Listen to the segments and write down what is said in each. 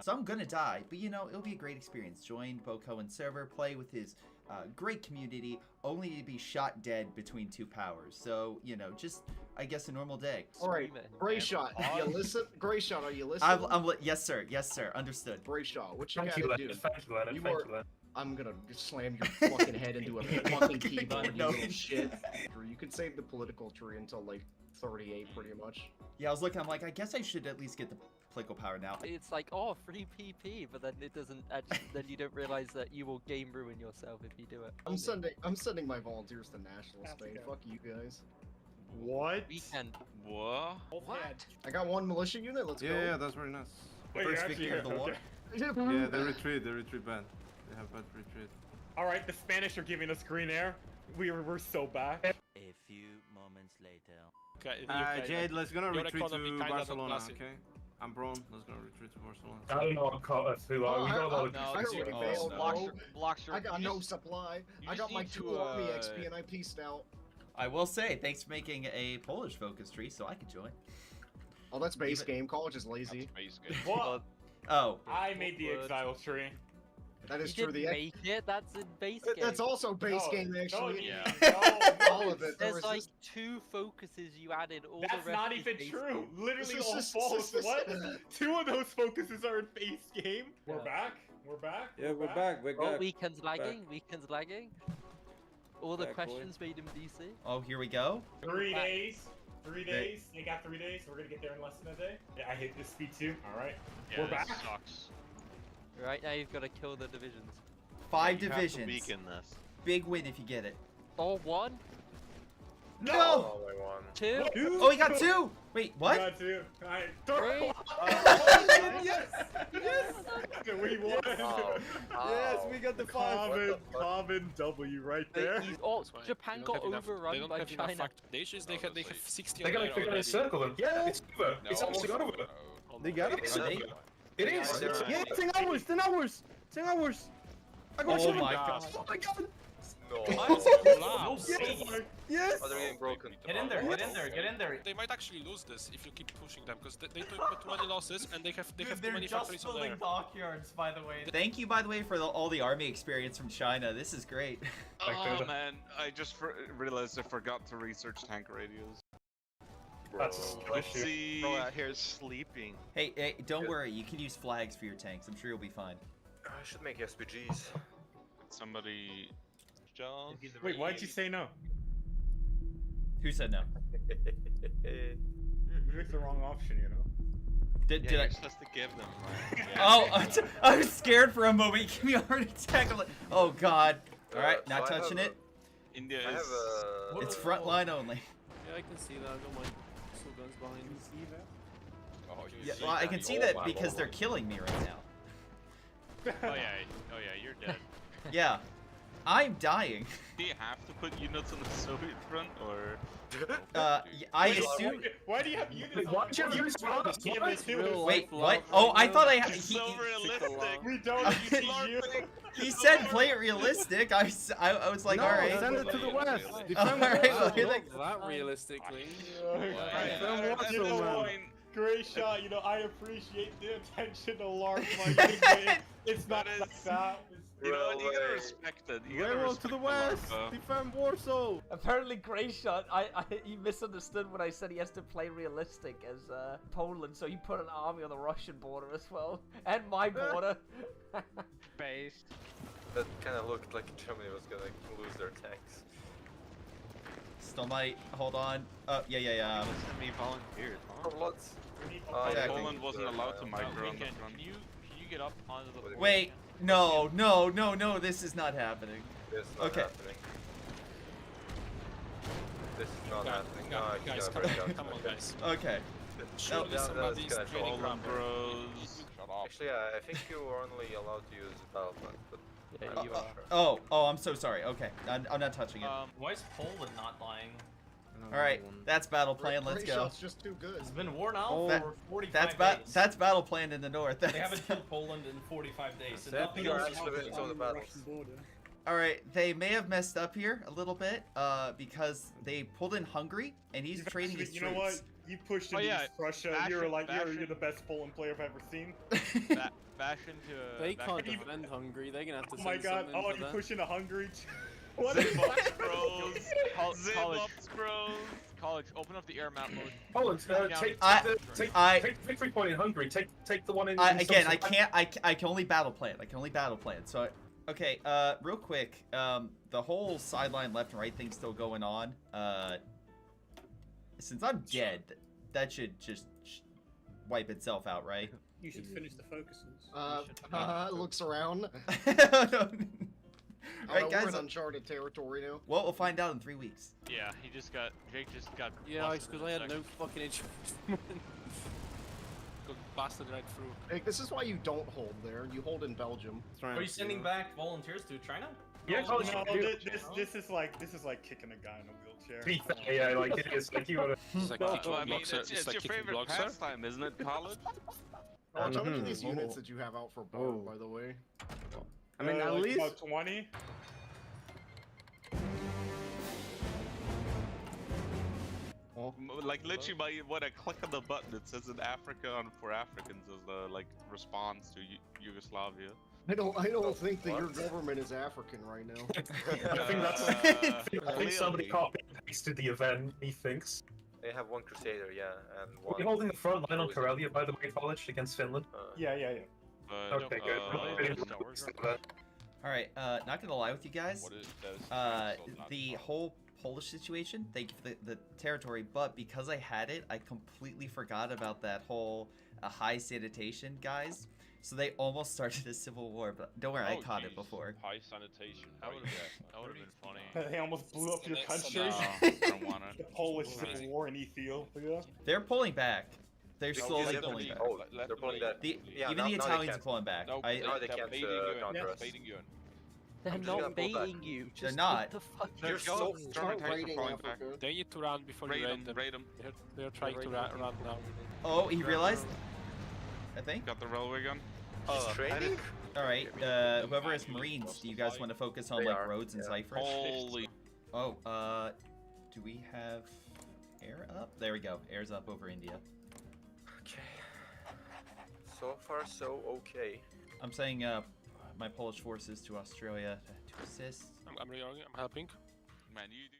So I'm gonna die, but you know, it'll be a great experience. Join Bo Cohen's server, play with his great community, only to be shot dead between two powers. So, you know, just, I guess, a normal day. Alright, Gray Shot, you listen? Gray Shot, are you listening? Yes, sir, understood. Gray Shot, what you Thank gotta you, do? Thank you, Lennon. Thank you, Lennon. I'm gonna slam your fucking head into a fucking keyboard, you little shit. You can save the political tree until, like, 38, pretty much. Yeah, I was looking, I'm like, I guess I should at least get the political power now. It's like, oh, free PP, but then it doesn't actually, then you don't realize that you will game ruin yourself if you do it. I'm sending my volunteers to National Spain. Fuck you guys. What? Weekend. What? I got one militia unit, let's go. Yeah, that's very nice. Wait, First you're victory actually of the here, war. okay. Yeah, they retreat bad. They have bad retreat. Alright, the Spanish are giving us green air. We're so back. A few moments later. Okay, Jade, let's gonna Your retreat economy to kinda Barcelona, classic. okay? I'm Braun, let's gonna retreat to Barcelona. I don't know what who are. We got a lot of I already Oh, failed, no. bro. I got no supply. I got my 2 army XP and I pieced out. I will say, thanks for making a Polish focus tree so I could join. Oh, that's base game. College is lazy. What? Oh. I made the exile tree. That is You true. didn't make it, that's in base game. That's also base game, actually. All of it. There's like 2 focuses you added, all the That's rest not is even base true. game. Literally all false. What? 2 of those focuses are in base game. We're back. We're back. Yeah, we're back. We're Oh, back. weekend's lagging, weekend's lagging. All the Back, boy. questions made in DC. Oh, here we go. 3 days. 3 days. They got 3 days. So we're gonna get there in less than a day. Yeah, I hit this speed too. All right. Yeah, We're back. Sucks. Right now you've got to kill the divisions. 5 You have to divisions. weaken this. Big win if you get it. Oh, 1, No! 2. Oh, he got 2! Wait, what? Got 2. Alright. 3. Yes! Yes! We won. Yes, we got the 5. Common W right there. Oh, Japan got overrun by China. They have 60. They're gonna encircle them. Yeah, it's over. It's actually over. They got it? Are they? It is. Yeah, 10 hours! 10 hours! 10 hours! I got Oh you. my god. Oh my god! No. Yes! Oh, they're getting broken. Get in there. Get in there. Get in there. They might actually lose this if you keep pushing them, because they took too many losses and they have too many factories over there. dockyards, by the way. Thank you, by the way, for all the army experience from China. This is great. Oh man, I just realized I forgot to research tank radios. That's Let's see. Bro out here sleeping. Hey, don't worry. You can use flags for your tanks. I'm sure you'll be fine. I should make SPGs. Somebody. John. Wait, why'd you say no? Who said no? You picked the wrong option, you know. Did You're I? supposed to give them. Oh, I was scared for a moment. Give me a heart attack. I'm like, oh god. All right, not so I touching have it. India I is. have It's front line only. Yeah, I can see that. I got my missile guns behind me. See that? Oh, you Yeah, see well, I that? can see that because they're killing me right now. Oh yeah, you're dead. Yeah, I'm dying. Do you have to put units on the Soviet front, or? I assume. Why do you have units? Why do you use Wait, what? Oh, I thought I. It's so realistic. We don't use you. He said play it realistic. I was like, No, all right. send it to the west. All right, well, you're like, That realistically. You know what? Great shot. You know, I appreciate the attention to large money. It's not like that. You know, you gotta respect it. You gotta Railroad respect to the the west. Larva. Defend Warsaw. Apparently, Grey Shot, he misunderstood when I said he has to play realistic as Poland, so he put an army on the Russian border as well, and my border. Based. That kind of looked like Germany was gonna lose their tanks. still might. Hold on. Yeah. Listen to me volunteers, huh? Oh, lots. Yeah, I Poland wasn't allowed to migrate on the front. Can you get up onto the border? Wait. No. This is not happening. This is not Okay. happening. This is not happening. No, I guys, gotta break out. come on, guys. Okay. No, that is kinda troll. Poland bros. Actually, I think you were only allowed to use battle plans, but Yeah, you are. Oh, I'm so sorry. Okay, I'm not touching it. Why is Poland not dying? All right, that's battle plan. Let's go. It's just too good. It's been war now for 45 days. That's battle planned in the north. They haven't killed Poland in 45 days. So nothing you're else actually winning some of the battles. All right, they may have messed up here a little bit because they pulled in Hungary and he's trading his You know what? troops. You pushed into East Prussia. You're the best Poland player I've ever seen. Bash into. They can't defend Hungary. They're gonna have to. Oh my God! Oh, you push into Hungary. What is that? College, open up the air map mode. Poland, take victory point in Hungary. Take the one in. Again, I can't. I can only battle plan. So, okay. Real quick. The whole sideline left and right thing's still going on. Since I'm dead, that should just wipe itself out, right? You should finish the focuses. Looks around. Alright, guys. We're in uncharted territory now. Well, we'll find out in 3 weeks. Yeah, Jake just got. Yeah, because I had no fucking insurance. Got blasted right through. Hey, this is why you don't hold there. You hold in Belgium. Are you sending back volunteers to China? Yeah, this is like kicking a guy in a wheelchair. Yeah, like it is. Like you wanna. It's like kicking blocks, it's like your kicking favorite blocks, pastime, isn't it, college? How many of these units that you have out for board, by the way? I mean, at least about 20. Like literally, when I click on the button, it says in Africa for Africans as the response to Yugoslavia. I don't think that your government is African right now. I think somebody copied and pasted the event. He thinks. They have one Crusader, yeah, and one. Are you holding the front line on Karelia, by the way, college against Finland? Yeah. Okay, good. All right. Not gonna lie with you guys. The whole Polish situation. Thank you for the territory, but because I had it, I completely forgot about that whole high sanitation, guys. So they almost started a civil war, but don't worry, I caught it before. High sanitation. That would have been funny. They almost blew up your country. I don't want it. The Polish civil war in Ethiopia. They're pulling back. They're slowly pulling back. Oh, they're pulling back. Even the Italians are pulling back. No, they can't counter us. They're not baiting you. Just they're not. What the fuck? They're so raiding Africa. They need to run before you raid them. They're trying to run now. Oh, he realized? I think. Got the railway gun. Training? Alright, whoever has Marines, do you guys want to focus on like roads and ciphers? Holy. Oh, do we have air up? There we go. Air's up over India. Okay. So far, so okay. I'm saying, my Polish forces to Australia to assist. I'm helping. Man, you do.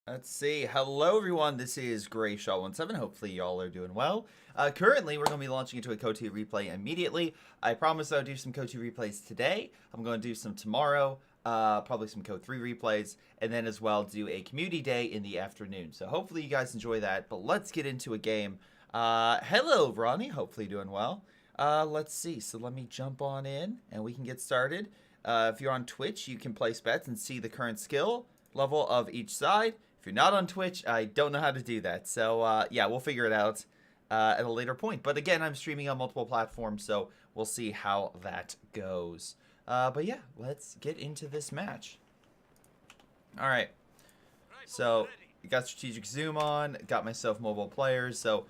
Let's see. Hello, everyone. This is GrayShot17. Hopefully, y'all are doing well. Currently, we're going to be launching into a CoH2 replay immediately. I promise I'll do some CoH2 replays today. I'm going to do some tomorrow, probably some CoH3 replays, and then as well do a community day in the afternoon. So hopefully, you guys enjoy that. But let's get into a game. Hello, Ronnie. Hopefully, you're doing well. Let's see. So let me jump on in, and we can get started. If you're on Twitch, you can place bets and see the current skill level of each side. If you're not on Twitch, I don't know how to do that. So, yeah, we'll figure it out at a later point. But again, I'm streaming on multiple platforms, so we'll see how that goes. But yeah, let's get into this match. All right. So, got strategic zoom on, got myself mobile players. So,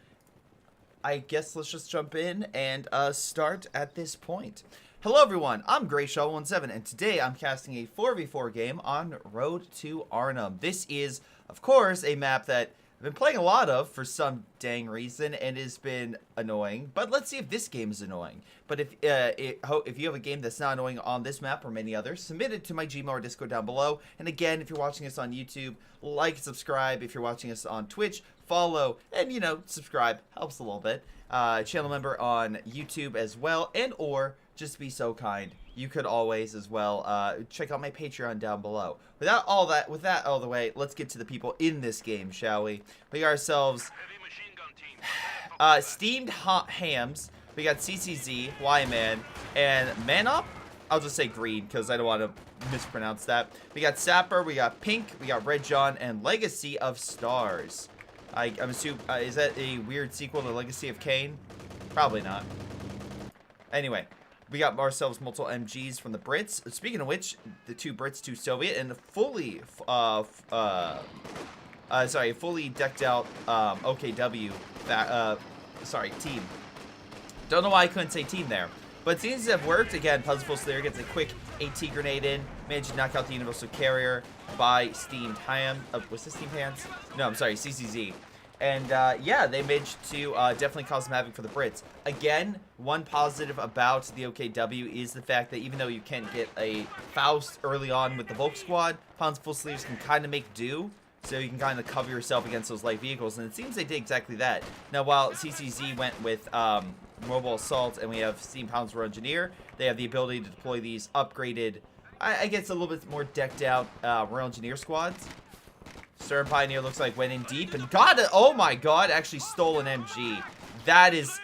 I guess let's just jump in and start at this point. Hello everyone, I'm GrayShot17, and today I'm casting a 4v4 game on Road to Arnhem. This is, of course, a map that I've been playing a lot of for some dang reason and has been annoying, but let's see if this game is annoying. But if you have a game that's not annoying on this map or many others, submit it to my Gmail or Discord down below. And again, if you're watching us on YouTube, like, subscribe. If you're watching us on Twitch, follow, and, you know, subscribe. Helps a little bit. Channel member on YouTube as well, and or just be so kind, you could always as well check out my Patreon down below. With that all the way, let's get to the people in this game, shall we? We got ourselves Steamed Hams. We got CCZ, Y-Man, and Manop. I'll just say green because I don't want to mispronounce that. We got Sapper, we got Pink, we got Red John, and Legacy of Stars. I'm assuming, is that a weird sequel to Legacy of Kain? Probably not. Anyway, we got ourselves multiple MGs from the Brits. Speaking of which, the two Brits, two Soviet, and a fully, fully decked out OKW, team. Don't know why I couldn't say team there. But it seems to have worked. Again, Puzzleful Slayer gets a quick AT grenade in. Managed to knock out the Universal Carrier by Steamed Ham. Was this Steamed Hands? No, I'm sorry, CCZ. And yeah, they managed to definitely cause some havoc for the Brits. Again, one positive about the OKW is the fact that even though you can't get a Faust early on with the Volk squad, Panzer Full Sleeves can kind of make do. So you can kind of cover yourself against those light vehicles. And it seems they did exactly that. Now, while CCZ went with Mobile Assault and we have Steam Panzer Engineer, they have the ability to deploy these upgraded, I guess a little bit more decked out Royal Engineer squads. Stern Pioneer looks like went in deep and got it. Oh my god, actually stole an MG. That is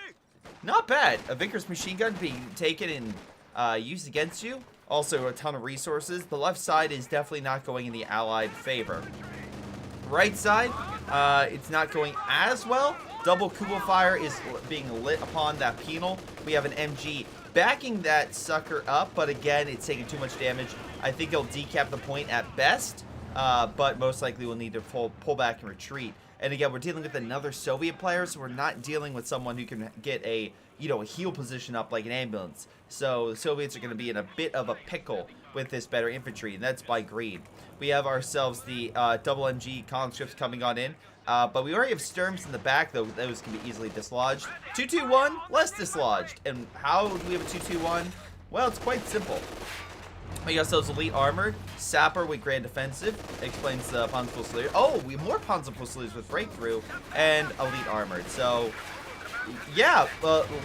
not bad. A Vickers machine gun being taken and used against you. Also a ton of resources. The left side is definitely not going in the Allied favor. Right side, it's not going as well. Double Kugel fire is being lit upon that penal. We have an MG backing that sucker up, but again, it's taking too much damage. I think it'll decap the point at best. But most likely we'll need to pull back and retreat. And again, we're dealing with another Soviet player, so we're not dealing with someone who can get a, you know, a heal position up like an ambulance. So the Soviets are going to be in a bit of a pickle with this better infantry, and that's by green. We have ourselves the double MG conscripts coming on in. But we already have Sturms in the back, though those can be easily dislodged. 2-2-1, less dislodged. And how do we have a 2-2-1? Well, it's quite simple. We got ourselves Elite Armored, Sapper with Grand Defensive, explains the Panzer Fusiliers. Oh, we have more Panzer Fusiliers with Breakthrough, and Elite Armored. So, yeah,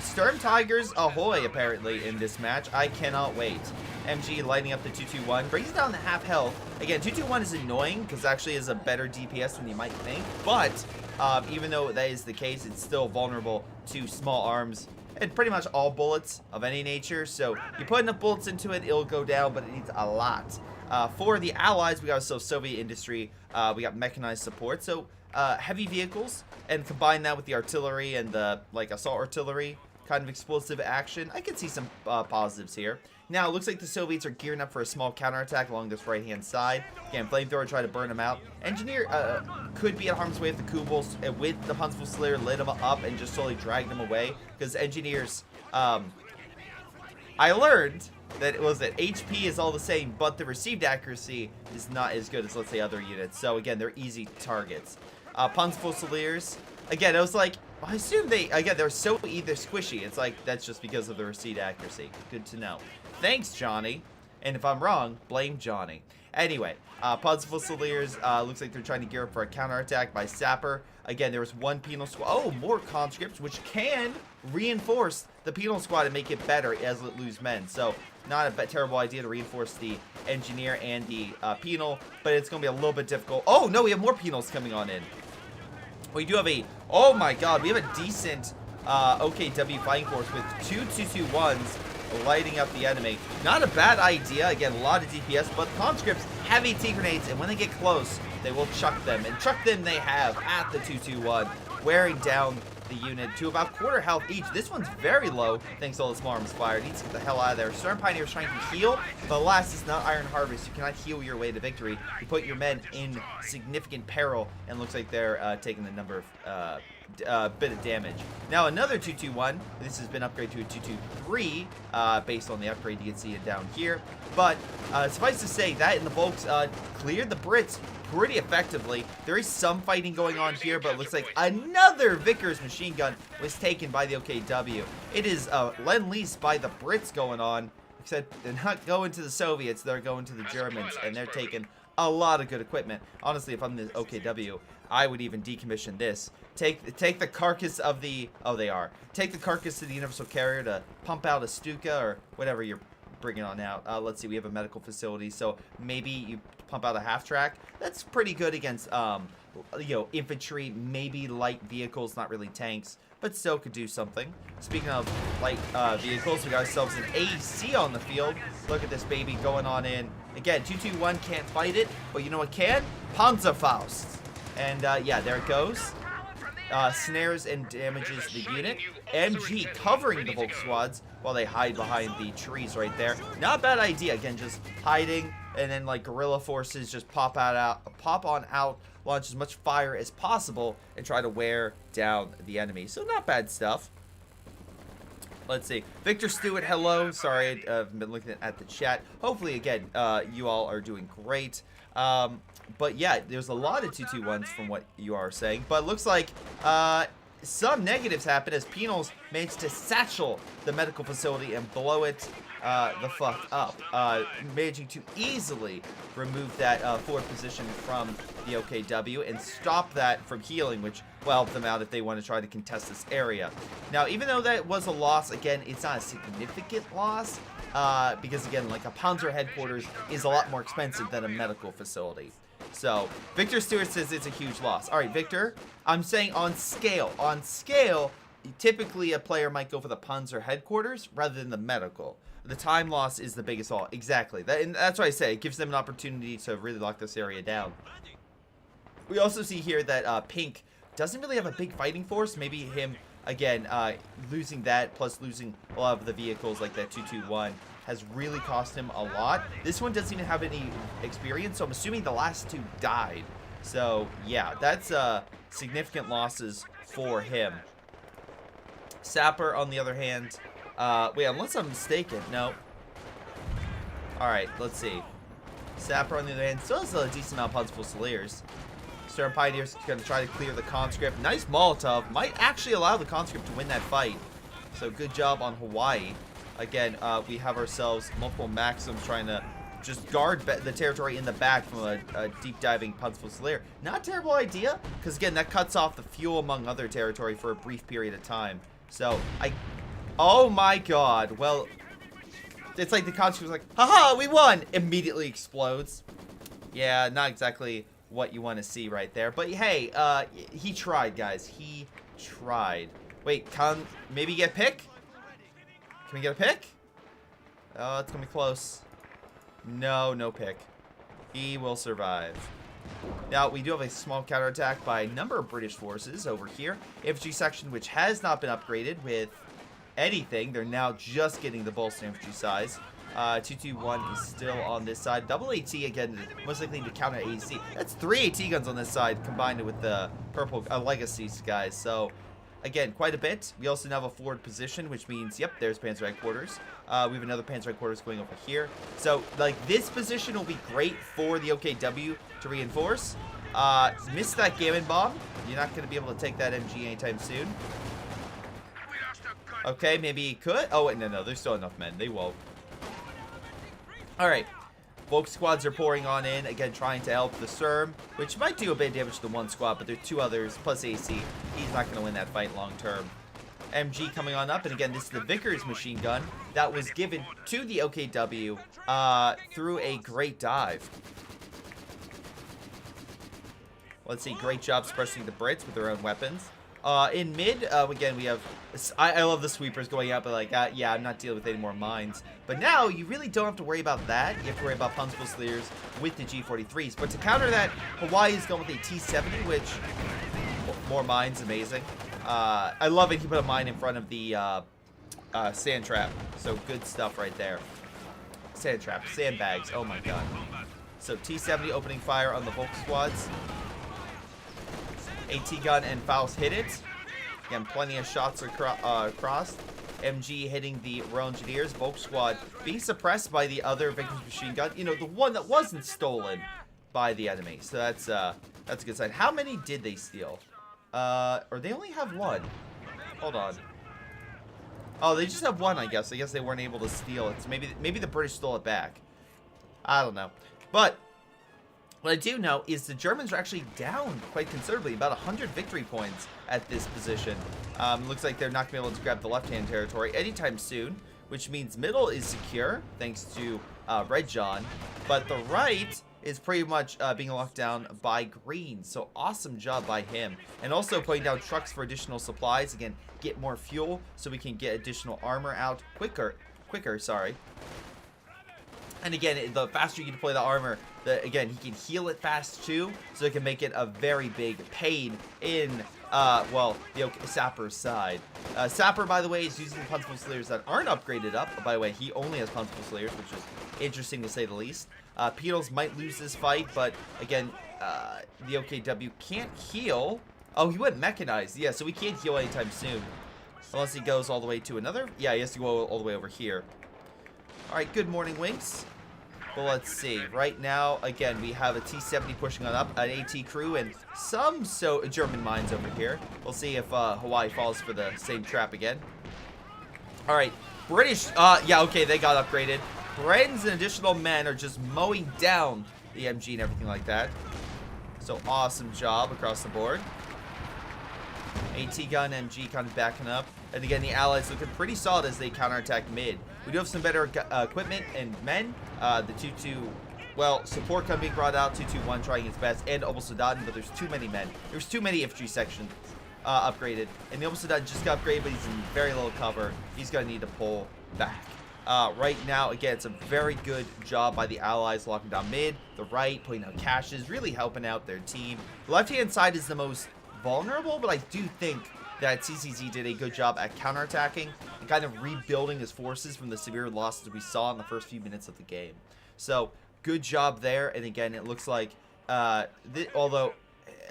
Sturm Tigers ahoy, apparently, in this match. I cannot wait. MG lighting up the 2-2-1, brings down the half health. Again, 2-2-1 is annoying, because actually is a better DPS than you might think. But, even though that is the case, it's still vulnerable to small arms and pretty much all bullets of any nature. So you put enough bullets into it, it'll go down, but it needs a lot. For the Allies, we got Soviet industry, we got mechanized support, so heavy vehicles, and combine that with the artillery and the like assault artillery kind of explosive action. I can see some positives here. Now, it looks like the Soviets are gearing up for a small counterattack along this right-hand side. Again, Flamethrower try to burn them out. Engineer could be at harm's way if the Kubels with the Panzer Fusilier lit them up and just slowly dragged them away. Because Engineers, I learned that it was that HP is all the same, but the received accuracy is not as good as, let's say, other units. So, again, they're easy targets. Panzer Fusiliers, again, I was like, I assume they're so either squishy. It's like, that's just because of the received accuracy. Good to know. Thanks, Johnny. And if I'm wrong, blame Johnny. Anyway, Panzer Fusiliers, looks like they're trying to gear up for a counterattack by Sapper. Again, there was one penal squad. Oh, more conscripts, which can reinforce the penal squad and make it better as it lose men. So, not a terrible idea to reinforce the engineer and the penal, but it's going to be a little bit difficult. Oh, no, we have more penals coming on in. We do have a, oh my god, we have a decent OKW fighting force with 2-2-2-1s lighting up the enemy. Not a bad idea. Again, a lot of DPS, but conscripts have AT grenades, and when they get close, they will chuck them. And chuck them they have at the 2-2-1, wearing down the unit to about quarter health each. This one's very low, thanks to all the small arms fired. Needs to get the hell out of there. Stern Pioneer is trying to heal, but alas, it's not Iron Harvest. You cannot heal your way to victory. You put your men in significant peril, and looks like they're taking the number of bit of damage. Now another 2-2-1. This has been upgraded to a 2-2-3 based on the upgrade. You can see it down here. But suffice to say that in the Volks cleared the Brits pretty effectively. There is some fighting going on here, but it looks like another Vickers machine gun was taken by the OKW. It is Lend-Lease by the Brits going on, except they're not going to the Soviets, they're going to the Germans, and they're taking a lot of good equipment. Honestly, if I'm the OKW, I would even decommission this. Take the carcass of the, take the carcass of the Universal Carrier to pump out a Stuka or whatever you're bringing on out. Let's see, we have a medical facility, so maybe you pump out a half-track. That's pretty good against, you know, infantry, maybe light vehicles, not really tanks, but still could do something. Speaking of light vehicles, we got ourselves an AC on the field. Look at this baby going on in. Again, 2-2-1 can't fight it, but you know what can? Panzerfaust. And yeah, there it goes. Snares and damages the unit. MG covering the Volk squads while they hide behind the trees right there. Not a bad idea. Again, just hiding, and then like guerrilla forces just pop on out, launch as much fire as possible, and try to wear down the enemy. So not bad stuff. Let's see. Victor Stewart, hello. Sorry, I've been looking at the chat. Hopefully, again, you all are doing great. But yeah, there's a lot of 2-2-1s from what you are saying. But it looks like some negatives happen as Penals managed to satchel the medical facility and blow it the fuck up. Managing to easily remove that forward position from the OKW and stop that from healing, which will help them out if they want to try to contest this area. Now, even though that was a loss, again, it's not a significant loss because, again, like a Panzer headquarters is a lot more expensive than a medical facility. So, Victor Stewart says it's a huge loss. All right, Victor, I'm saying on scale. On scale, typically a player might go for the Panzer headquarters rather than the medical. The time loss is the biggest all. Exactly. And that's what I say. It gives them an opportunity to really lock this area down. We also see here that Pink doesn't really have a big fighting force. Maybe him, again, losing that plus losing a lot of the vehicles like that 2-2-1 has really cost him a lot. This one doesn't even have any experience, so I'm assuming the last two died. So, yeah, that's significant losses for him. Sapper, on the other hand, wait, unless I'm mistaken, no. Alright, let's see. Sapper, on the other hand, still has a decent amount of Puns Fusiliers. Stern Pioneer's going to try to clear the conscript. Nice Molotov. Might actually allow the conscript to win that fight. So good job on Hawaii. Again, we have ourselves multiple Maxims trying to just guard the territory in the back from a deep diving Puns Fusilier. Not a terrible idea, because again, that cuts off the fuel among other territory for a brief period of time. So, oh my god. Well, it's like the conscript was like, haha, we won! Immediately explodes. Yeah, not exactly what you want to see right there. But hey, he tried, guys. He tried. Wait, maybe get a pick? Can we get a pick? Oh, it's gonna be close. No, no pick. He will survive. Now, we do have a small counterattack by a number of British forces over here. Infantry section, which has not been upgraded with anything. They're now just getting the bolster infantry size. 2-2-1 is still on this side. Double AT, again, most likely to counter AC. That's 3 AT guns on this side, combined with the purple legacies, guys. So, again, quite a bit. We also now have a forward position, which means, yep, there's Panzer headquarters. We have another Panzer headquarters going over here. So, like, this position will be great for the OKW to reinforce. Missed that Gammon Bomb. You're not going to be able to take that MG anytime soon. Okay, maybe he could. Oh, wait, no, there's still enough men. They won't. Alright. Volk squads are pouring on in, again, trying to help the SERM, which might do a bit of damage to the one squad, but there are two others, plus AC. He's not going to win that fight long term. MG coming on up, and again, this is the Vickers machine gun that was given to the OKW through a great dive. Let's see, great job suppressing the Brits with their own weapons. In mid, again, we have... I love the sweepers going out, but like, yeah, I'm not dealing with any more mines. But now, you really don't have to worry about that. You have to worry about Puns Fusiliers with the G43s. But to counter that, Hawaii is going with a T70, which... more mines, amazing. I love it. He put a mine in front of the sand trap. So good stuff right there. Sand trap, sandbags, oh my god. So T70 opening fire on the Volk squads. AT gun and Faust hit it. Again, plenty of shots across. MG hitting the Royal Engineers. Volk squad being suppressed by the other Vickers machine gun. You know, the one that wasn't stolen by the enemy. So that's a good sign. How many did they steal? Or they only have one. Hold on. Oh, they just have one, I guess. I guess they weren't able to steal it. So maybe the British stole it back. I don't know. But what I do know is the Germans are actually down quite considerably, about 100 victory points at this position. Looks like they're not going to be able to grab the left-hand territory anytime soon, which means middle is secure, thanks to Red John. But the right is pretty much being locked down by green, so awesome job by him. And also putting down trucks for additional supplies, again, get more fuel so we can get additional armor out quicker, sorry. And again, the faster you can deploy the armor, again, he can heal it fast too, so it can make it a very big pain in, well, the Sapper's side. Sapper, by the way, is using Puns Fusiliers that aren't upgraded up. By the way, he only has Puns Fusiliers, which is interesting to say the least. Petals might lose this fight, but again, the OKW can't heal. Oh, he went mechanized. Yeah, so we can't heal anytime soon. Unless he goes all the way to another. Yeah, he has to go all the way over here. All right, good morning, Winks. But let's see. Right now, again, we have a T-70 pushing on up, an AT crew, and some German mines over here. We'll see if Hawaii falls for the same trap again. All right, British. Yeah, okay, they got upgraded. Britons and additional men are just mowing down the MG and everything like that. So awesome job across the board. AT gun, MG kind of backing up. And again, the Allies looking pretty solid as they counterattack mid. We do have some better equipment and men. The 2-2, well, support gun being brought out. 2-2-1 trying his best. And Obel-Sadat, but there's too many men. There's too many infantry sections upgraded. And the Obel-Sadat just got upgraded, but he's in very little cover. He's going to need to pull back. Right now, again, it's a very good job by the Allies locking down mid. The right, putting out caches, really helping out their team. The left-hand side is the most vulnerable, but I do think that CCZ did a good job at counterattacking and kind of rebuilding his forces from the severe losses we saw in the first few minutes of the game. So, good job there. And again, it looks like, although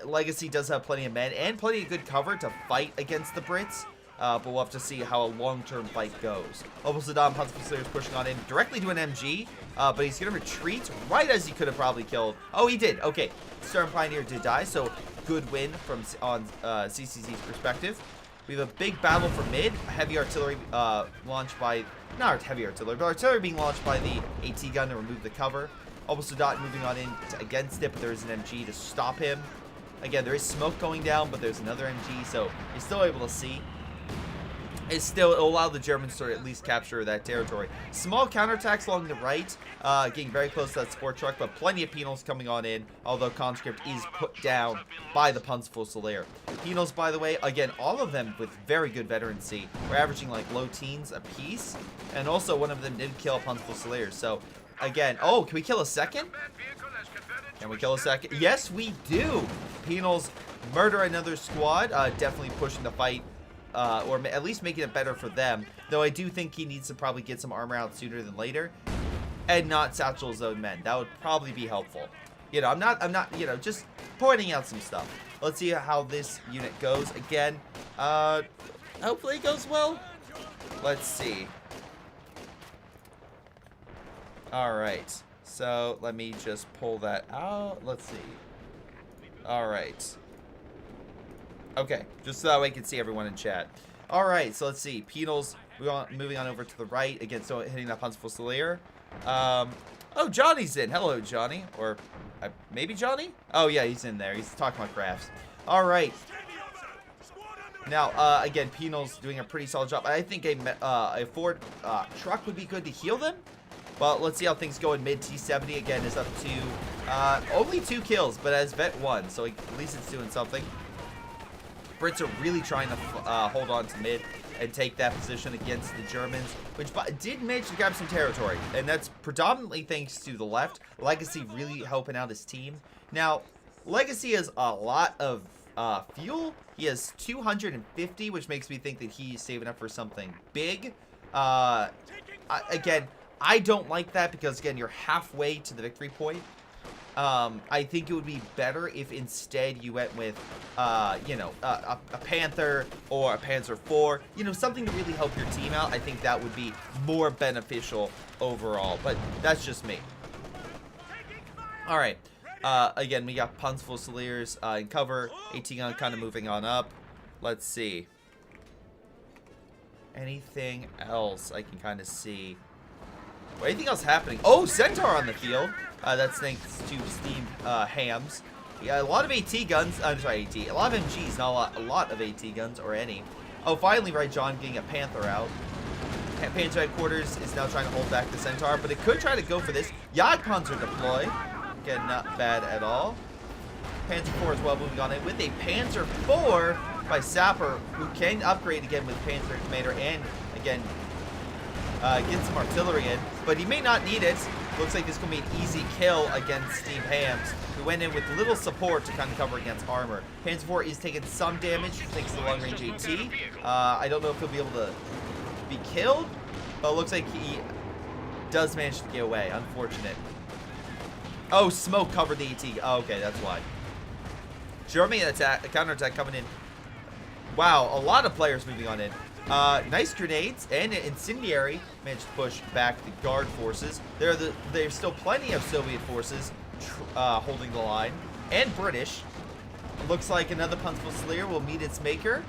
Legacy does have plenty of men and plenty of good cover to fight against the Brits, but we'll have to see how a long-term fight goes. Obel-Sadat Panzerfusilier is pushing on in directly to an MG, but he's going to retreat right as he could have probably killed. Oh, he did. Okay, Stern Pioneer did die, so good win from on CCZ's perspective. We have a big battle for mid. Heavy artillery launched by, not heavy artillery, but artillery being launched by the AT gun to remove the cover. Obel-Sadat moving on in against it, but there's an MG to stop him. Again, there is smoke going down, but there's another MG, so he's still able to see. It'll allow the Germans to at least capture that territory. Small counterattacks along the right, getting very close to that support truck, but plenty of penals coming on in, although conscript is put down by the Panzerfusilier. Penals, by the way, again, all of them with very good veterancy. We're averaging like low teens a piece, and also one of them did kill a Panzerfusilier. So, again, oh, can we kill a second? Can we kill a second? Yes, we do! Penals murder another squad, definitely pushing the fight. Or at least making it better for them. Though I do think he needs to probably get some armor out sooner than later, and not satchel his own men. That would probably be helpful. You know, I'm not, you know, just pointing out some stuff. Let's see how this unit goes. Again, hopefully it goes well. Let's see. All right. So let me just pull that out. Let's see. All right. Okay, just so that way we can see everyone in chat. All right, so let's see. Penals moving on over to the right. Again, so hitting that Panzerfusilier. Oh, Johnny's in. Hello, Johnny. Or maybe Johnny? Oh, yeah, he's in there. He's talking about crafts. All right. Now, again, Penals doing a pretty solid job. I think a Ford truck would be good to heal them. But let's see how things go in mid. T-70, again, is up to only 2 kills, but as vet 1. So at least it's doing something. Brits are really trying to hold on to mid and take that position against the Germans, which did manage to grab some territory, and that's predominantly thanks to the left. Legacy really helping out his team. Now, Legacy has a lot of fuel. He has 250, which makes me think that he's saving up for something big. Again, I don't like that because, again, you're halfway to the victory point. I think it would be better if instead you went with, you know, a Panther or a Panzer IV, you know, something to really help your team out. I think that would be more beneficial overall, but that's just me. All right. Again, we got Panzerfusiliers in cover, AT gun kind of moving on up. Let's see. Anything else I can kind of see? Anything else happening? Oh, Centaur on the field. That's thanks to Steam Hams. Yeah, a lot of AT guns. I'm sorry, AT. A lot of MGs, not a lot of AT guns or any. Oh, finally, right, John, getting a Panther out. Panzer Headquarters is now trying to hold back the Centaur, but it could try to go for this. Jagdpanzer deploy. Again, not bad at all. Panzer IV as well moving on in with a Panzer IV by Sapper, who can upgrade again with Panzer Commander and, again, get some artillery in, but he may not need it. Looks like this is going to be an easy kill against Steam Hams, who went in with little support to kind of cover against armor. Panzer IV is taking some damage thanks to the long-range AT. I don't know if he'll be able to be killed, but it looks like he does manage to get away. Unfortunate. Oh, smoke covered the AT. Oh, okay, that's why. Germany attack, counterattack coming in. Wow, a lot of players moving on in. Nice grenades and an incendiary managed to push back the guard forces. There's still plenty of Soviet forces holding the line, and British. It looks like another Punch Fusilier will meet its maker,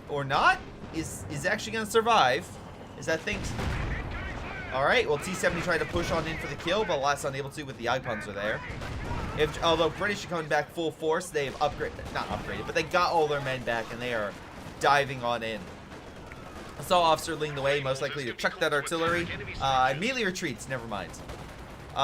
or not. Is actually going to survive. Is that thing? All right. Well, T-70 tried to push on in for the kill, but last unable to with the Jagdpanzer there. Although British are coming back full force, they've not upgraded, but they got all their men back and they are diving on in. I saw officer leading the way, most likely to chuck that artillery. Immediately retreats. Never mind.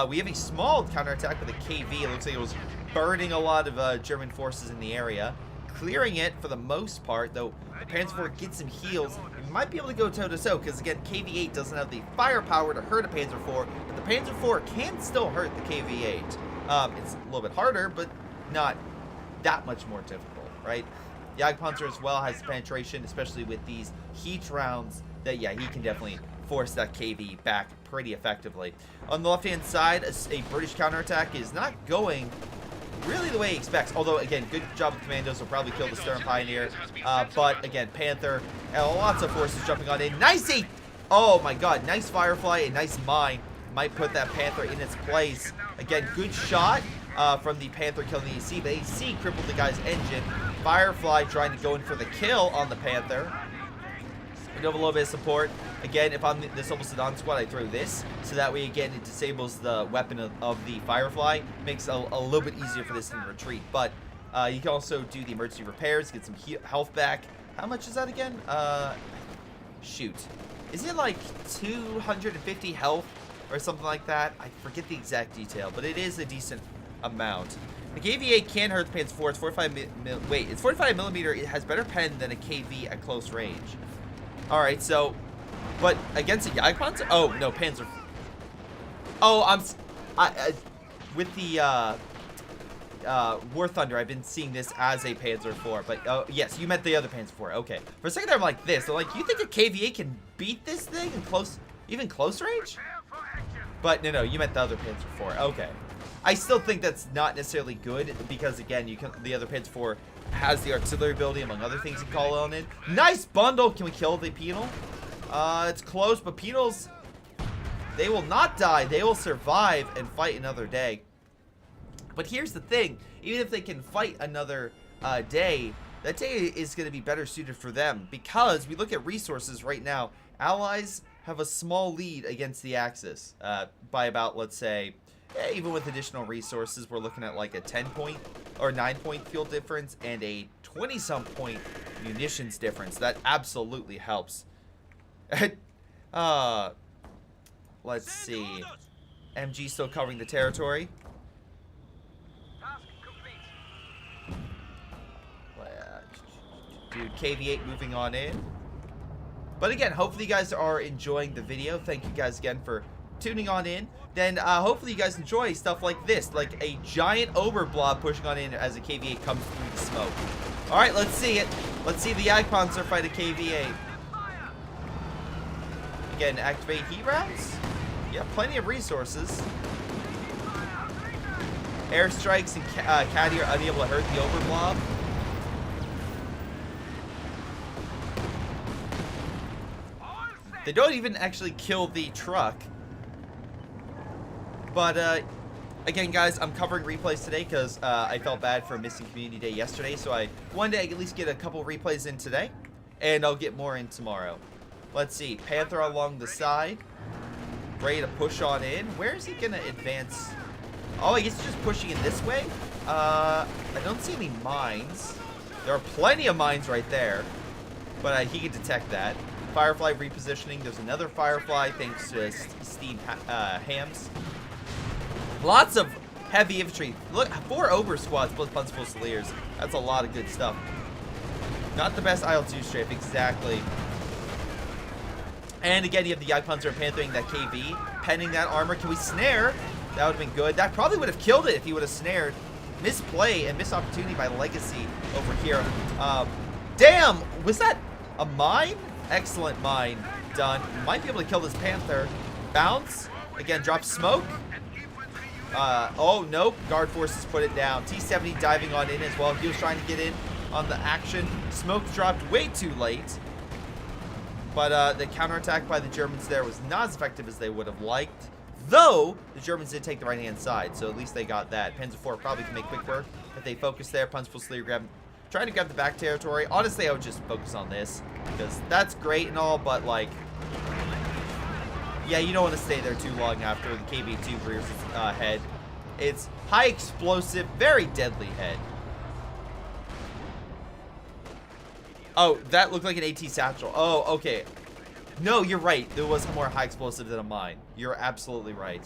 We have a small counterattack with a KV. It looks like it was burning a lot of German forces in the area. Clearing it for the most part, though the Panzer IV gets some heals. It might be able to go toe-to-toe, because again, KV-8 doesn't have the firepower to hurt a Panzer IV, but the Panzer IV can still hurt the KV-8. It's a little bit harder, but not that much more difficult, right? Jagdpanzer as well has penetration, especially with these heat rounds, that, yeah, he can definitely force that KV back pretty effectively. On the left-hand side, a British counterattack is not going really the way he expects. Although, again, good job with commandos. Will probably kill the Stern Pioneer. But, again, Panther, lots of forces jumping on in. Nice! Oh, my God. Nice Firefly and nice mine. Might put that Panther in its place. Again, good shot from the Panther killing the AC. But AC crippled the guy's engine. Firefly trying to go in for the kill on the Panther. We do have a little bit of support. Again, if I'm this almost Sedan squad, I throw this. So that way, again, it disables the weapon of the Firefly. Makes it a little bit easier for this thing to retreat. But you can also do the emergency repairs, get some health back. How much is that again? Shoot. Is it like 250 health or something like that? I forget the exact detail, but it is a decent amount. The KV-8 can hurt the Panzer IV. It's 45 millimeter. It has better pen than a KV at close range. All right, so, but against a Jagdpanzer? Oh no, Panzer. Oh, with the War Thunder, I've been seeing this as a Panzer IV. But yes, you meant the other Panzer IV. Okay. For a second, I'm like this. I'm like, you think a KV-8 can beat this thing in even close range? But no, you meant the other Panzer IV. Okay. I still think that's not necessarily good because again, the other Panzer IV has the artillery ability among other things you call on it. Nice bundle. Can we kill the penal? It's close, but penals, they will not die. They will survive and fight another day. But here's the thing: even if they can fight another day, that day is going to be better suited for them because we look at resources right now. Allies have a small lead against the Axis by about, let's say, even with additional resources, we're looking at like a 10-point or 9-point fuel difference and a 20-some point munitions difference. That absolutely helps. Let's see. MG still covering the territory. Dude, KV-8 moving on in. But again, hopefully you guys are enjoying the video. Thank you guys again for tuning on in. Then hopefully you guys enjoy stuff like this, like a giant Oberblob pushing on in as a KV-8 comes through the smoke. All right, let's see it. Let's see the Jagdpanzer fight a KV-8. Again, activate heat rounds. Yeah, plenty of resources. Airstrikes and Caddy are unable to hurt the Oberblob. They don't even actually kill the truck. But, again, guys, I'm covering replays today because I felt bad for missing Community Day yesterday. So I wanted to at least get a couple replays in today. And I'll get more in tomorrow. Let's see. Panther along the side. Ready to push on in. Where is he going to advance? Oh, I guess he's just pushing in this way. I don't see any mines. There are plenty of mines right there. But he can detect that. Firefly repositioning. There's another Firefly thanks to Steam Hams. Lots of heavy infantry. Look, 4 Ober squads plus Punch Fusiliers. That's a lot of good stuff. Not the best IL-2 strafe, exactly. And again, you have the Jagdpanzer panthering that KV, penning that armor. Can we snare? That would have been good. That probably would have killed it if he would have snared. Misplay and missed opportunity by Legacy over here. Damn! Was that a mine? Excellent mine done. Might be able to kill this Panther. Bounce. Again, drop smoke. Oh, nope. Guard forces put it down. T-70 diving on in as well. He was trying to get in on the action. Smoke dropped way too late. But the counterattack by the Germans there was not as effective as they would have liked. Though, the Germans did take the right-hand side, so at least they got that. Panzer IV probably can make quick work if they focus there. Panzerfußleger trying to grab the back territory. Honestly, I would just focus on this, because that's great and all, but, like, yeah, you don't want to stay there too long after the KV-2 rears its head. It's high explosive, very deadly head. Oh, that looked like an AT satchel. Oh, okay. No, you're right. There was more high explosive than a mine. You're absolutely right.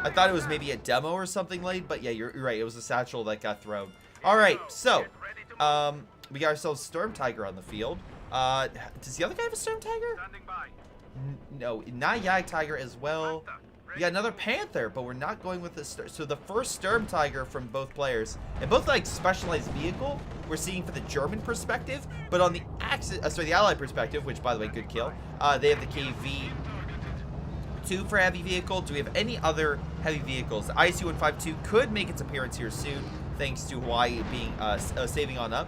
I thought it was maybe a demo or something late, but yeah, you're right. It was a satchel that got thrown. All right, so we got ourselves Storm Tiger on the field. Does the other guy have a Storm Tiger? No, not Yag Tiger as well. We got another Panther, but we're not going with this. So the first Storm Tiger from both players, and both like specialized vehicle, we're seeing for the German perspective, but on the Axis, the Allied perspective, which by the way, good kill. They have the KV-2 for heavy vehicle. Do we have any other heavy vehicles? The ISU-152 could make its appearance here soon, thanks to Hawaii being saving on up.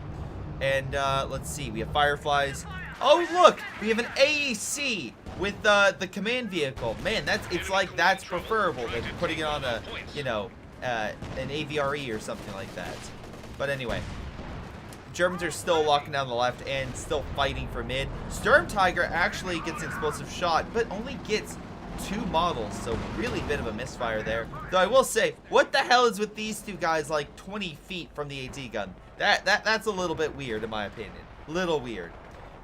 And let's see, we have Fireflies. Oh look, we have an AEC with the command vehicle. Man, it's like that's preferable than putting it on a, you know, an AVRE or something like that. But anyway, Germans are still locking down the left and still fighting for mid. Storm Tiger actually gets an explosive shot, but only gets 2 models, so really bit of a misfire there. Though I will say, what the hell is with these two guys like 20 feet from the AT gun? That's a little bit weird in my opinion. Little weird.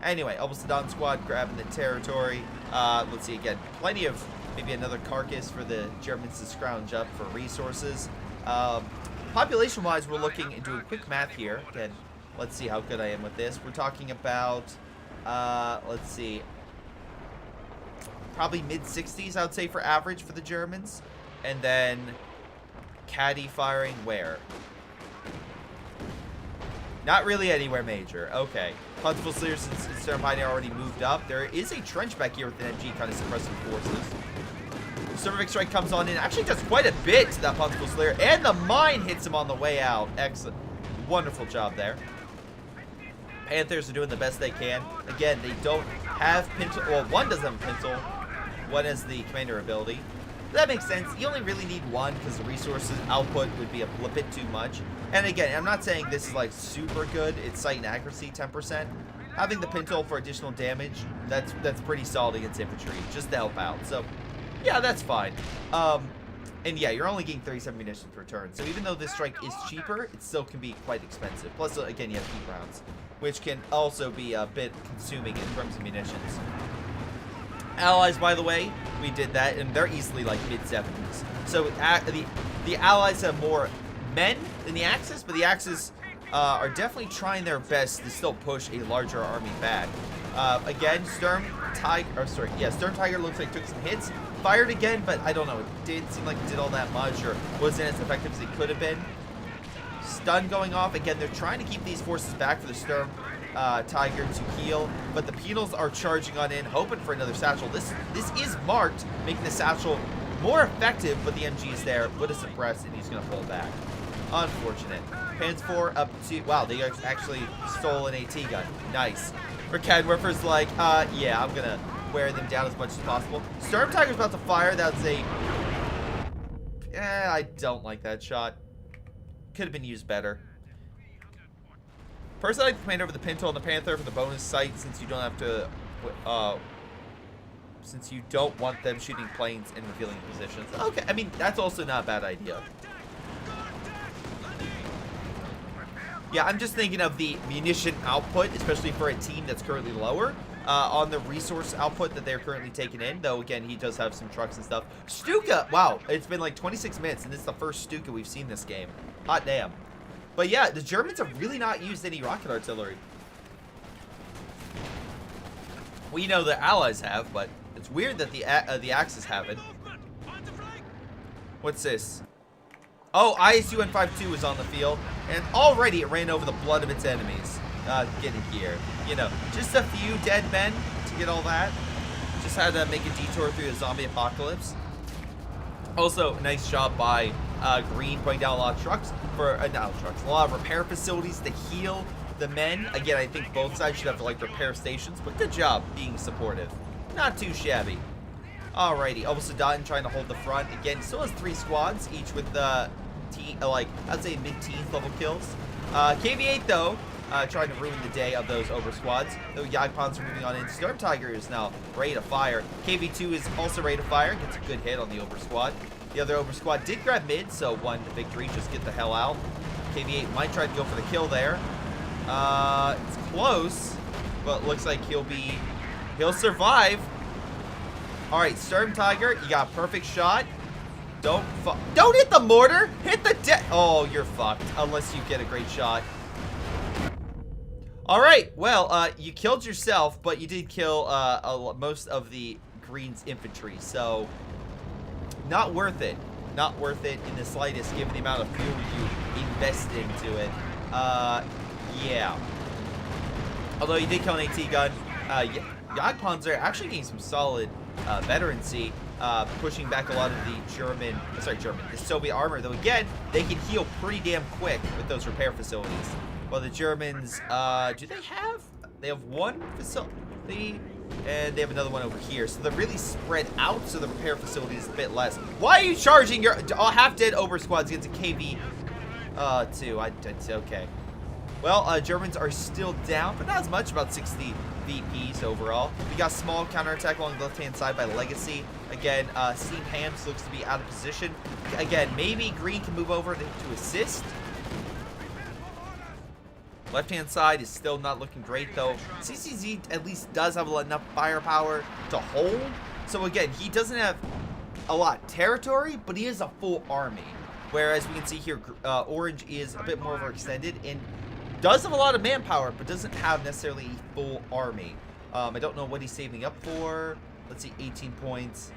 Anyway, Almost Sedan squad grabbing the territory. Let's see again. Plenty of maybe another carcass for the Germans to scrounge up for resources. Population-wise, we're looking and doing quick math here. Again, let's see how good I am with this. We're talking about, let's see, probably mid-60s, I would say, for average for the Germans. And then caddy firing where? Not really anywhere major. Okay. Panzerfußleger, since Storm Pioneer already moved up, there is a trench back here with an MG kind of suppressing forces. Cervic Strike comes on in, actually does quite a bit to that Panzerfußleger, and the mine hits him on the way out. Excellent. Wonderful job there. Panthers are doing the best they can. Again, they don't have pintle. Well, one doesn't have a pintle. One has the commander ability. That makes sense. You only really need one because the resources output would be a bit too much. And again, I'm not saying this is like super good. It's sight and accuracy 10%. Having the pintle for additional damage, that's pretty solid against infantry, just to help out. So yeah, that's fine. And yeah, you're only getting 37 munitions per turn. So even though this strike is cheaper, it still can be quite expensive. Plus, again, you have heat rounds, which can also be a bit consuming in terms of munitions. Allies, by the way, we did that, and they're easily like mid-70s. So the Allies have more men than the Axis, but the Axis are definitely trying their best to still push a larger army back. Again, Storm Tiger looks like took some hits, fired again, but I don't know, it didn't seem like it did all that much, or wasn't as effective as it could have been. Stun going off. Again, they're trying to keep these forces back for the Storm Tiger to heal, but the penals are charging on in, hoping for another satchel. This is marked, making the satchel more effective, but the MG is there, would have suppressed, and he's going to pull back. Unfortunate. Pans 4 up to, wow, they actually stole an AT gun. Nice. Rickenwerfer's like, yeah, I'm going to wear them down as much as possible. Storm Tiger's about to fire. That's a, I don't like that shot. Could have been used better. Personally, I like the command over the Pinto and the Panther for the bonus sight, since you don't have to, since you don't want them shooting planes in revealing positions. Okay, I mean, that's also not a bad idea. Yeah, I'm just thinking of the munition output, especially for a team that's currently lower, on the resource output that they're currently taking in, though, again, he does have some trucks and stuff. Stuka, wow, it's been like 26 minutes, and this is the first Stuka we've seen this game. Hot damn. But yeah, the Germans have really not used any rocket artillery. We know the Allies have, but it's weird that the Axis haven't. What's this? Oh, ISU-152 is on the field, and already it ran over the blood of its enemies. Getting here. You know, just a few dead men to get all that. Just had to make a detour through the zombie apocalypse. Also, nice job by Green putting down a lot of trucks for a lot of repair facilities to heal the men, again, I think both sides should have like repair stations, but good job being supportive. Not too shabby. Alrighty, Obsidian trying to hold the front. Again, still has 3 squads, each with like, I'd say mid-teens level kills. KV8 though, trying to ruin the day of those Ober squads. Though Jagdpanzer moving on in. Storm Tiger is now ready to fire. KV2 is also ready to fire. Gets a good hit on the Ober squad. The other Ober squad did grab mid, so 1 victory. Just get the hell out. KV8 might try to go for the kill there. It's close, but looks like he'll survive. All right, Storm Tiger, you got a perfect shot. Don't hit the mortar. Hit the oh, you're fucked unless you get a great shot. All right, well, you killed yourself, but you did kill most of the Green's infantry, so not worth it. Not worth it in the slightest, given the amount of fuel you invested into it. Yeah. Although you did kill an AT gun, Jagdpanzer actually getting some solid veterancy, pushing back a lot of the Soviet armor. Though again, they can heal pretty damn quick with those repair facilities. Well, the Germans, do they have? They have 1 facility, and they have another one over here. So they're really spread out, so the repair facility is a bit less. Why are you charging your half-dead Ober squads against a KV? 2. Okay. Well, Germans are still down, but not as much, about 60 VPs overall. We got small counterattack along the left-hand side by Legacy. Again, Steam Hams looks to be out of position. Again, maybe Green can move over to assist. Left-hand side is still not looking great, though. CCZ at least does have enough firepower to hold. So again, he doesn't have a lot of territory, but he is a full army. Whereas we can see here, Orange is a bit more overextended and does have a lot of manpower, but doesn't have necessarily a full army. I don't know what he's saving up for. Let's see, 18 points.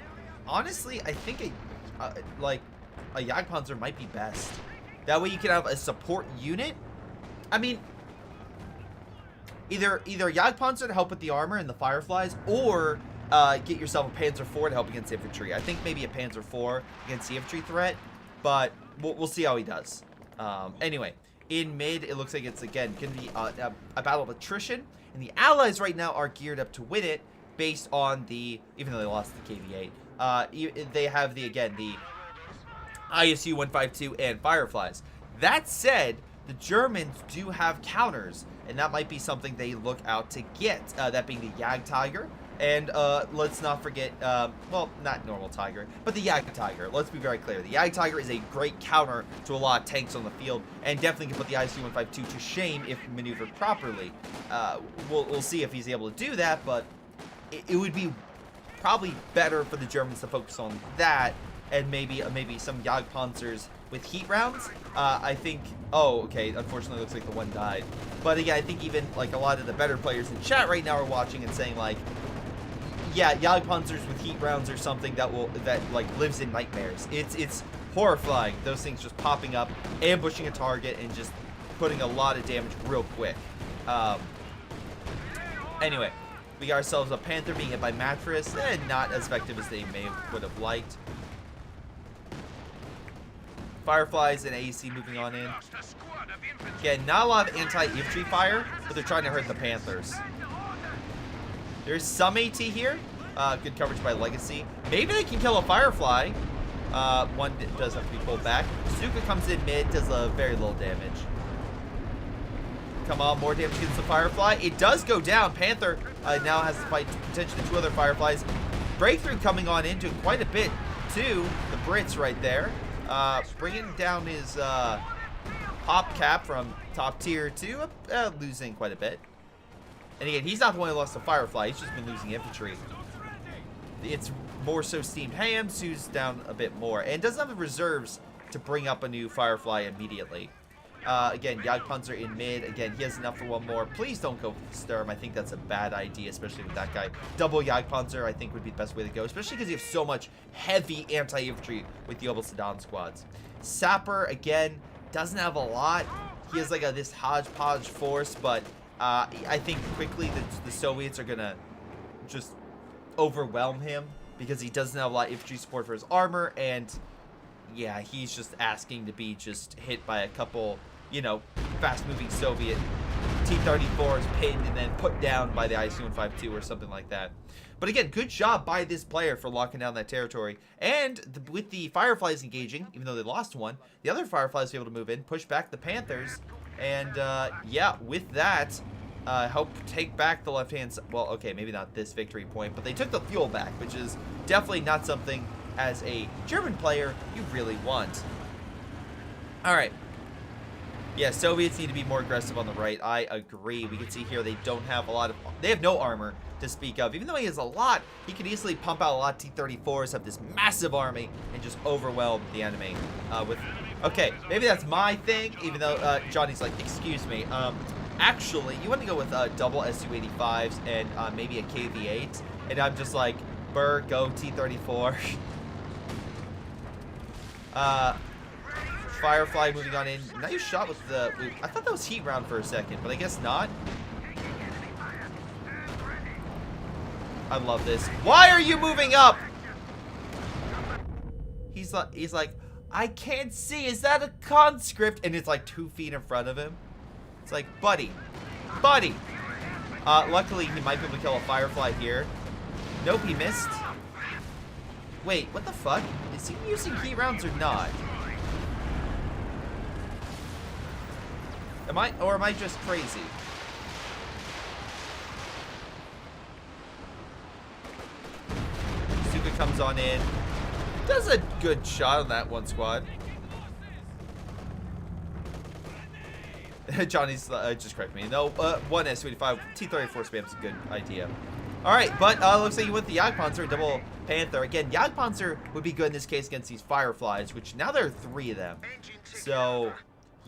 Honestly, I think a Jagdpanzer might be best. That way you can have a support unit. I mean, either Jagdpanzer to help with the armor and the Fireflies, or get yourself a Panzer IV to help against infantry. I think maybe a Panzer IV against the infantry threat, but we'll see how he does. Anyway. In mid, it looks like it's, again, going to be a battle of attrition. And the Allies right now are geared up to win it based on the, even though they lost the KV-8, they have the ISU 152 and Fireflies. That said, the Germans do have counters, and that might be something they look out to get, that being the Jagdtiger. And let's not forget, well, not normal Tiger, but the Jagdtiger. Let's be very clear. The Jagdtiger is a great counter to a lot of tanks on the field, and definitely can put the ISU 152 to shame if maneuvered properly. We'll see if he's able to do that, but it would be probably better for the Germans to focus on that, and maybe some Jagdpanzers with heat rounds. I think, oh, okay, unfortunately it looks like the one died. But again, I think even like a lot of the better players in chat right now are watching and saying like, yeah, Jagdpanzers with heat rounds or something that like lives in nightmares. It's horrifying. Those things just popping up, ambushing a target, and just putting a lot of damage real quick. Anyway, we got ourselves a Panther being hit by Mattress, and not as effective as they would have liked. Fireflies and AEC moving on in. Again, not a lot of anti-infantry fire, but they're trying to hurt the Panthers. There's some AT here. Good coverage by Legacy. Maybe they can kill a Firefly. One does have to be pulled back. Suka comes in mid, does very little damage. Come on, more damage against the Firefly. It does go down. Panther now has to fight potentially 2 other Fireflies. Breakthrough coming on into quite a bit too. The Brits right there. Bringing down his pop cap from top tier to losing quite a bit. And again, he's not the one who lost the Firefly. He's just been losing infantry. It's more so Steamed Hams, who's down a bit more. And doesn't have the reserves to bring up a new Firefly immediately. Again, Jagdpanzer in mid. Again, he has enough for one more. Please don't go for Sturm. I think that's a bad idea, especially with that guy. Double Jagdpanzer, I think, would be the best way to go, especially because you have so much heavy anti-infantry with the Obel Sedan squads. Sapper, again, doesn't have a lot. He has like this hodgepodge force, but I think quickly the Soviets are going to just overwhelm him because he doesn't have a lot of infantry support for his armor, and yeah, he's just asking to be just hit by a couple, you know, fast-moving Soviet T-34 is pinned and then put down by the IC-152 or something like that. But again, good job by this player for locking down that territory. And with the Fireflies engaging, even though they lost one, the other Fireflies were able to move in, push back the Panthers. And yeah, with that, help take back the left-hand side. Well, okay, maybe not this victory point, but they took the fuel back, which is definitely not something as a German player you really want. All right. Yeah, Soviets need to be more aggressive on the right. I agree. We can see here they don't have a lot of... They have no armor to speak of. Even though he has a lot, he could easily pump out a lot of T-34s, have this massive army, and just overwhelm the enemy with... Okay, maybe that's my thing, even though Johnny's like, excuse me. Actually, you want to go with double Su-85s and maybe a KV-8, and I'm just like, Burr, go T-34. Firefly moving on in. Nice shot with the... I thought that was heat round for a second, but I guess not. I love this. Why are you moving up? He's like, I can't see. Is that a conscript? And it's like 2 feet in front of him. It's like, buddy. Luckily, he might be able to kill a Firefly here. Nope, he missed. Wait, what the fuck? Is he using heat rounds or not? Am I just crazy? Suka comes on in. Does a good shot on that one squad. Johnny's just correct me. No, one Su-85. T-34 spam is a good idea. All right, but looks like you went the Jagdpanzer, double Panther. Again, Jagdpanzer would be good in this case against these Fireflies, which now there are 3 of them. So...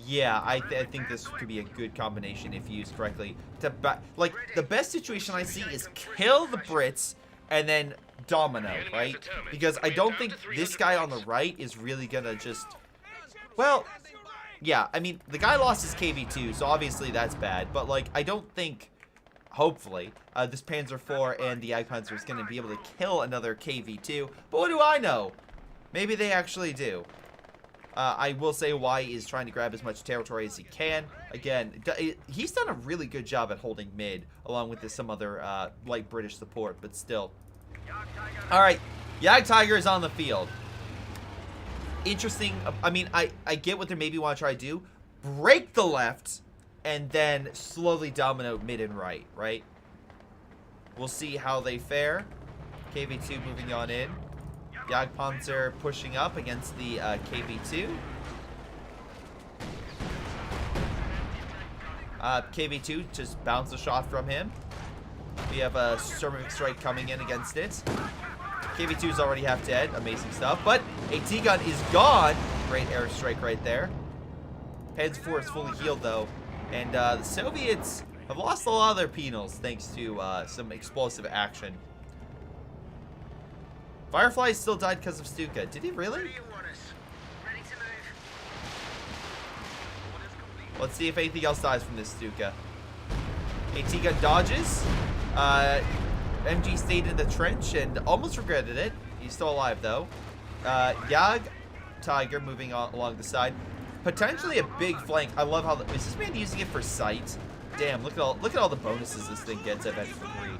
yeah, I think this could be a good combination if used correctly. Like, the best situation I see is kill the Brits and then domino, right? Because I don't think this guy on the right is really gonna just... Well, yeah, I mean, the guy lost his KV-2, so obviously that's bad. But, like, I don't think, hopefully, this Panzer IV and the Jagdpanzer is gonna be able to kill another KV-2. But what do I know? Maybe they actually do. I will say Y is trying to grab as much territory as he can. Again, he's done a really good job at holding mid, along with some other light British support, but still. All right, Jagdtiger is on the field. Interesting. I mean, I get what they maybe want to try to do. Break the left, and then slowly dominate mid and right, right? We'll see how they fare. KV-2 moving on in. Jagdpanzer pushing up against the KV-2. KV-2 just bounced a shot from him. We have a Ceramic Strike coming in against it. KV-2 is already half dead. Amazing stuff. But a T-gun is gone. Great airstrike right there. Panzer IV is fully healed, though. And the Soviets have lost a lot of their penals thanks to some explosive action. Firefly still died because of Stuka. Did he really? Let's see if anything else dies from this Stuka. A T-gun dodges. MG stayed in the trench and almost regretted it. He's still alive, though. Jagdtiger moving on along the side. Potentially a big flank. I love how... is this man using it for sight? Damn, look at all the bonuses this thing gets at Vector 3.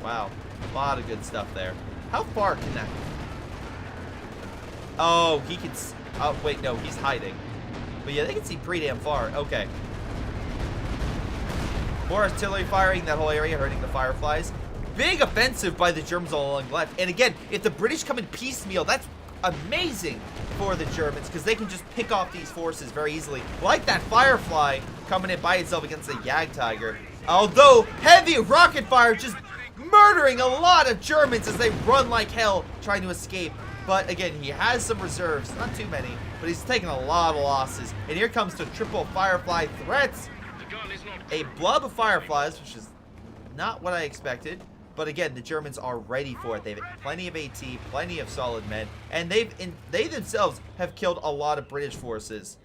Wow. A lot of good stuff there. How far can that... oh, he can... oh, wait, no, he's hiding. But yeah, they can see pretty damn far. Okay. More artillery firing that whole area, hurting the Fireflies. Big offensive by the Germans all along the left. And again, if the British come in piecemeal, that's amazing for the Germans, because they can just pick off these forces very easily. Like that Firefly coming in by itself against the Jagdtiger. Although, heavy rocket fire just murdering a lot of Germans as they run like hell trying to escape. But again, he has some reserves, not too many, but he's taking a lot of losses. And here comes the triple Firefly threats. A blob of Fireflies, which is not what I expected. But again, the Germans are ready for it. They have plenty of AT, plenty of solid men, and they themselves have killed a lot of British forces.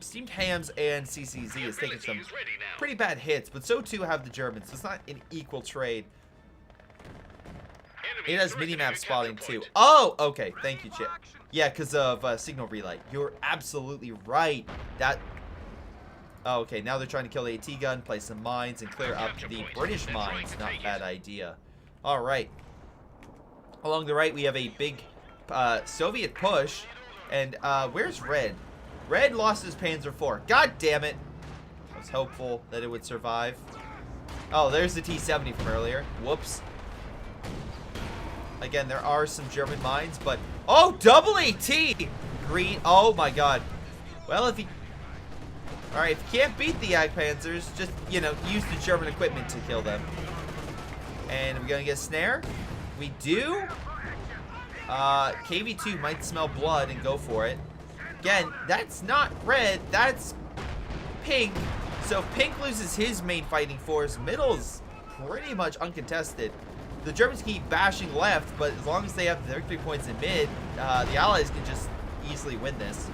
Steamed Hams and CCZ has taken some pretty bad hits, but so too have the Germans. So it's not an equal trade. It has minimap spotting too. Oh, okay. Thank you, Chip. Yeah, because of signal relay. You're absolutely right. That... Oh, okay, now they're trying to kill the AT gun, place some mines, and clear up the British mines. Not a bad idea. All right. Along the right, we have a big Soviet push. And where's Red? Red lost his Panzer IV. God damn it. I was hopeful that it would survive. Oh, there's the T-70 from earlier. Whoops. Again, there are some German mines, but... Oh, double AT! Green. Oh, my God. Well, if you... Alright, if you can't beat the Jagdpanzers, just, you know, use the German equipment to kill them. And we're going to get a snare. We do. KV-2 might smell blood and go for it. Again, that's not red. That's pink. So if pink loses his main fighting force, middle's pretty much uncontested. The Germans keep bashing left, but as long as they have the victory points in mid, the Allies can just easily win this.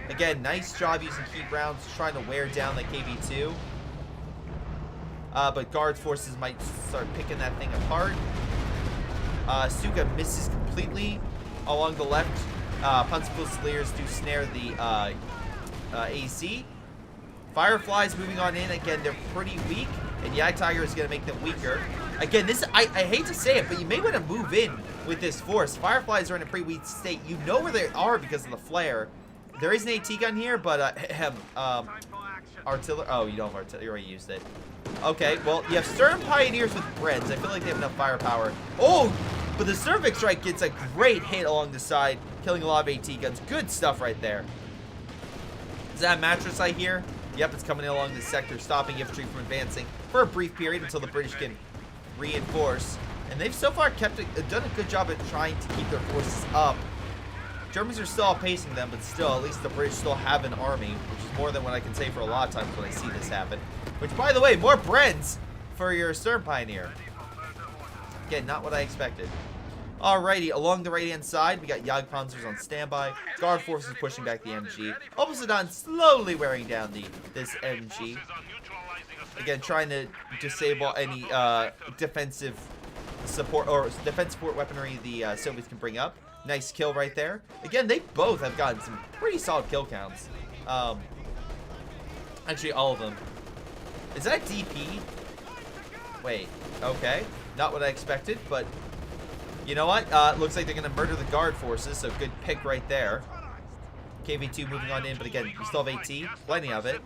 Again, nice job using heat rounds, trying to wear down the KV-2. But Guards forces might start picking that thing apart. Suga misses completely along the left. Panzerfusiliers do snare the AC. Fireflies moving on in. Again, they're pretty weak, and Jagdtiger is going to make them weaker. Again, this I hate to say it, but you may want to move in with this force. Fireflies are in a pretty weak state. You know where they are because of the flare. There is an AT gun here, but artillery. Oh, you don't have artillery. You already used it. Okay, well, you have Stern Pioneers with Breds. I feel like they have enough firepower. Oh, but the Cervix strike gets a great hit along the side, killing a lot of AT guns. Good stuff right there. Is that a mattress I hear? Yep, it's coming in along this sector, stopping infantry from advancing for a brief period until the British can reinforce. And they've so far done a good job at trying to keep their forces up. Germans are still outpacing them, but still, at least the British still have an army, which is more than what I can say for a lot of times when I see this happen. Which, by the way, more Breds for your Stern Pioneer. Again, not what I expected. Alrighty, along the right-hand side, we got Jagdpanzers on standby. Guard forces pushing back the MG. Opposite slowly wearing down this MG. Again, trying to disable any defensive support or defense support weaponry the Soviets can bring up. Nice kill right there. Again, they both have gotten some pretty solid kill counts. Actually, all of them. Is that DP? Wait, okay. Not what I expected, but you know what? Looks like they're going to murder the Guard forces, so good pick right there. KV-2 moving on in, but again, we still have AT. Plenty of it.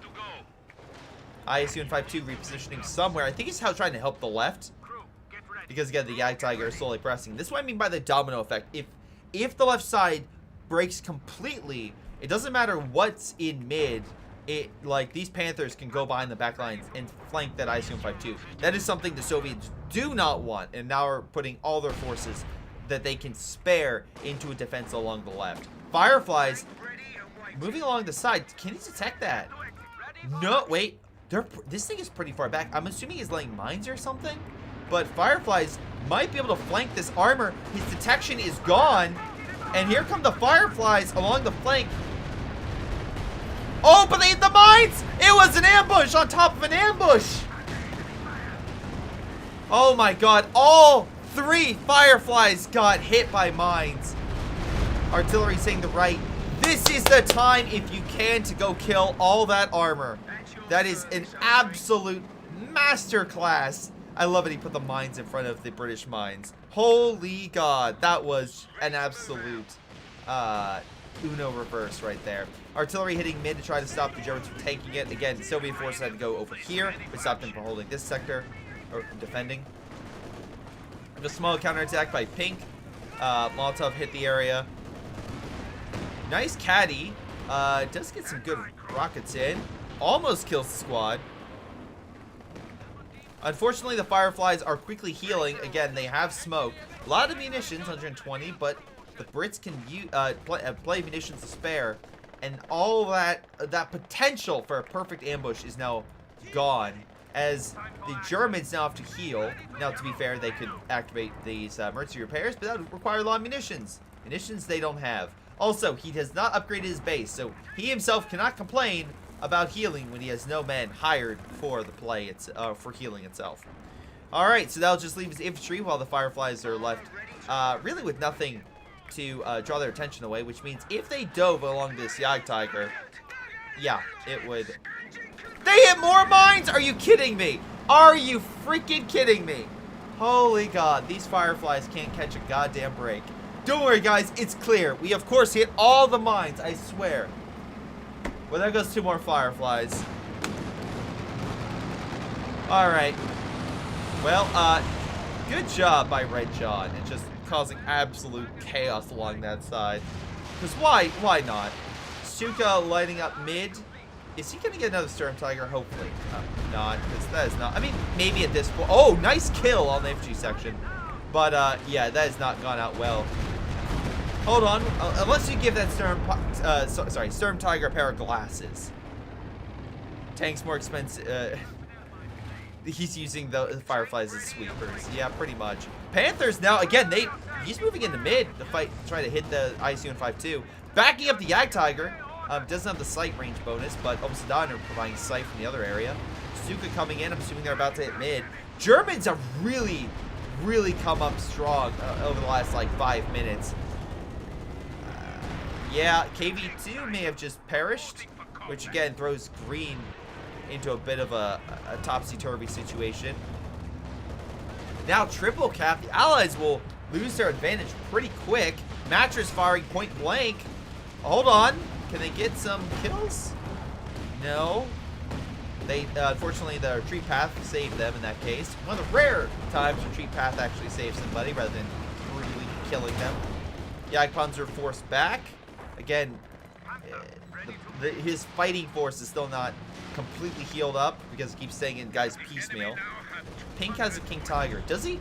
ISU-52 repositioning somewhere. I think he's trying to help the left. Because, again, the Jagdtiger is slowly pressing. This is what I mean by the domino effect. If the left side breaks completely, it doesn't matter what's in mid. Like, these Panthers can go behind the back lines and flank that ISU-52. That is something the Soviets do not want, and now are putting all their forces that they can spare into a defense along the left. Fireflies moving along the side. Can he detect that? No, wait. This thing is pretty far back. I'm assuming he's laying mines or something, but Fireflies might be able to flank this armor. His detection is gone, and here come the Fireflies along the flank. Oh, but they hit the mines! It was an ambush on top of an ambush! Oh my god, all 3 Fireflies got hit by mines. Artillery saying the right. This is the time, if you can, to go kill all that armor. That is an absolute masterclass. I love it, he put the mines in front of the British mines. Holy god, that was an absolute Uno reverse right there. Artillery hitting mid to try to stop the Germans from taking it. Again, Soviet forces had to go over here, but stopped them from holding this sector, or defending. A small counterattack by Pink. Molotov hit the area. Nice caddy. Does get some good rockets in. Almost kills the squad. Unfortunately, the Fireflies are quickly healing. Again, they have smoke. A lot of munitions, 120, but the Brits can play munitions to spare. And all that potential for a perfect ambush is now gone, as the Germans now have to heal. Now, to be fair, they could activate these emergency repairs, but that would require a lot of munitions. Munitions they don't have. Also, he has not upgraded his base, so he himself cannot complain about healing when he has no men hired for the play, for healing itself. Alright, so that'll just leave his infantry while the Fireflies are left really with nothing to draw their attention away, which means if they dove along this Jagdtiger, yeah, it would They hit more mines? Are you kidding me? Are you freaking kidding me? Holy God, these Fireflies can't catch a goddamn break. Don't worry, guys, it's clear. We, of course, hit all the mines, I swear. Well, there goes 2 more Fireflies. All right. Well, good job by Red John and just causing absolute chaos along that side. Because why not? Suka lighting up mid. Is he going to get another Storm Tiger? Hopefully not, because that is not... I mean, maybe at this point... Oh, nice kill on the FG section. But, yeah, that has not gone out well. Hold on. Unless you give that Storm Tiger a pair of glasses. Tank's more expensive... he's using the Fireflies as sweepers. Yeah, pretty much. Panthers now, again, he's moving into mid to fight, try to hit the ISU and 5-2. Backing up the Yag Tiger. Doesn't have the sight range bonus, but Obsidian are providing sight from the other area. Suka coming in. I'm assuming they're about to hit mid. Germans have really, really come up strong over the last, like, 5 minutes. Yeah, KV2 may have just perished, which, again, throws green into a bit of a topsy-turvy situation. Now, triple cap. The Allies will lose their advantage pretty quick. Mattress firing point blank. Hold on. Can they get some kills? No. They, unfortunately, the retreat path saved them in that case. One of the rare times retreat path actually saves somebody rather than brutally killing them. Jagdpanzer forced back. Again, his fighting force is still not completely healed up because he keeps staying in guys piecemeal. Pink has a King Tiger. Does he?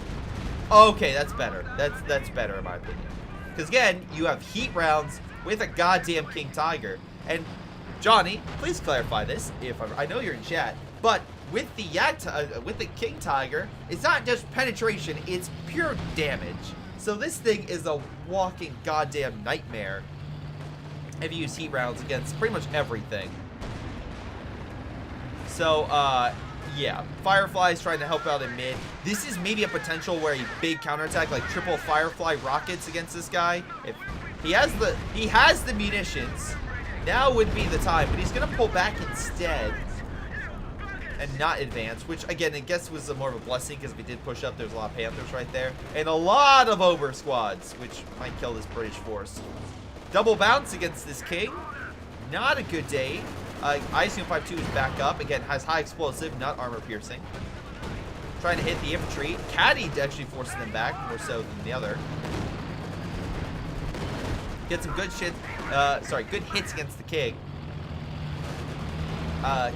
Okay, that's better. That's better in my opinion. Because again, you have heat rounds with a goddamn King Tiger. And Johnny, please clarify this. If I know you're in chat, but with the with the King Tiger, it's not just penetration; it's pure damage. So this thing is a walking goddamn nightmare. If you use heat rounds against pretty much everything. So, yeah, Firefly's trying to help out in mid. This is maybe a potential where a big counterattack, like triple Firefly rockets against this guy. If he has the munitions, now would be the time, but he's gonna pull back instead and not advance, which again I guess was more of a blessing because if he did push up, there's a lot of Panthers right there and a lot of over squads, which might kill this British force. Double bounce against this King, not a good day. ISU 5-2 is back up. Again, has high explosive, not armor piercing. Trying to hit the infantry. Caddy actually forcing them back, more so than the other. Get some good shit. Good hits against the King.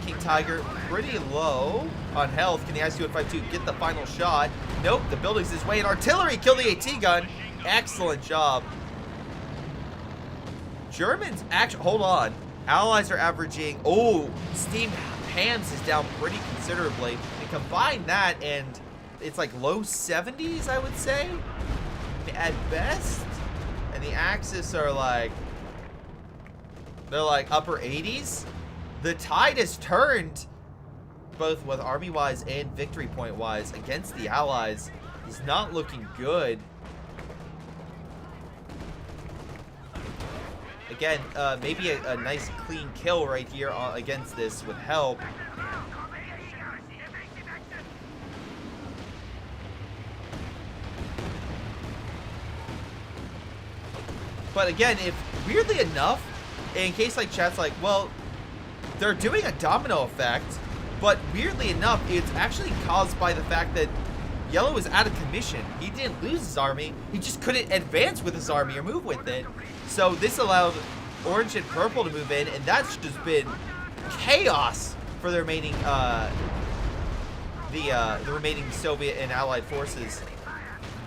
King Tiger pretty low on health. Can the ISU 5-2 get the final shot? Nope, the building's his way. And artillery killed the AT gun. Excellent job. Germans actually, hold on. Allies are averaging, Steam Hams is down pretty considerably. And combine that and it's like low 70s, I would say, at best. And the Axis are like, they're like upper 80s. The tide has turned, both with army-wise and victory point-wise, against the Allies. It's not looking good. Again, maybe a nice clean kill right here against this would help. But again, if weirdly enough, in case like chat's like, well, they're doing a domino effect, but weirdly enough, it's actually caused by the fact that Yellow is out of commission. He didn't lose his army. He just couldn't advance with his army or move with it. So this allowed Orange and Purple to move in, and that's just been chaos for the remaining the remaining Soviet and Allied forces.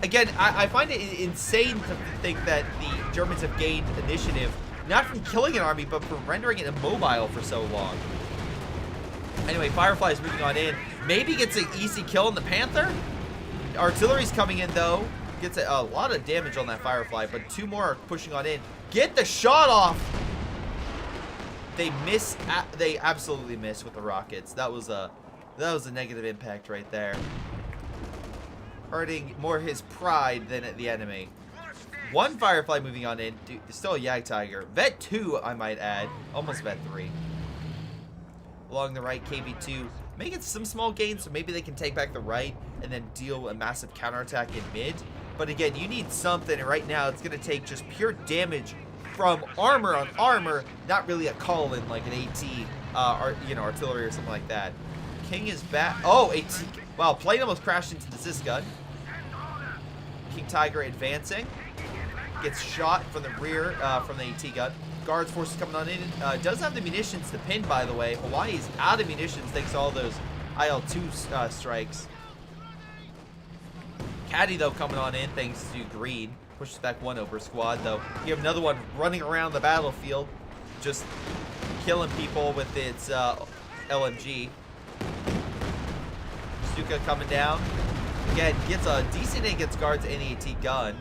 Again, I find it insane to think that the Germans have gained initiative not from killing an army, but from rendering it immobile for so long. Anyway, Firefly's moving on in. Maybe gets an easy kill on the Panther. Artillery's coming in though. Gets a lot of damage on that Firefly, but 2 more are pushing on in. Get the shot off! They miss. They absolutely miss with the rockets. That was a negative impact right there. Hurting more his pride than the enemy. 1 Firefly moving on in. Dude, still a Yag Tiger. Vet 2, I might add. Almost Vet 3. along the right. KV2 making some small gains, so maybe they can take back the right and then deal a massive counterattack in mid. But again, you need something, and right now it's going to take just pure damage from armor on armor, not really a call-in like an AT, or, you know, artillery or something like that. King is back. Oh, AT. Wow, plane almost crashed into the Sis gun. King Tiger advancing. Gets shot from the rear from the AT gun. Guards forces coming on in. Does have the munitions to pin, by the way. Hawaii's out of munitions thanks to all those IL-2 strikes. Caddy, though, coming on in thanks to Green. Pushes back one over squad, though. You have another one running around the battlefield, just killing people with its LMG. Stuka coming down. Again, gets a decent hit against guards and AT gun.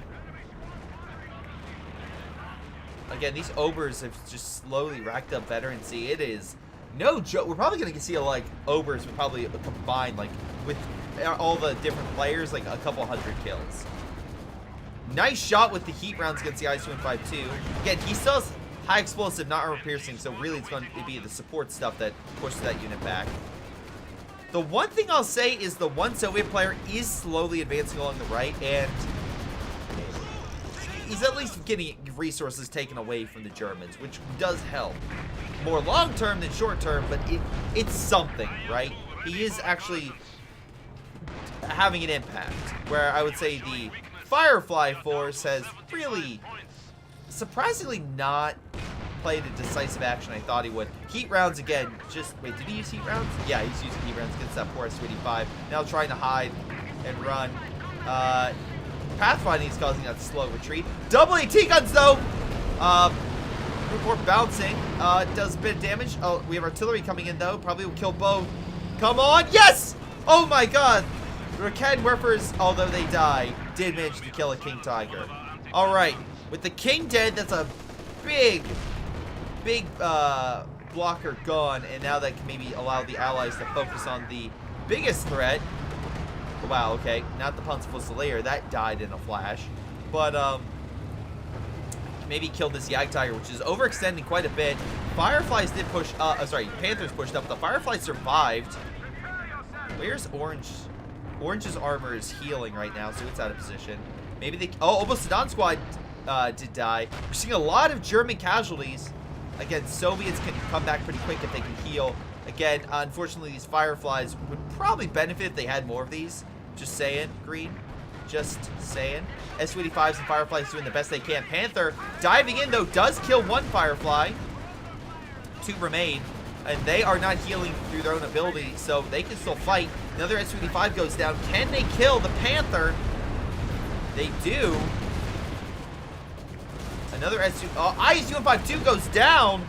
Again, these Obers have just slowly racked up veterancy. It is no joke. We're probably going to see like Obers with probably combined, like with all the different players, like a couple hundred kills. Nice shot with the heat rounds against the IS-252. Again, he still has high explosive, not armor piercing, so really it's going to be the support stuff that pushes that unit back. The one thing I'll say is the one Soviet player is slowly advancing along the right, and he's at least getting resources taken away from the Germans, which does help. More long-term than short-term, but it's something, right? He is actually having an impact, where I would say the Firefly Force has really, surprisingly not played a decisive action I thought he would. Heat rounds again, just, wait, did he use heat rounds? Yeah, he's using heat rounds against that poor S-25. Now trying to hide and run. Pathfinding is causing that slow retreat. Double AT guns though! Report bouncing, does a bit of damage. Oh, we have artillery coming in though, probably will kill both. Come on, yes! Oh my god! The Rakan Werfers, although they die, did manage to kill a King Tiger. Alright, with the King dead, that's a big blocker gone, and now that can maybe allow the allies to focus on the biggest threat. Wow, okay, not the Panzerfuzileer, that died in a flash. But, maybe killed this Yag Tiger, which is overextending quite a bit. Fireflies did push, sorry, Panthers pushed up, but the Fireflies survived. Where's Orange? Orange's armor is healing right now, so it's out of position. Maybe they, oh, almost Sedan Squad did die. We're seeing a lot of German casualties. Again, Soviets can come back pretty quick if they can heal. Again, unfortunately, these Fireflies would probably benefit if they had more of these. Just saying, Green. Just saying. S-25s and Fireflies doing the best they can. Panther diving in, though, does kill one Firefly. 2 remain. And they are not healing through their own ability, so they can still fight. Another S-25 goes down. Can they kill the Panther? They do. Another IS-252 goes down.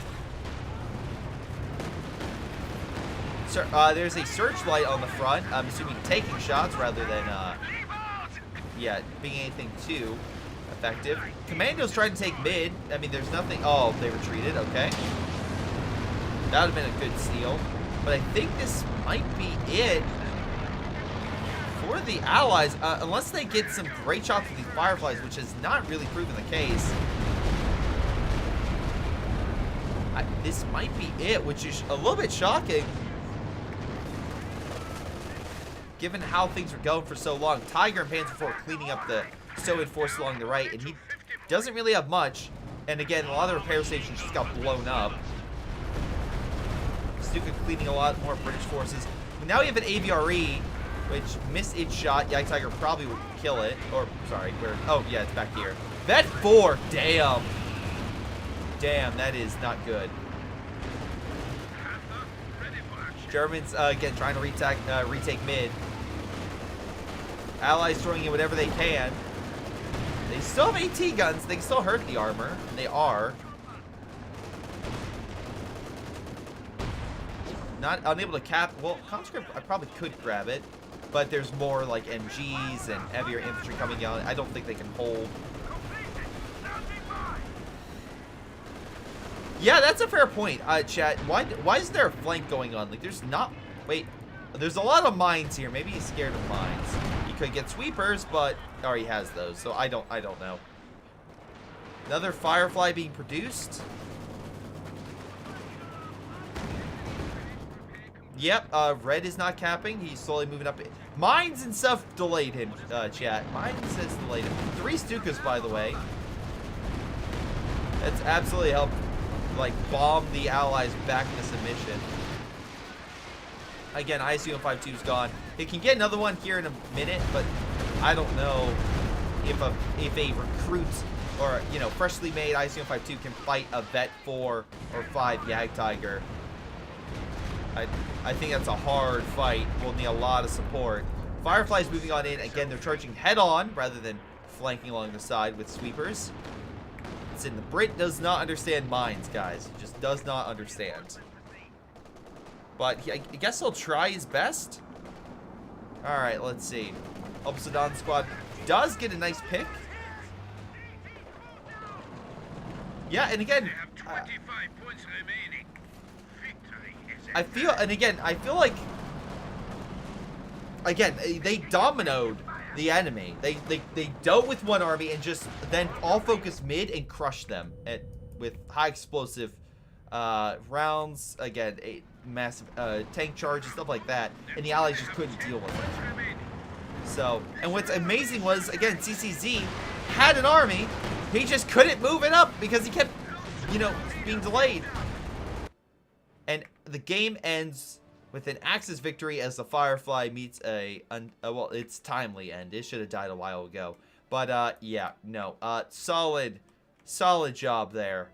So, there's a searchlight on the front. I'm assuming taking shots rather than, yeah, being anything too effective. Commando's trying to take mid. I mean, there's nothing. Oh, they retreated. Okay. That would have been a good steal. But I think this might be it for the Allies, unless they get some great shots with these Fireflies, which has not really proven the case. This might be it, which is a little bit shocking, given how things were going for so long. Tiger and Panzer IV cleaning up the Soviet force along the right, and he doesn't really have much. And again, a lot of the repair stations just got blown up. Stuka cleaning a lot more British forces. But now we have an AVRE, which missed its shot. Yag Tiger probably would kill it. Or, sorry, where? Oh, yeah, it's back here. Vet 4, damn. Damn, that is not good. Germans, again, trying to retake mid. Allies throwing in whatever they can. They still have AT guns. They can still hurt the armor. And they are. Not unable to cap. Well, conscript, I probably could grab it. But there's more, like, MGs and heavier infantry coming out. I don't think they can hold. Yeah, that's a fair point, chat. Why is there a flank going on? Like, there's not... Wait. There's a lot of mines here. Maybe he's scared of mines. He could get sweepers, but... Or he has those, so I don't know. Another Firefly being produced. Yep, red is not capping. He's slowly moving up. Mines and stuff delayed him, chat. Mines says delayed him. 3 Stukas, by the way. That's absolutely helped, like, bomb the allies back into submission. Again, ISU-152 is gone. It can get another one here in a minute, but I don't know if a recruit or, you know, freshly made ISU-152 can fight a Vet 4 or 5 Jagdtiger. I think that's a hard fight. We'll need a lot of support. Firefly's moving on in. Again, they're charging head-on rather than flanking along the side with sweepers. Listen, the Brit does not understand mines, guys. He just does not understand. But I guess he'll try his best. All right, let's see. Obsidian squad does get a nice pick. Yeah, and again, I feel like, again, they dominoed the enemy. They dealt with one army and just then all focus mid and crushed them with high explosive rounds. Again, massive tank charges, stuff like that, and the allies just couldn't deal with it. So, and what's amazing was, again, CCZ had an army, he just couldn't move it up because he kept, you know, being delayed. And the game ends with an Axis victory as the Firefly meets well, it's timely end. It should have died a while ago. But, yeah, no, solid job there.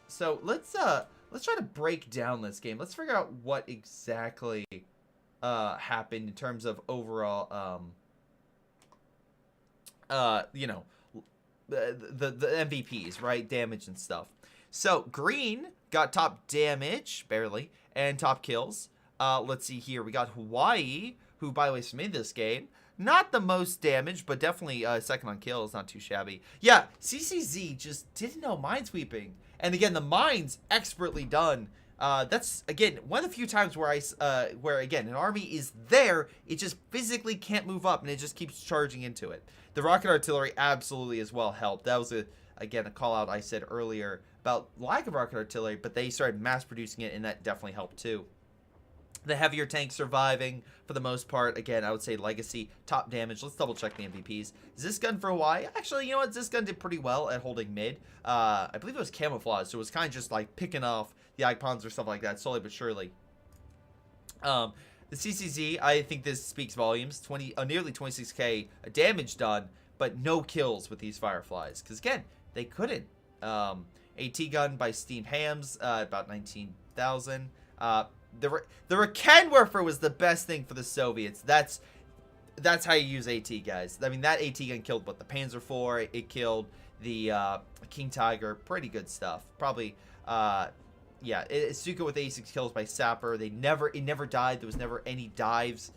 So let's try to break down this game. Let's figure out what exactly happened in terms of overall you know, the MVPs, right? Damage and stuff. So green got top damage, barely, and top kills. Let's see here. We got Hawaii, who by the way submitted this game. Not the most damage, but definitely second on kills. Not too shabby. Yeah, CCZ just didn't know minesweeping. And again, the mines expertly done. That's, again, one of the few times where where again, an army is there, it just physically can't move up, and it just keeps charging into it. The rocket artillery absolutely as well helped. That was, again, a call out I said earlier about lack of rocket artillery, but they started mass producing it, and that definitely helped too. The heavier tanks surviving for the most part. Again, I would say legacy, top damage. Let's double check the MVPs. Is this gun for Hawaii? Actually, you know what? This gun did pretty well at holding mid. I believe it was camouflage, so it was kind of just like picking off the icons or stuff like that, slowly but surely. The CCZ, I think this speaks volumes. Nearly 26k damage done, but no kills with these Fireflies. Because again, they couldn't. AT gun by Steam Hams, about 19,000. The Rakenwerfer was the best thing for the Soviets. That's how you use AT, guys. I mean, that AT gun killed what the Panzer IV. It killed the King Tiger. Pretty good stuff. Probably, yeah. Suka with 86 kills by Sapper. It never died. There was never any dives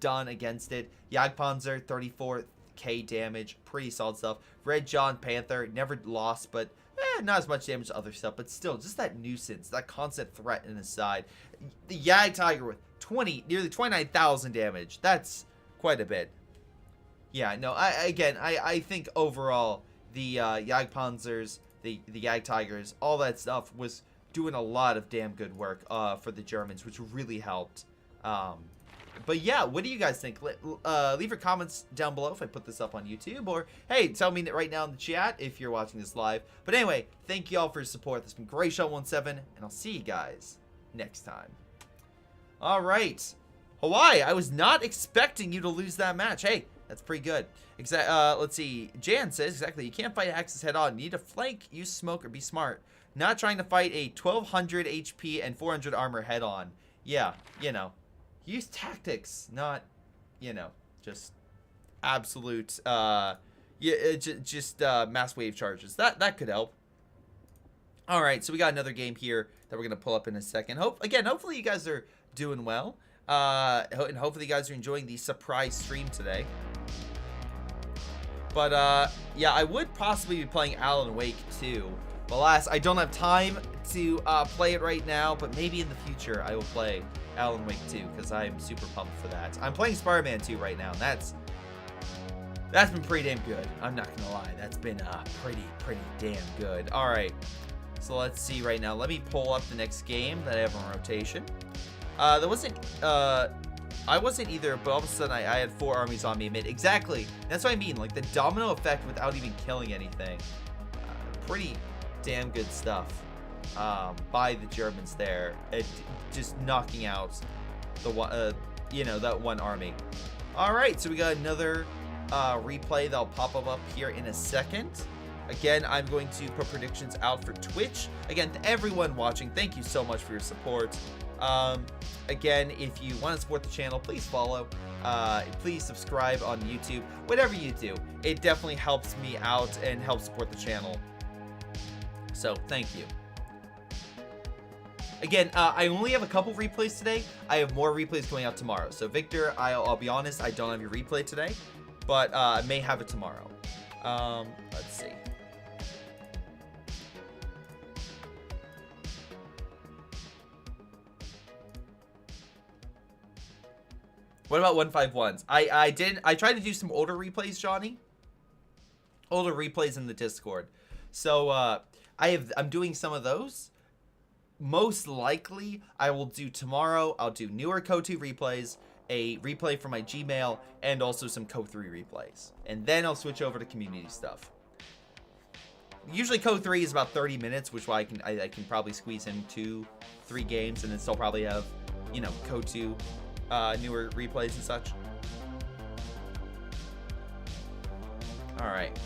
done against it. Jagdpanzer, 34k damage. Pretty solid stuff. Red John Panther never lost, but not as much damage to other stuff, but still, just that nuisance, that constant threat in his side. The Jagdtiger with nearly 29,000 damage. That's quite a bit. Yeah, no, I think overall, the Jagdpanzers, the Jagdtigers, all that stuff was doing a lot of damn good work for the Germans, which really helped. But yeah, what do you guys think? Leave your comments down below if I put this up on YouTube, or hey, tell me right now in the chat if you're watching this live. But anyway, thank you all for your support. This has been GrayShot17, and I'll see you guys next time. All right, Hawaii, I was not expecting you to lose that match. Hey, that's pretty good. Let's see. Jan says exactly. You can't fight Axis head on. You need to flank, use smoke, or be smart. Not trying to fight a 1200 HP and 400 armor head on. Yeah, you know. Use tactics, not, you know, just absolute, just mass wave charges. That could help. All right, so we got another game here that we're gonna pull up in a second. Hopefully you guys are doing well, and hopefully you guys are enjoying the surprise stream today. But yeah, I would possibly be playing Alan Wake 2. But alas, I don't have time to play it right now, but maybe in the future I will play Alan Wake 2 because I'm super pumped for that. I'm playing Spider-Man 2 right now, and that's been pretty damn good. I'm not gonna lie, that's been pretty damn good. All right, So let's see right now. Let me pull up the next game that I have on rotation. I wasn't either, but all of a sudden I had 4 armies on me mid. Exactly. That's what I mean. Like the domino effect without even killing anything. Pretty damn good stuff by the Germans there. Just knocking out the one, that one army. All right, so we got another replay that'll pop up here in a second. Again, I'm going to put predictions out for Twitch. Again, to everyone watching, thank you so much for your support. Again, if you want to support the channel, please follow. Please subscribe on YouTube. Whatever you do, it definitely helps me out and helps support the channel. So, thank you. Again, I only have a couple replays today. I have more replays going out tomorrow. So, Victor, I'll be honest, I don't have your replay today, but I may have it tomorrow. Let's see. What about 151s? I tried to do some older replays, Johnny. Older replays in the Discord. So I'm doing some of those. Most likely I will do tomorrow. I'll do newer CoH2 replays, a replay from my Gmail, and also some CoH3 replays. And then I'll switch over to community stuff. Usually CoH3 is about 30 minutes, which I can probably squeeze in 2-3 games, and then still probably have, CoH2 newer replays and such. All right.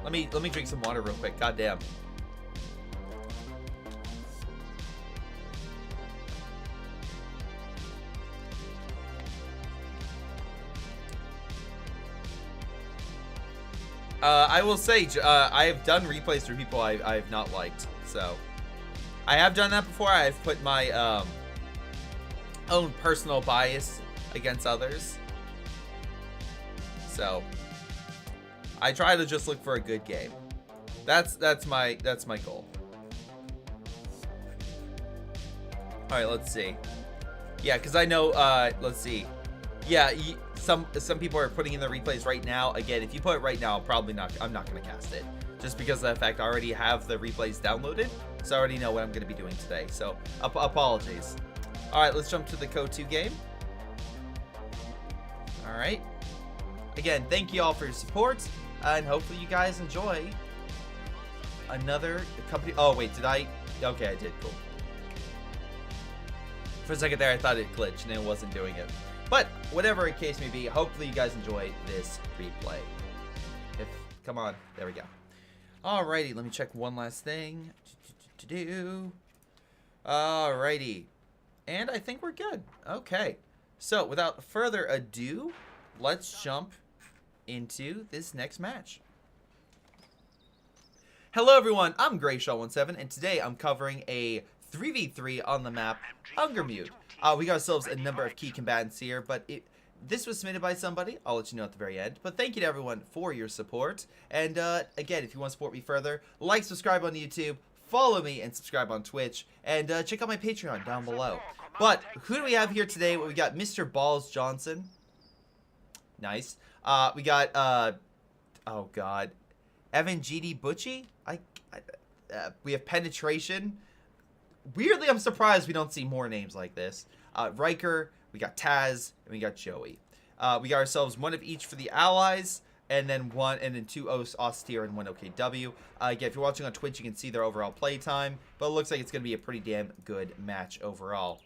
Let me drink some water real quick. God damn. I will say, I have done replays for people I've not liked. So, I have done that before. I've put my own personal bias against others. So, I try to just look for a good game. That's my goal. All right, let's see. Yeah, because I know. Let's see. Yeah, some people are putting in the replays right now. Again, if you put it right now, I'm not gonna cast it, just because of the fact I already have the replays downloaded, so I already know what I'm gonna be doing today. So apologies. All right, let's jump to the CoH2 game. All right. Again, thank you all for your support, and hopefully you guys enjoy another company. Oh wait, did I? Okay, I did. Cool. For a second there, I thought it glitched and it wasn't doing it. But whatever the case may be, hopefully you guys enjoy this replay. Come on, there we go. Alrighty, let me check one last thing. Alrighty, and I think we're good. Okay, so without further ado, let's jump into this next match. Hello everyone, I'm GrayShaw17, and today I'm covering a 3v3 on the map Hungermute. We got ourselves a number of key combatants here, but this was submitted by somebody. I'll let you know at the very end. But thank you to everyone for your support. And again, if you want to support me further, like, subscribe on YouTube, follow me, and subscribe on Twitch. And check out my Patreon down below. But who do we have here today? Well, we got Mr. Balls Johnson. Nice. We got, oh god, Evan GD Butchie. We have Penetration. Weirdly, I'm surprised we don't see more names like this. Riker, we got Taz, and we got Joey. We got ourselves one of each for the allies, and then two austere and one OKW. Again, if you're watching on Twitch, you can see their overall play time, but it looks like it's going to be a pretty damn good match overall.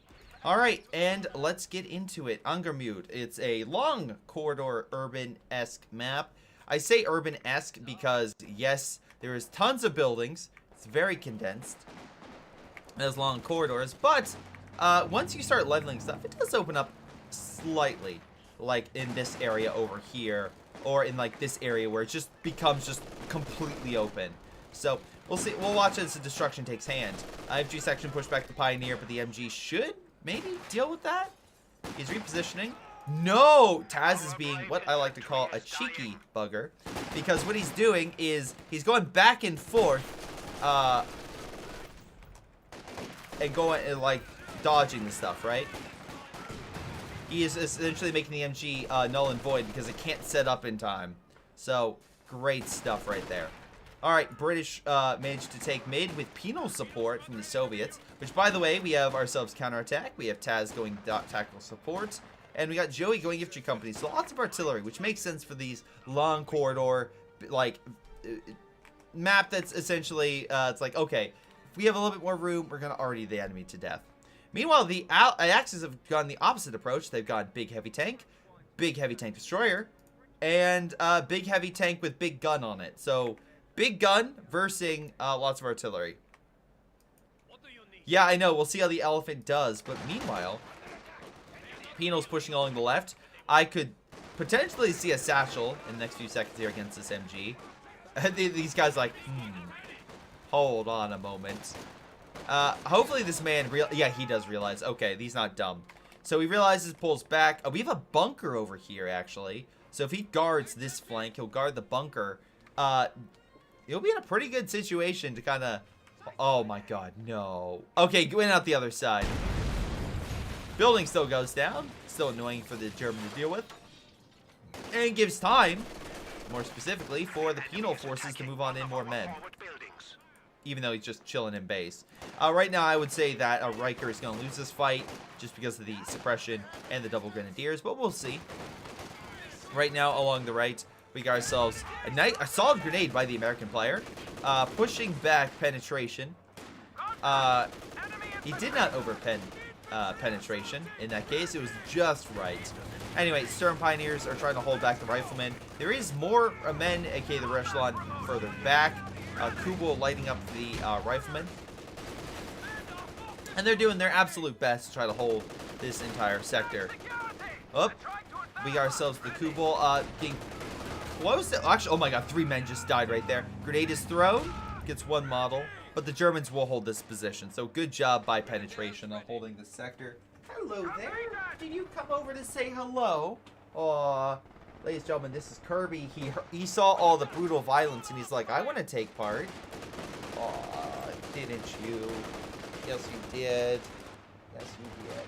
All right, and let's get into it. Hungermute. It's a long corridor urban-esque map. I say urban-esque because, yes, there is tons of buildings. It's very condensed. As long corridors, but once you start leveling stuff, it does open up slightly, like in this area over here, or in like this area where it just becomes just completely open. So we'll see. We'll watch as the destruction takes hand. MG section push back the Pioneer, but the MG should maybe deal with that. He's repositioning. No, Taz is being what I like to call a cheeky bugger, because what he's doing is he's going back and forth. And going and like dodging the stuff, right? he is essentially making the MG null and void because it can't set up in time. So, great stuff right there. Alright, British managed to take mid with penal support from the Soviets, which, by the way, we have ourselves counterattack. We have Taz going tactical support, and we got Joey going infantry company. So lots of artillery, which makes sense for these long corridor, like, map that's essentially, it's like, okay, if we have a little bit more room, we're going to arty the enemy to death. Meanwhile, the Axis have gone the opposite approach. They've got big heavy tank destroyer, and big heavy tank with big gun on it. So, big gun versus lots of artillery. Yeah, I know. We'll see how the elephant does. But meanwhile, Penal's pushing along the left. I could potentially see a satchel in the next few seconds here against this MG. These guys like, hold on a moment. Hopefully this man yeah, he does realize. Okay, he's not dumb. So he realizes, pulls back. We have a bunker over here, actually. So if he guards this flank, he'll guard the bunker. He'll be in a pretty good situation to kind of... Oh my god, no. Okay, going out the other side. Building still goes down. Still annoying for the German to deal with. And gives time, more specifically, for the penal forces to move on in more men. Even though he's just chilling in base. Right now, I would say that Riker is going to lose this fight just because of the suppression and the double grenadiers, but we'll see. Right now, along the right, we got ourselves a solid grenade by the American player, pushing back penetration. He did not overpen penetration. In that case, it was just right. Anyway, Stern Pioneers are trying to hold back the riflemen. There is more men, aka the Echelon, further back. Kubel lighting up the riflemen. And they're doing their absolute best to try to hold this entire sector. Oh, we got ourselves the Kubel getting close to... Actually, oh my god, 3 men just died right there. Grenade is thrown. Gets 1 model. But the Germans will hold this position. So good job by penetration on holding this sector. Hello there. Did you come over to say hello? Aw. Ladies and gentlemen, this is Kirby. He saw all the brutal violence and he's like, I want to take part. Aw, didn't you? Yes, you did. Yes, you did.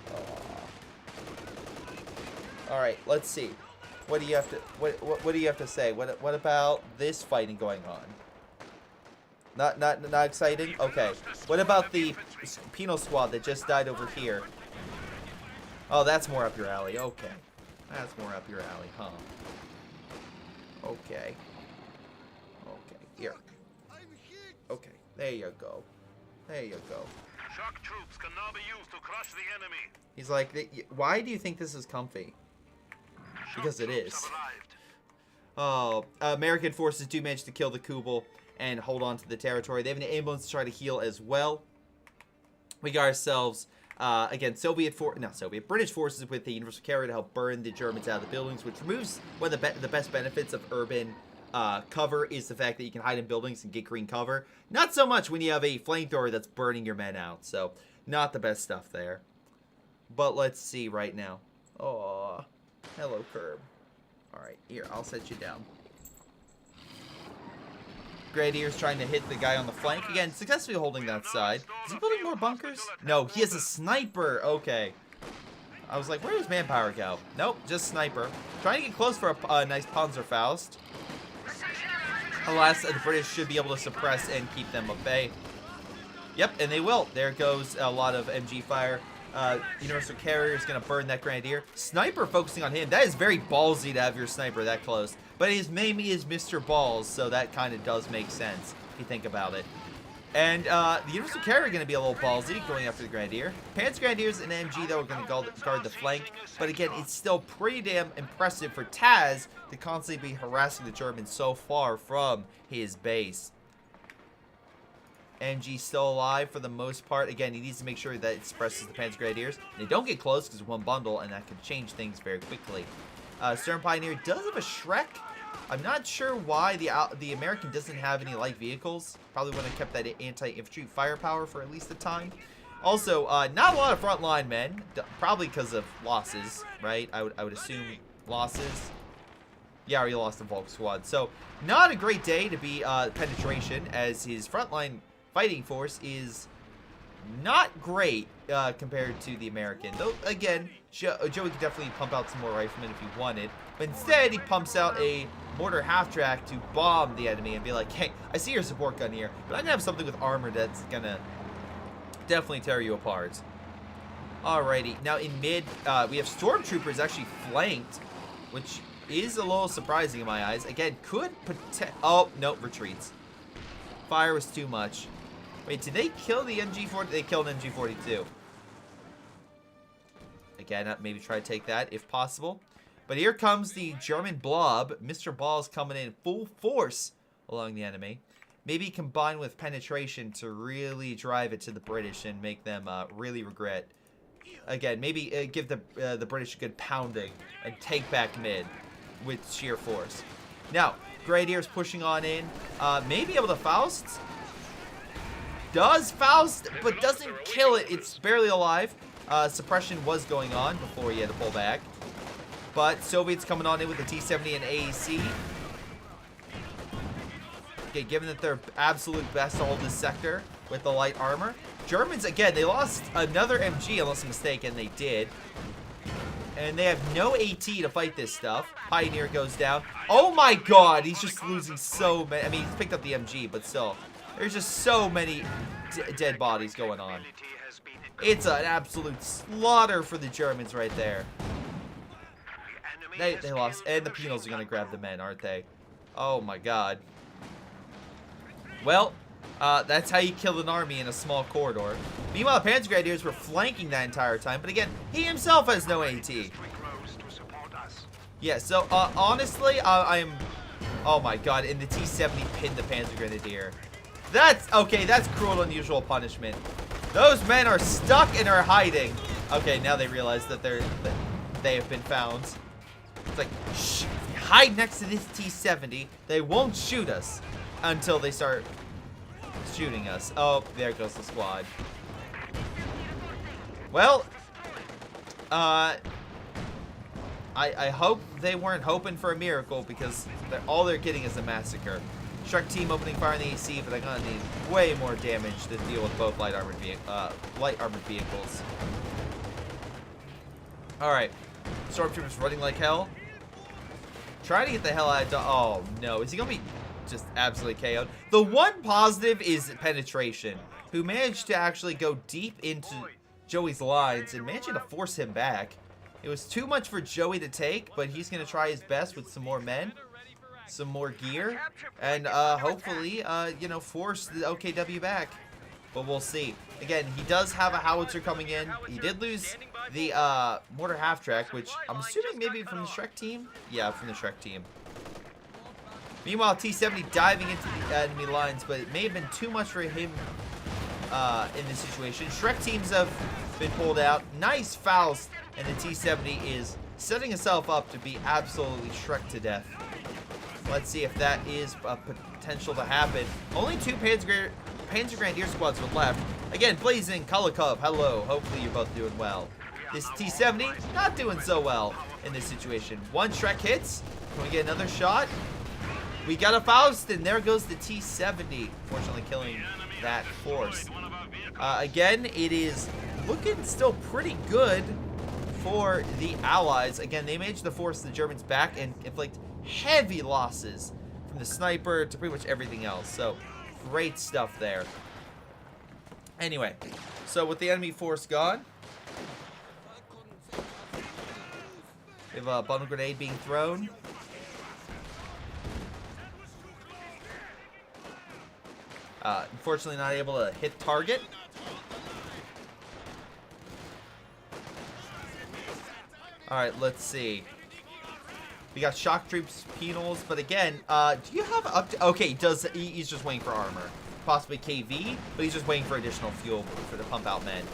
Aw. All right, let's see. What do you have to what do you have to say? What about this fighting going on? Not exciting? Okay. What about the penal squad that just died over here? Oh, that's more up your alley. Okay. That's more up your alley, huh? Okay. Okay, here. Okay, there you go. There you go. Shock troops can now be used to crush the enemy. He's like, why do you think this is comfy? Because it is. Oh, American forces do manage to kill the Kubel and hold on to the territory. They have an ambulance to try to heal as well. We got ourselves, again, British forces with the universal carrier to help burn the Germans out of the buildings, which removes one of the best benefits of urban cover is the fact that you can hide in buildings and get green cover. Not so much when you have a flamethrower that's burning your men out, so not the best stuff there. But let's see right now. Oh, hello, Curb. All right, here, I'll set you down. Grenadiers trying to hit the guy on the flank. Again, successfully holding that side. Is he building more bunkers? No, he has a sniper. Okay. I was like, where does manpower go? Nope, just sniper. Trying to get close for a nice Panzerfaust. Alas, the British should be able to suppress and keep them at bay. Yep, and they will. There goes a lot of MG fire. Universal carrier is going to burn that grenadier. Sniper focusing on him. That is very ballsy to have your sniper that close. But his name is Mr. Balls, so that kind of does make sense if you think about it. And the Universal carrier going to be a little ballsy going after the grenadier. Panzer Grenadiers and MG, though, are going to guard the flank. But again, it's still pretty damn impressive for Taz to constantly be harassing the Germans so far from his base. MG still alive for the most part. Again, he needs to make sure that it suppresses the Panzer Grenadiers. They don't get close because one bundle, and that can change things very quickly. Stern Pioneer does have a Shrek. I'm not sure why the American doesn't have any light vehicles. Probably would have kept that anti-infantry firepower for at least a time. Also, not a lot of frontline men. Probably because of losses, right? I would assume losses. Yeah, he lost the Volk squad. So, not a great day to be penetration, as his frontline fighting force is not great compared to the American. Though, again, Joey could definitely pump out some more riflemen if he wanted. But instead, he pumps out a mortar half-track to bomb the enemy and be like, hey, I see your support gun here, but I'm going to have something with armor that's going to definitely tear you apart. Alrighty. Now, in mid, we have stormtroopers actually flanked, which is a little surprising in my eyes. Again, could oh, no, retreats. Fire was too much. Wait, did they kill the MG40? They killed MG42. Again, maybe try to take that if possible. But here comes the German blob. Mr. Ball's coming in full force along the enemy. Maybe combine with penetration to really drive it to the British and make them really regret. Again, maybe give the British a good pounding and take back mid with sheer force. Now, Grenadiers pushing on in. Maybe able to Faust. Does Faust, but doesn't kill it. It's barely alive. Suppression was going on before he had to pull back. But Soviets coming on in with the T-70 and AEC. Okay, given that they're absolute best to hold this sector with the light armor. Germans, again, they lost another MG, unless I'm mistaken. They did. And they have no AT to fight this stuff. Pioneer goes down. Oh my god, he's just losing so many. I mean, he's picked up the MG, but still. There's just so many dead bodies going on. It's an absolute slaughter for the Germans right there. They lost. And the penals are going to grab the men, aren't they? Oh my god. Well, that's how you kill an army in a small corridor. Meanwhile, the Panzer Grenadiers were flanking that entire time. But again, he himself has no AT. Yeah, so honestly, I'm... Oh my god, and the T-70 pinned the Panzer Grenadier. That's... Okay, that's cruel and unusual punishment. Those men are stuck and are hiding. Okay, now they realize that they have been found. It's like, shh, hide next to this T-70. They won't shoot us until they start shooting us. Oh, there goes the squad. Well, I hope they weren't hoping for a miracle, because all they're getting is a massacre. Shrek team opening fire on the AC, but they're gonna need way more damage to deal with both light armored vehicles. All right, stormtroopers running like hell. Trying to get the hell out of... Oh no, is he gonna be just absolutely KO'd? The one positive is penetration, who managed to actually go deep into Joey's lines and managing to force him back. It was too much for Joey to take, but he's going to try his best with some more men, some more gear, and hopefully, you know, force the OKW back. But we'll see. Again, he does have a howitzer coming in. He did lose the mortar half-track, which I'm assuming maybe from the Shrek team? Yeah, from the Shrek team. Meanwhile, T-70 diving into the enemy lines, but it may have been too much for him in this situation. Shrek teams have been pulled out. Nice Faust, and the T-70 is setting itself up to be absolutely Shrek to death. Let's see if that is a potential to happen. Only two Panzer Grenadier squads are left. Again, Blazing, Kulikov, hello. Hopefully you're both doing well. This T-70, not doing so well in this situation. One Shrek hits. Can we get another shot? We got a Faust, and there goes the T-70. Fortunately killing that force. Again, it is looking still pretty good for the Allies. Again, they managed to force the Germans back and inflict heavy losses from the sniper to pretty much everything else. So, great stuff there. Anyway, so with the enemy force gone, we have a bundle grenade being thrown. Unfortunately not able to hit target. Alright, let's see. We got shock troops, penals, but again, do you have up to... Okay, he's just waiting for armor. Possibly KV, but he's just waiting for additional fuel for the pump out men.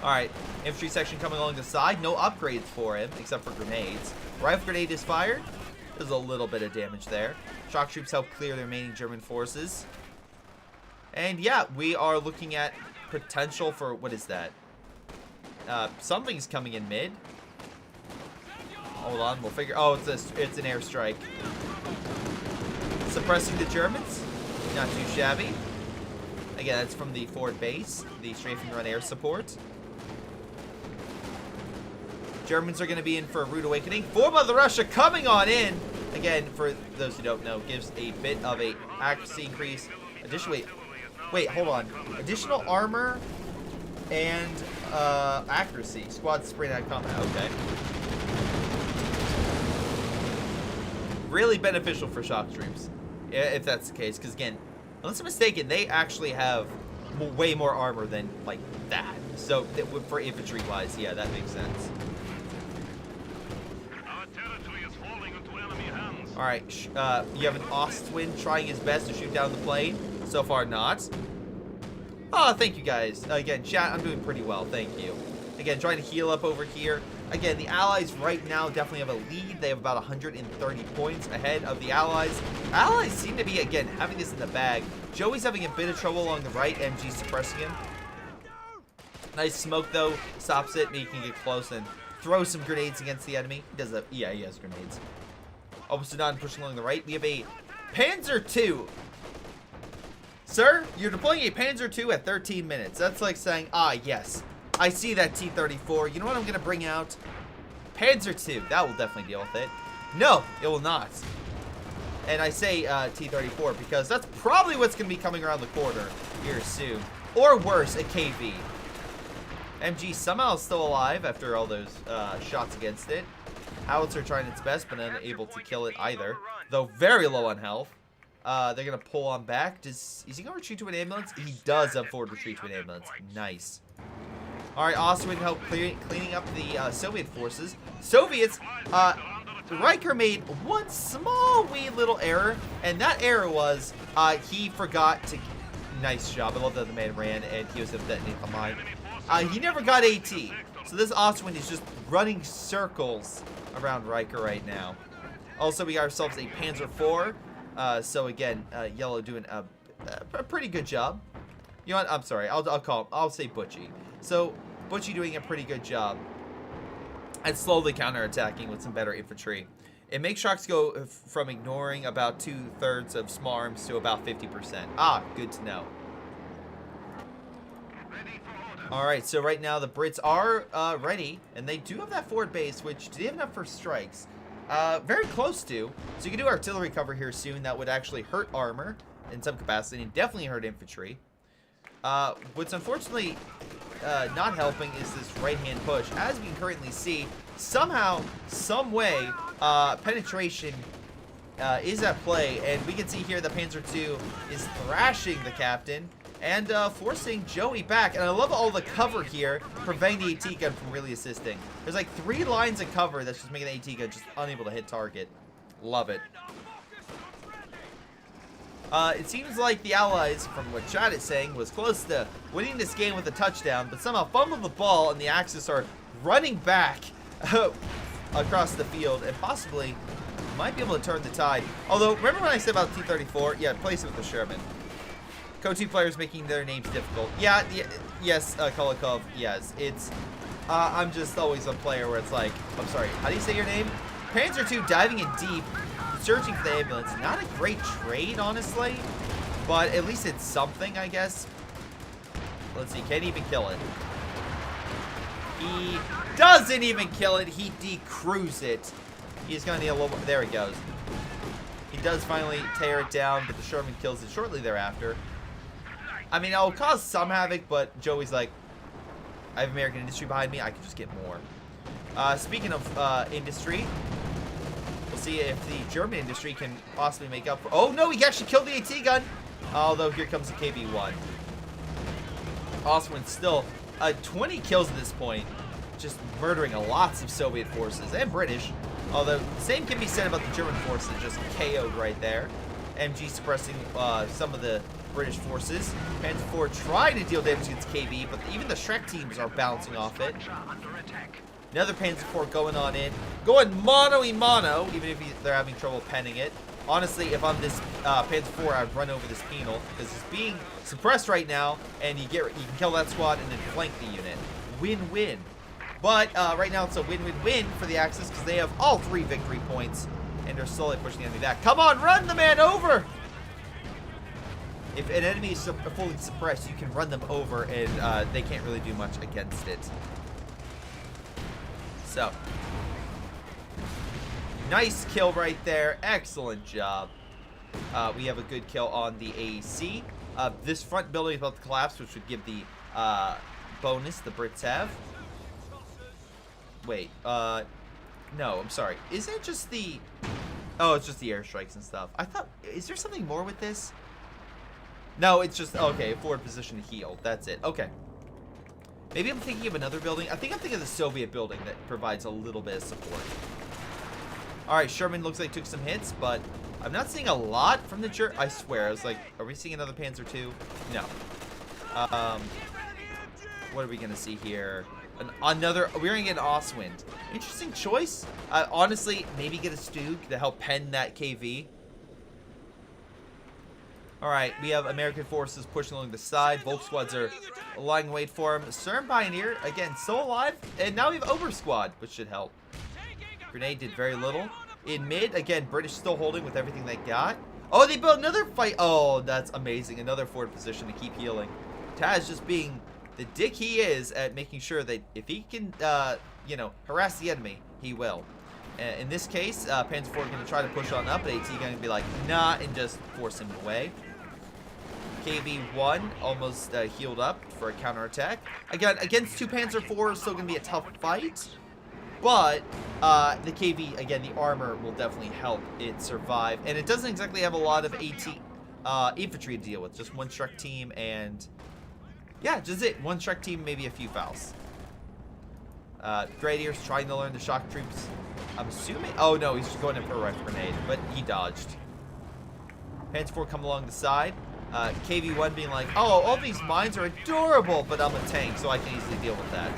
Alright, infantry section coming along the side. No upgrades for him, except for grenades. Rifle grenade is fired. There's a little bit of damage there. Shock troops help clear the remaining German forces. And yeah, we are looking at potential for... What is that? Something's coming in mid. Hold on, we'll figure... Oh, it's an airstrike. Suppressing the Germans. Not too shabby. Again, that's from the forward base. The strafe and run air support. Germans are going to be in for a rude awakening. For Mother Russia coming on in. Again, for those who don't know, gives a bit of a accuracy increase. Wait, hold on. Additional armor and accuracy. Squad sprint out of combat. Okay. Really beneficial for shock troops, if that's the case. Because again, unless I'm mistaken, they actually have way more armor than like that. So for infantry-wise, yeah, that makes sense. All right, you have an Ostwind trying his best to shoot down the plane. So far, not. Oh, thank you guys. Again, chat, I'm doing pretty well. Thank you. Again, trying to heal up over here. Again, the Allies right now definitely have a lead. They have about 130 points ahead of the Allies. Allies seem to be, again, having this in the bag. Joey's having a bit of trouble along the right. MG suppressing him. Nice smoke, though. Stops it, making it close and throws some grenades against the enemy. He does that. Yeah, he has grenades. Almost not pushing along the right. We have a Panzer II. Sir, you're deploying a Panzer II at 13 minutes. That's like saying, ah, yes, I see that T-34. You know what I'm going to bring out? Panzer II. That will definitely deal with it. No, it will not. And I say T-34 because that's probably what's going to be coming around the corner here soon. Or worse, a KV. MG somehow is still alive after all those shots against it. Howitzer trying its best, but unable to kill it either. Though very low on health. They're going to pull on back. Is he going to retreat to an ambulance? He does have forward retreat to an ambulance. Nice. All right, Ostwind helped cleaning up the Soviet forces. Soviets, Riker made one small wee little error, and that error was he forgot to... Nice job. I love that the man ran, and he was able to detonate the mine. He never got AT. So this Ostwind is just running circles around Riker right now. Also, we got ourselves a Panzer IV. So again, Yellow doing a pretty good job. You know what? I'm sorry. I'll say Butchie. So Butchie doing a pretty good job at slowly counterattacking with some better infantry. It makes shocks go from ignoring about 2/3 of small arms to about 50%. Ah, good to know. All right, so right now the Brits are ready, and they do have that forward base, which do they have enough for strikes? Very close to. So you can do artillery cover here soon. That would actually hurt armor in some capacity and definitely hurt infantry. What's unfortunately not helping is this right-hand push. As we can currently see, somehow, some way, penetration is at play. And we can see here the Panzer II is thrashing the captain and forcing Joey back. And I love all the cover here, preventing the AT gun from really assisting. There's like 3 lines of cover that's just making the AT gun just unable to hit target. Love it. It seems like the Allies, from what chat is saying, was close to winning this game with a touchdown, but somehow fumbled the ball, and the Axis are running back across the field, and possibly might be able to turn the tide. Although, remember when I said about T-34? Yeah, place it with the Sherman. CoH2 players making their names difficult. Yeah, yes, Kulikov, yes. It's, I'm just always a player where it's like, I'm sorry, how do you say your name? Panzer II diving in deep, searching for the ambulance. Not a great trade, honestly, but at least it's something, I guess. Let's see, can he even kill it? He doesn't even kill it. He decrews it. He's going to need a little more. There he goes. He does finally tear it down, but the Sherman kills it shortly thereafter. I mean, it'll cause some havoc, but Joey's like, I have American industry behind me. I can just get more. Speaking of industry, we'll see if the German industry can possibly make up for... Oh, no, he actually killed the AT gun. Although, here comes the KB-1. Ostwind still 20 kills at this point. Just murdering lots of Soviet forces and British. Although, the same can be said about the German forces. Just KO'd right there. MG suppressing some of the British forces. Panzer IV tried to deal damage against KB, but even the Shrek teams are bouncing off it. Another Panzer IV going on in. Going mono-y-mono, even if they're having trouble penning it. Honestly, if I'm this Panzer IV, I'd run over this penal, because it's being suppressed right now, and you can kill that squad and then flank the unit. Win-win. But right now it's a win-win-win for the Axis, because they have all 3 victory points, and they're slowly pushing the enemy back. Come on, run the man over! If an enemy is fully suppressed, you can run them over, and they can't really do much against it. So, nice kill right there. Excellent job. We have a good kill on the AEC. This front building is about to collapse, which would give the bonus the Brits have. Wait, no, I'm sorry. Isn't it just the... Oh, it's just the airstrikes and stuff. I thought... Is there something more with this? No, it's just... Okay, forward position to heal. That's it. Okay. Maybe I'm thinking of another building. I think I'm thinking of the Soviet building that provides a little bit of support. Alright, Sherman looks like took some hits, but I'm not seeing a lot from the German. I swear, I was like, are we seeing another Panzer II? No. What are we going to see here? Another... We're going to get an Ostwind. Interesting choice. Honestly, maybe get a Stug to help pen that KV. Alright, we have American forces pushing along the side. Volk squads are lying wait for him. Stern Pioneer, again, still alive. And now we have Ober squad, which should help. Grenade did very little. In mid, again, British still holding with everything they got. Oh, they built another fight. Oh, that's amazing. Another forward position to keep healing. Taz just being the dick he is at making sure that if he can, you know, harass the enemy, he will. In this case, Panzer IV going to try to push on up, but AT going to be like, nah, and just force him away. KV-1 almost healed up for a counterattack. Again, against 2 Panzer IVs, still going to be a tough fight. But the KV, again, the armor will definitely help it survive. And it doesn't exactly have a lot of AT infantry to deal with. Just one Shrek team and... Yeah, just it. One Shrek team, maybe a few fouls. Grenadiers trying to learn the shock troops. I'm assuming... Oh, no, he's just going in for a rifle grenade. But he dodged. Panzer IV come along the side. KV-1 being like, oh, all these mines are adorable, but I'm a tank, so I can easily deal with that.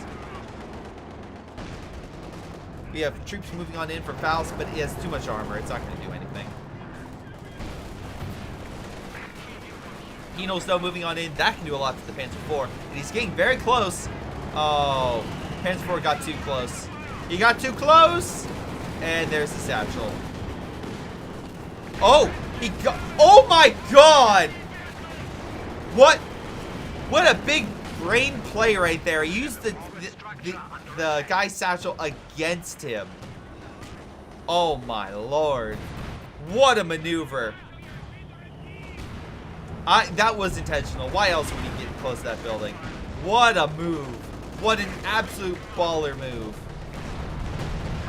We have troops moving on in for fouls, but it has too much armor. It's not going to do anything. Hino's, though, moving on in. That can do a lot to the Panzer IV. And he's getting very close. Oh, Panzer IV got too close. He got too close! And there's the satchel. Oh, he got... Oh, my God! What a big brain play right there. He used the guy's satchel against him. Oh my lord. What a maneuver. That was intentional. Why else would he get close to that building? What a move. What an absolute baller move.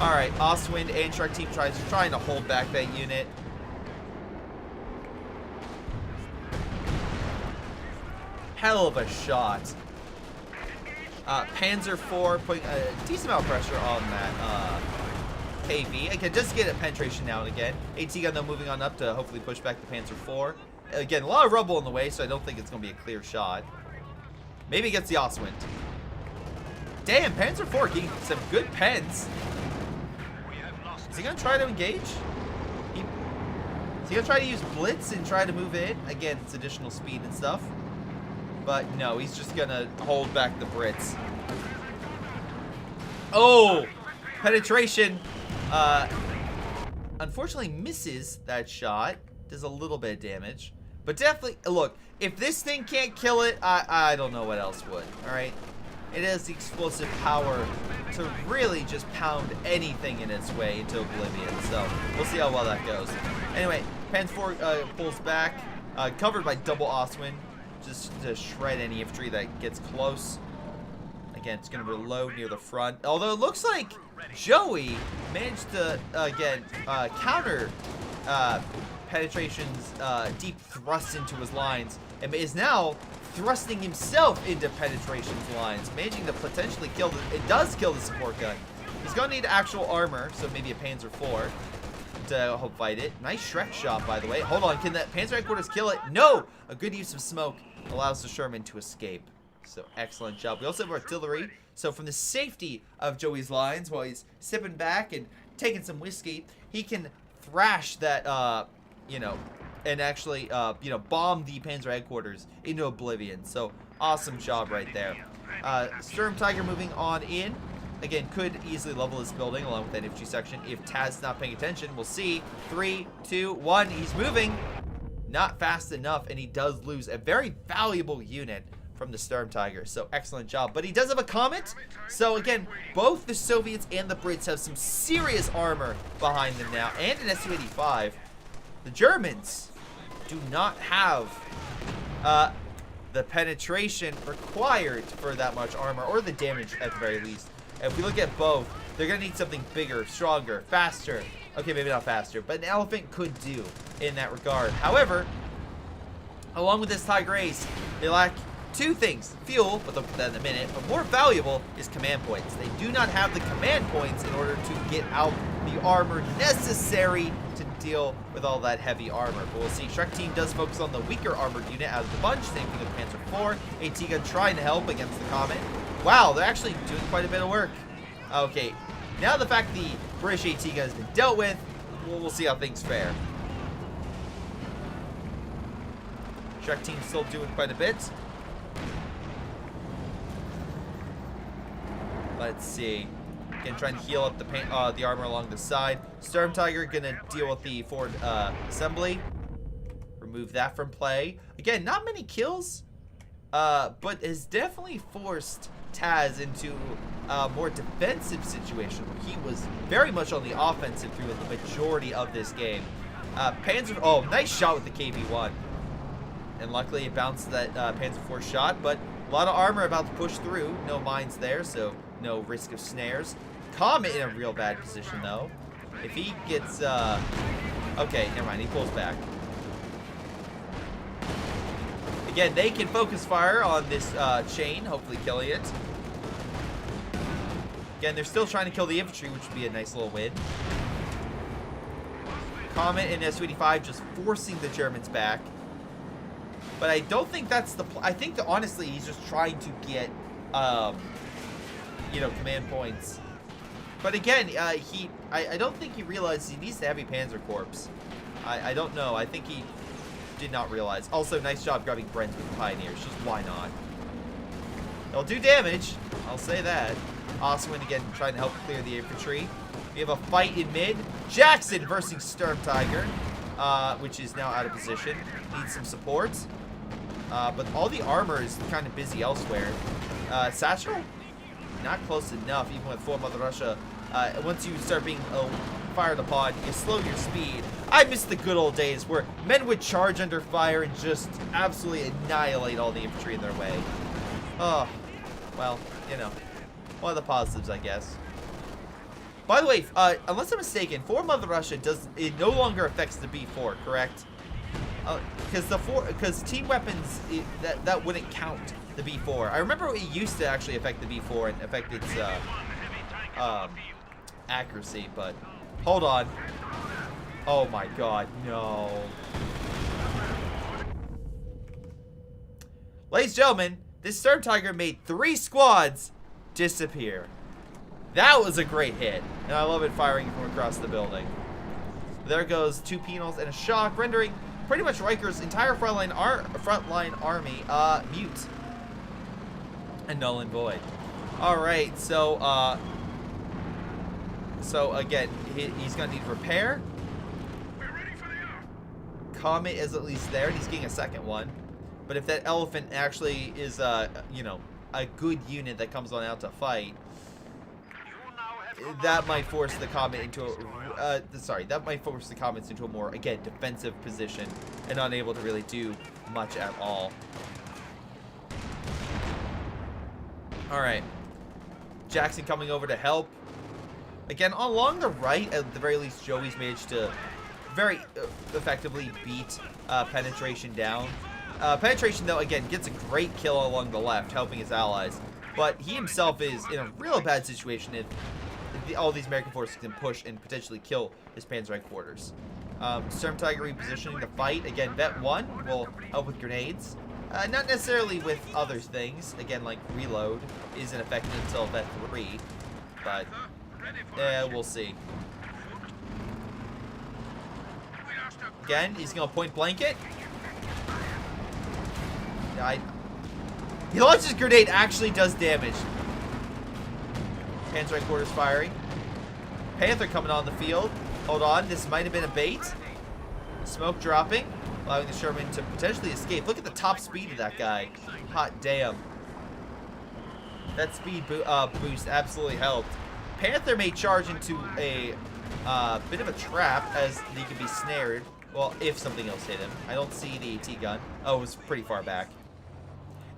Alright, Ostwind and Shark Team trying to hold back that unit. Hell of a shot. Panzer IV putting a decent amount of pressure on that KV. Again, just to get a penetration now and again. AT gun though moving on up to hopefully push back the Panzer IV. Again, a lot of rubble in the way, so I don't think it's going to be a clear shot. Maybe it gets the Ostwind. Damn, Panzer IV getting some good pens. Is he going to try to engage? Is he going to try to use Blitz and try to move in? Again, it's additional speed and stuff. But no, he's just gonna hold back the Brits. Oh! Penetration. Unfortunately misses that shot. Does a little bit of damage. But definitely, look, if this thing can't kill it, I don't know what else would. Alright? It has the explosive power to really just pound anything in its way into oblivion. So, we'll see how well that goes. Anyway, Panzer IV pulls back. Covered by double Ostwind. Just to shred any infantry that gets close. Again, it's going to reload near the front. Although it looks like Joey managed to, again, counter Penetration's deep thrust into his lines. And is now thrusting himself into Penetration's lines. Managing to potentially kill the... It does kill the support gun. He's going to need actual armor, so maybe a Panzer IV to help fight it. Nice Shrek shot, by the way. Hold on, can that Panzer headquarters kill it? No! A good use of smoke allows the Sherman to escape. So, excellent job. We also have artillery. So, from the safety of Joey's lines, while he's sipping back and taking some whiskey, he can thrash that, you know, and actually, you know, bomb the Panzer headquarters into oblivion. So, awesome job right there. Sturm Tiger moving on in. Again, could easily level this building along with that infantry section if Taz's not paying attention. We'll see. 3, 2, 1. He's moving. Not fast enough, and he does lose a very valuable unit from the Storm Tiger. So excellent job. But he does have a Comet. So again, both the Soviets and the Brits have some serious armor behind them now. And an Su-85. The Germans do not have the penetration required for that much armor, or the damage at the very least. If we look at both, they're going to need something bigger, stronger, faster. Okay, maybe not faster, but an Elephant could do in that regard. However, along with this Tiger Ace, they lack two things. Fuel, but they'll put that in a minute, but more valuable is command points. They do not have the command points in order to get out the armor necessary to deal with all that heavy armor. But we'll see. Shrek Team does focus on the weaker armored unit out of the bunch. Same thing with Panzer IV. AT-Gun trying to help against the Comet. Wow, they're actually doing quite a bit of work. Okay, now the fact the British AT-Gun has been dealt with, we'll see how things fare. Shrek Team's still doing quite a bit. Let's see. Again, trying to heal up the armor along the side. Storm Tiger gonna deal with the forward assembly. Remove that from play. Again, not many kills, but has definitely forced Taz into a more defensive situation where he was very much on the offensive through the majority of this game. Panzer, oh, nice shot with the KV-1. And luckily it bounced that Panzer IV shot, but a lot of armor about to push through. No mines there, so no risk of snares. Comet in a real bad position, though. If he gets, okay, never mind, he pulls back. Again, they can focus fire on this chain, hopefully killing it. Again, they're still trying to kill the infantry, which would be a nice little win. Comet and Su-85 just forcing the Germans back. But I don't think that's the... I think that, honestly, he's just trying to get, you know, command points. But again, I don't think he realized he needs the heavy Panzer Corps. I don't know. I think he did not realize. Also, nice job grabbing Brent with the Pioneers. Just why not? They'll do damage. I'll say that. Oswin, again, trying to help clear the infantry. We have a fight in mid. Jackson versus Storm Tiger, which is now out of position. Needs some support. But all the armor is kind of busy elsewhere. Satchel? Not close enough, even with full Mother Russia. Once you start being fired upon, you slow your speed. I miss the good old days where men would charge under fire and just absolutely annihilate all the infantry in their way. Oh, well, you know, one of the positives, I guess. By the way, unless I'm mistaken, for Mother Russia it no longer affects the B4, correct? Because team weapons that wouldn't count the B4. I remember it used to actually affect the B4 and affect its accuracy, but hold on. Oh my god, no. Ladies and gentlemen, this Storm Tiger made 3 squads disappear. That was a great hit, and I love it firing from across the building. There goes 2 penals and a shock, rendering pretty much Riker's entire frontline army mute and null and void. All right, so again, he's gonna need repair. Comet is at least there, and he's getting a second one. But if that Elephant actually is, you know, a good unit that comes on out to fight, that might force the Comet into a, that might force the Comets into a more, again, defensive position and unable to really do much at all. All right, Jackson coming over to help. Again, along the right, at the very least, Joey's managed to very effectively beat penetration down. Penetration, though, again, gets a great kill along the left, helping his allies. But he himself is in a real bad situation if all these American forces can push and potentially kill his Panzer headquarters. Storm Tiger repositioning the fight. Again, Vet 1 will help with grenades. Not necessarily with other things. Again, like reload isn't effective until Vet 3. But, we'll see. Again, he's going to point blank it. He launches grenade, actually does damage. Panzer headquarters firing. Panther coming on the field. Hold on, this might have been a bait. Smoke dropping. allowing the Sherman to potentially escape. Look at the top speed of that guy. Hot damn. That speed boost absolutely helped. Panther may charge into a bit of a trap as he could be snared. Well, if something else hit him. I don't see the AT gun. Oh, it was pretty far back.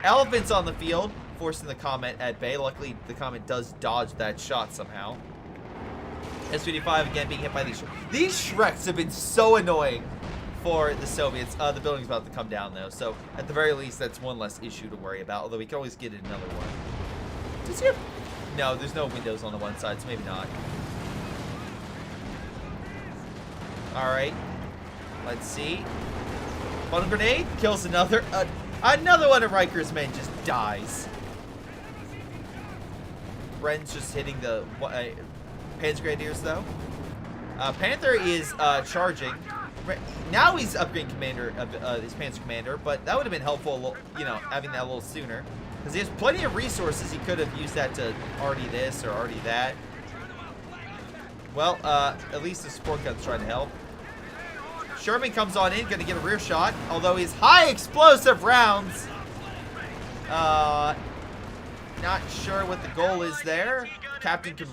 Elephant's on the field, forcing the Comet at bay. Luckily, the Comet does dodge that shot somehow. S-55 again being hit by these Shreks. These Shreks have been so annoying for the Soviets. The building's about to come down, though. So, at the very least, that's one less issue to worry about. Although we can always get another one. Does he have... No, there's no windows on the one side, so maybe not. Alright. Let's see. Funnel grenade kills another. Another one of Riker's men just dies. Bren's just hitting the Panzer Grenadiers, though. Panther is charging. Now he's upgrading commander of his Panzer Commander, but that would have been helpful, you know, having that a little sooner. Because he has plenty of resources. He could have used that to already this or already that. Well, at least the support gun's trying to help. Sherman comes on in, gonna get a rear shot. Although his high explosive rounds. Not sure what the goal is there. Captain could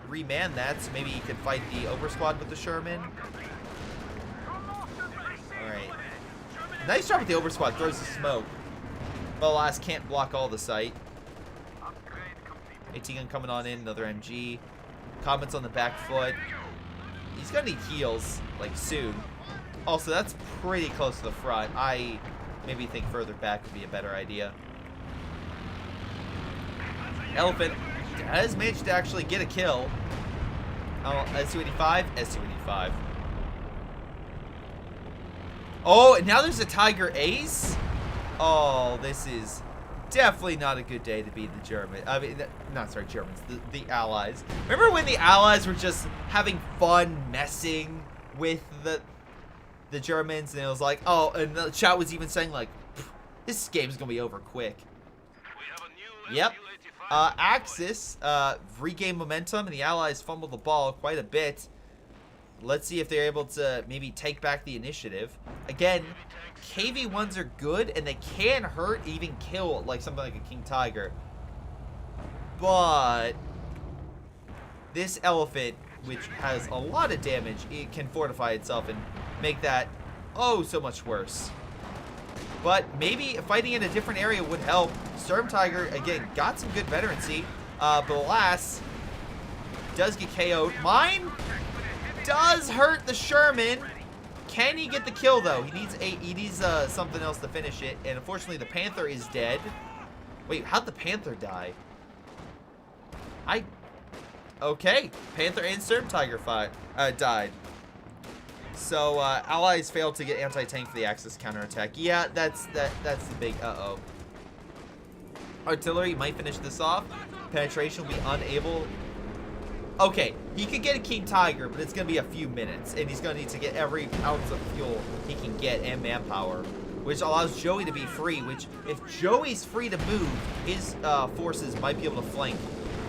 reman that, so maybe he could fight the Oversquad with the Sherman. Alright. Nice job with the Oversquad, throws the smoke. But alas, can't block all the sight. AT gun coming on in, another MG. Comet's on the back foot. He's gonna need heals, like, soon. Also, that's pretty close to the front. I maybe think further back would be a better idea. Elephant has managed to actually get a kill. Oh, S-285, S-285. Oh, and now there's a Tiger Ace? Oh, this is definitely not a good day to be the German. I mean, not sorry, Germans, the Allies. Remember when the Allies were just having fun messing with the Germans, and it was like, oh, and the chat was even saying like, this game's gonna be over quick. Yep. Axis regain momentum, and the Allies fumble the ball quite a bit. Let's see if they're able to maybe take back the initiative. Again, KV-1s are good, and they can hurt, even kill, like something like a King Tiger. But this Elephant, which has a lot of damage, it can fortify itself and make that oh so much worse. But maybe fighting in a different area would help. Storm Tiger, again, got some good veterancy, but alas, does get KO'd. Mine does hurt the Sherman. Can he get the kill, though? He needs something else to finish it, and unfortunately the Panther is dead. Wait, how'd the Panther die? Okay, Panther and Storm Tiger died. So, Allies failed to get anti-tank for the Axis counterattack. Yeah, that's the big uh-oh. Artillery might finish this off. Penetration will be unable. Okay, he could get a King Tiger, but it's going to be a few minutes. And he's going to need to get every ounce of fuel he can get and manpower. Which allows Joey to be free, which, if Joey's free to move, his forces might be able to flank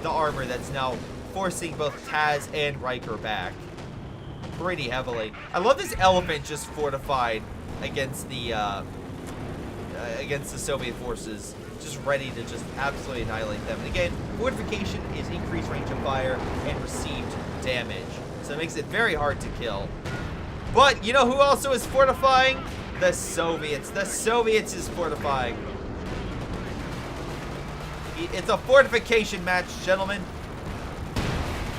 the armor that's now forcing both Taz and Riker back pretty heavily. I love this Elephant just fortified against the Soviet forces, just ready to just absolutely annihilate them. And again, fortification is increased range of fire and received damage, so it makes it very hard to kill. But you know who also is fortifying? The Soviets. The Soviets is fortifying. It's a fortification match, gentlemen.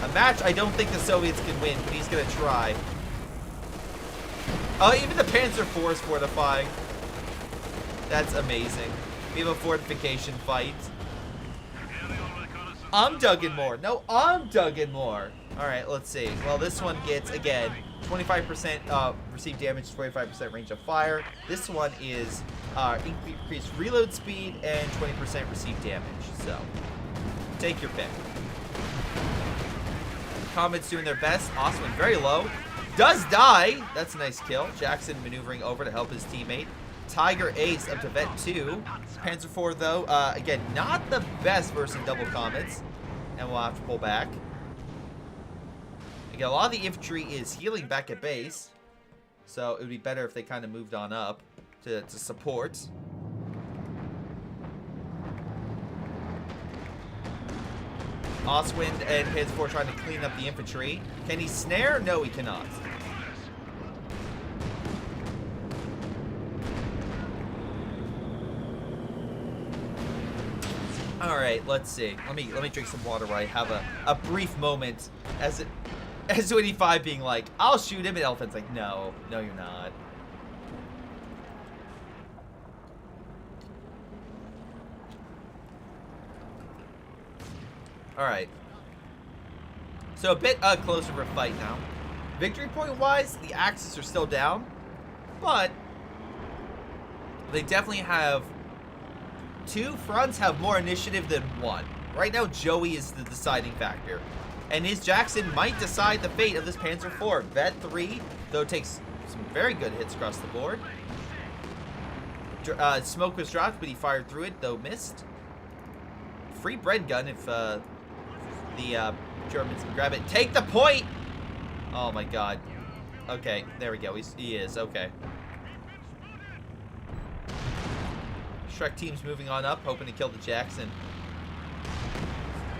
A match I don't think the Soviets can win, but he's going to try. Oh, even the Panzer IV is fortifying. That's amazing. We have a fortification fight. I'm Duggan Moore. No, I'm Duggan Moore. Alright, let's see. Well, this one gets, again, 25% received damage, 25% range of fire. This one is increased reload speed and 20% received damage. So, take your pick. Comet's doing their best. Oswin very low. Does die. That's a nice kill. Jackson maneuvering over to help his teammate. Tiger Ace up to Vet 2. Panzer IV, though, again, not the best versus double Comets. And we'll have to pull back. Again, a lot of the infantry is healing back at base. So it would be better if they kind of moved on up to support. Oswind and Pans4 trying to clean up the infantry. Can he snare? No, he cannot. All right, let's see. Let me drink some water while I have a brief moment as 285 being like, I'll shoot him, and Elephant's like, no, you're not. All right. So a bit closer of a fight now. Victory point wise, the Axis are still down, but they definitely have two fronts have more initiative than one. Right now, Joey is the deciding factor. And his Jackson might decide the fate of this Panzer IV. Vet 3, though, takes some very good hits across the board. Smoke was dropped, but he fired through it, though missed. Free bread gun if the Germans can grab it. Take the point! Oh my god. Okay, there we go. He is. Okay. Shrek team's moving on up, hoping to kill the Jackson.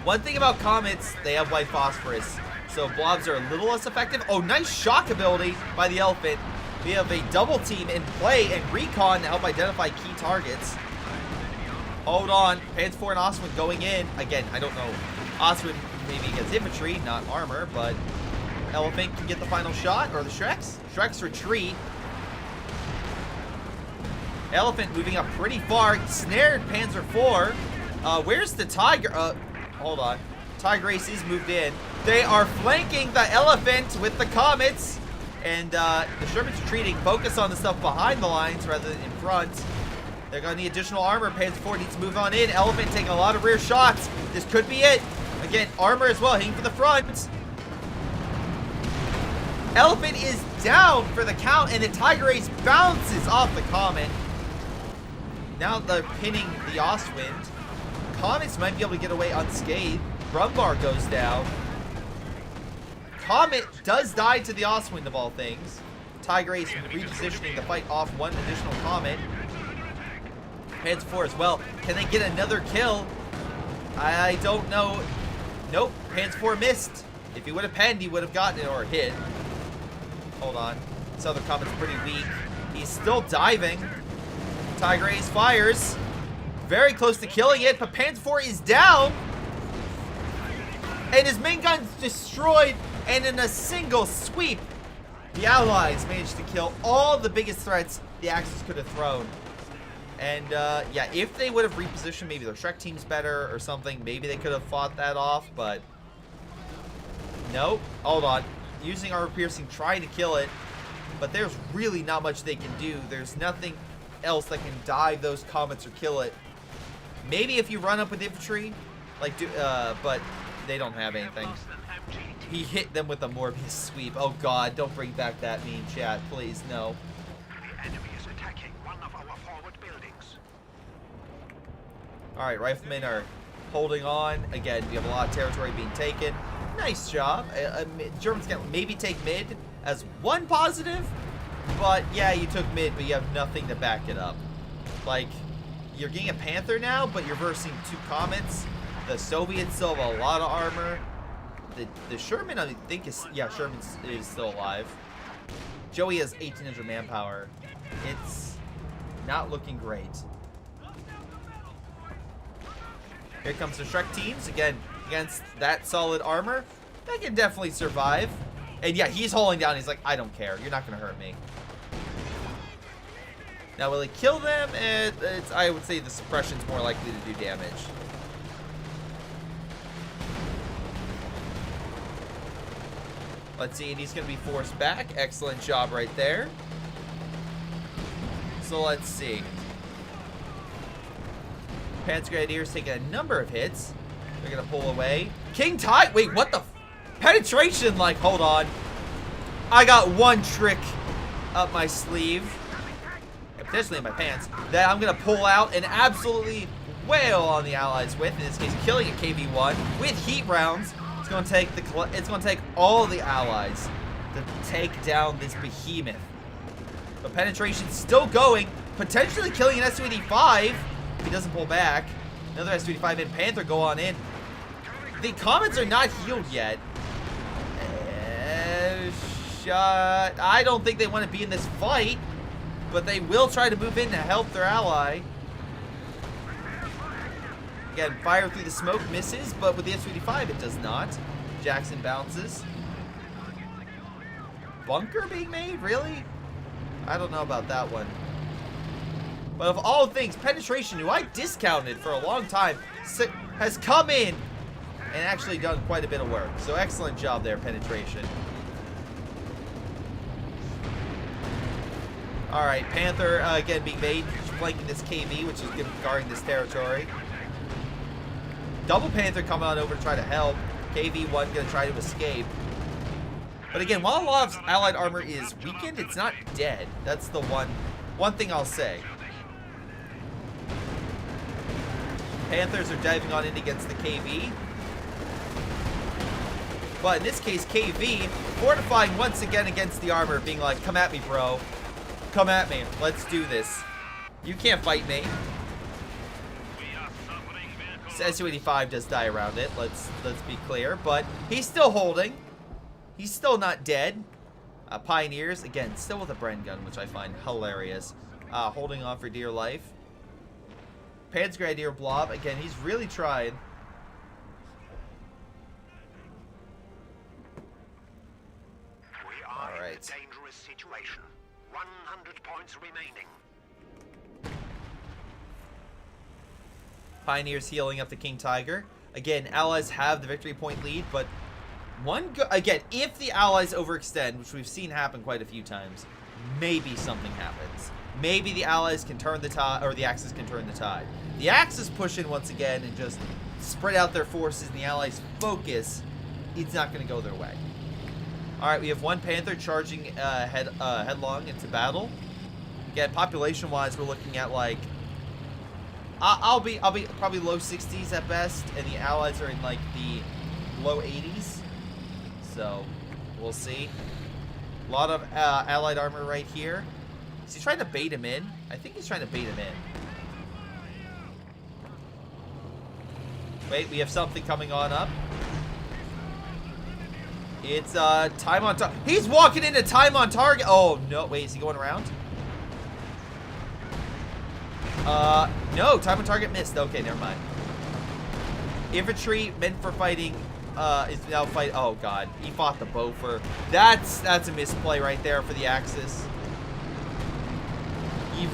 One thing about Comets, they have white phosphorus, so blobs are a little less effective. Oh, nice shock ability by the Elephant. We have a double team in play and recon to help identify key targets. Hold on. Pans4 and Oswind going in. Again, I don't know. Oswind maybe against infantry, not armor, but Elephant can get the final shot, or the Shreks. Shreks retreat. Elephant moving up pretty far. Snared Panzer IV. Where's the Tiger? Hold on. Tiger Aces moved in. They are flanking the Elephant with the Comets. And the Sherman's retreating. Focus on the stuff behind the lines rather than in front. They're going to need additional armor. Panzer IV needs to move on in. Elephant taking a lot of rear shots. This could be it. Again, armor as well, hitting for the front. Elephant is down for the count, and the Tiger Ace bounces off the Comet. Now they're pinning the Oswind. Comets might be able to get away unscathed. Brumbar goes down. Comet does die to the Oswind of all things. Tiger Ace repositioning to fight off one additional Comet. Panzer IV as well. Can they get another kill? I don't know. Nope, Panzer IV missed. If he would have penned, he would have gotten it or hit. Hold on. This other Comet's pretty weak. He's still diving. Tiger Ace fires. Very close to killing it, but Panzer IV is down. And his main gun's destroyed. And in a single sweep, the Allies managed to kill all the biggest threats the Axis could have thrown. And, yeah, if they would have repositioned maybe their Shrek teams better or something, maybe they could have fought that off, but nope. Hold on. Using armor piercing, trying to kill it, but there's really not much they can do. There's nothing else that can dive those Comets or kill it. Maybe if you run up with infantry, like, but they don't have anything. He hit them with a Morbius sweep. Oh god, don't bring back that meme, chat, please, no. The enemy is attacking one of our forward buildings. Alright, riflemen are holding on. Again, we have a lot of territory being taken. Nice job. Germans can maybe take mid as one positive, but yeah, you took mid, but you have nothing to back it up. Like, you're getting a Panther now, but you're versing two Comets. The Soviets still have a lot of armor. The Sherman, I think, is... Yeah, Sherman is still alive. Joey has 1,800 manpower. It's not looking great. Here comes the Shrek teams. Again, against that solid armor. They can definitely survive. And yeah, he's holding down. He's like, I don't care. You're not going to hurt me. Now, will he kill them? I would say the suppression's more likely to do damage. Let's see, and he's going to be forced back. Excellent job right there. So let's see. Panzer Grenadiers taking a number of hits. They're going to pull away. King Tide. Wait, what the? Penetration, like, hold on. I got one trick up my sleeve. Potentially in my pants. That I'm going to pull out and absolutely wail on the Allies with. In this case, killing a KV-1 with heat rounds. It's going to take all the Allies to take down this behemoth. But penetration's still going, potentially killing an S285 if he doesn't pull back. Another S285 and Panther go on in. The Comets are not healed yet. Shot. I don't think they want to be in this fight, but they will try to move in to help their ally. Again, fire through the smoke misses, but with the S285 it does not. Jackson bounces. Bunker being made? Really? I don't know about that one. But of all things, penetration, who I discounted for a long time, has come in and actually done quite a bit of work. So excellent job there, penetration. All right, Panther again being made, flanking this KV, which is guarding this territory. Double Panther coming on over to try to help. KV-1 gonna try to escape. But again, while a lot of allied armor is weakened, it's not dead. That's the one thing I'll say. Panthers are diving on in against the KV. But in this case, KV fortifying once again against the armor, being like, come at me, bro. Come at me. Let's do this. You can't fight me. S285 does die around it. Let's be clear. But he's still holding. He's still not dead. Pioneers, again, still with a Bren gun, which I find hilarious. Holding on for dear life. Pan's Grenadier Blob, again, he's really tried. We are All right. in a dangerous situation. 100 points remaining. Pioneers healing up the King Tiger. Again, allies have the victory point lead, but again, if the allies overextend, which we've seen happen quite a few times, maybe something happens. Maybe the allies can turn the tide, or the Axis can turn the tide. The Axis push in once again and just spread out their forces, and the allies focus. It's not going to go their way. All right, we have one Panther charging headlong into battle. Again, population-wise, we're looking at like I'll be probably low 60s at best, and the allies are in like the low 80s. So we'll see. A lot of allied armor right here. Is he trying to bait him in? I think he's trying to bait him in. Wait, we have something coming on up. It's time on target. He's walking into time on target. Oh no, wait, is he going around? No, time on target missed. Okay, never mind. Infantry meant for fighting is now fight. Oh god, he fought the Beaufort. That's a misplay right there for the Axis. He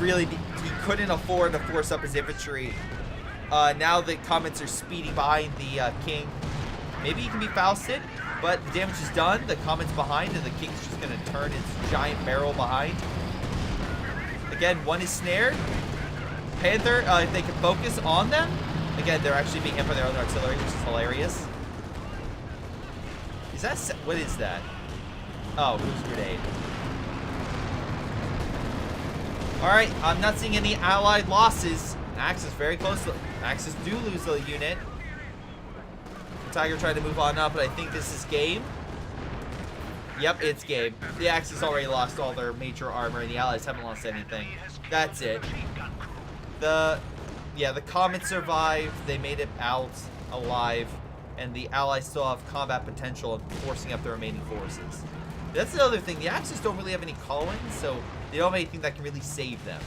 couldn't afford to force up his infantry. Now the Comets are speeding behind the King. Maybe he can be Fausted, but the damage is done. The Comet's behind, and the King's just gonna turn its giant barrel behind. Again, one is snared. Panther, if they can focus on them, again, they're actually being hit by their own artillery, which is hilarious. Is that, what is that? Oh, Goose Grenade. Alright, I'm not seeing any allied losses. Axis very close. Axis do lose a unit. The Tiger tried to move on up, but I think this is game. Yep, it's game. The Axis already lost all their major armor, and the allies haven't lost anything. That's it. The Comet survived. They made it out alive, and the allies still have combat potential of forcing up the remaining forces. That's the other thing. The Axis don't really have any call-ins, so they don't have anything that can really save them.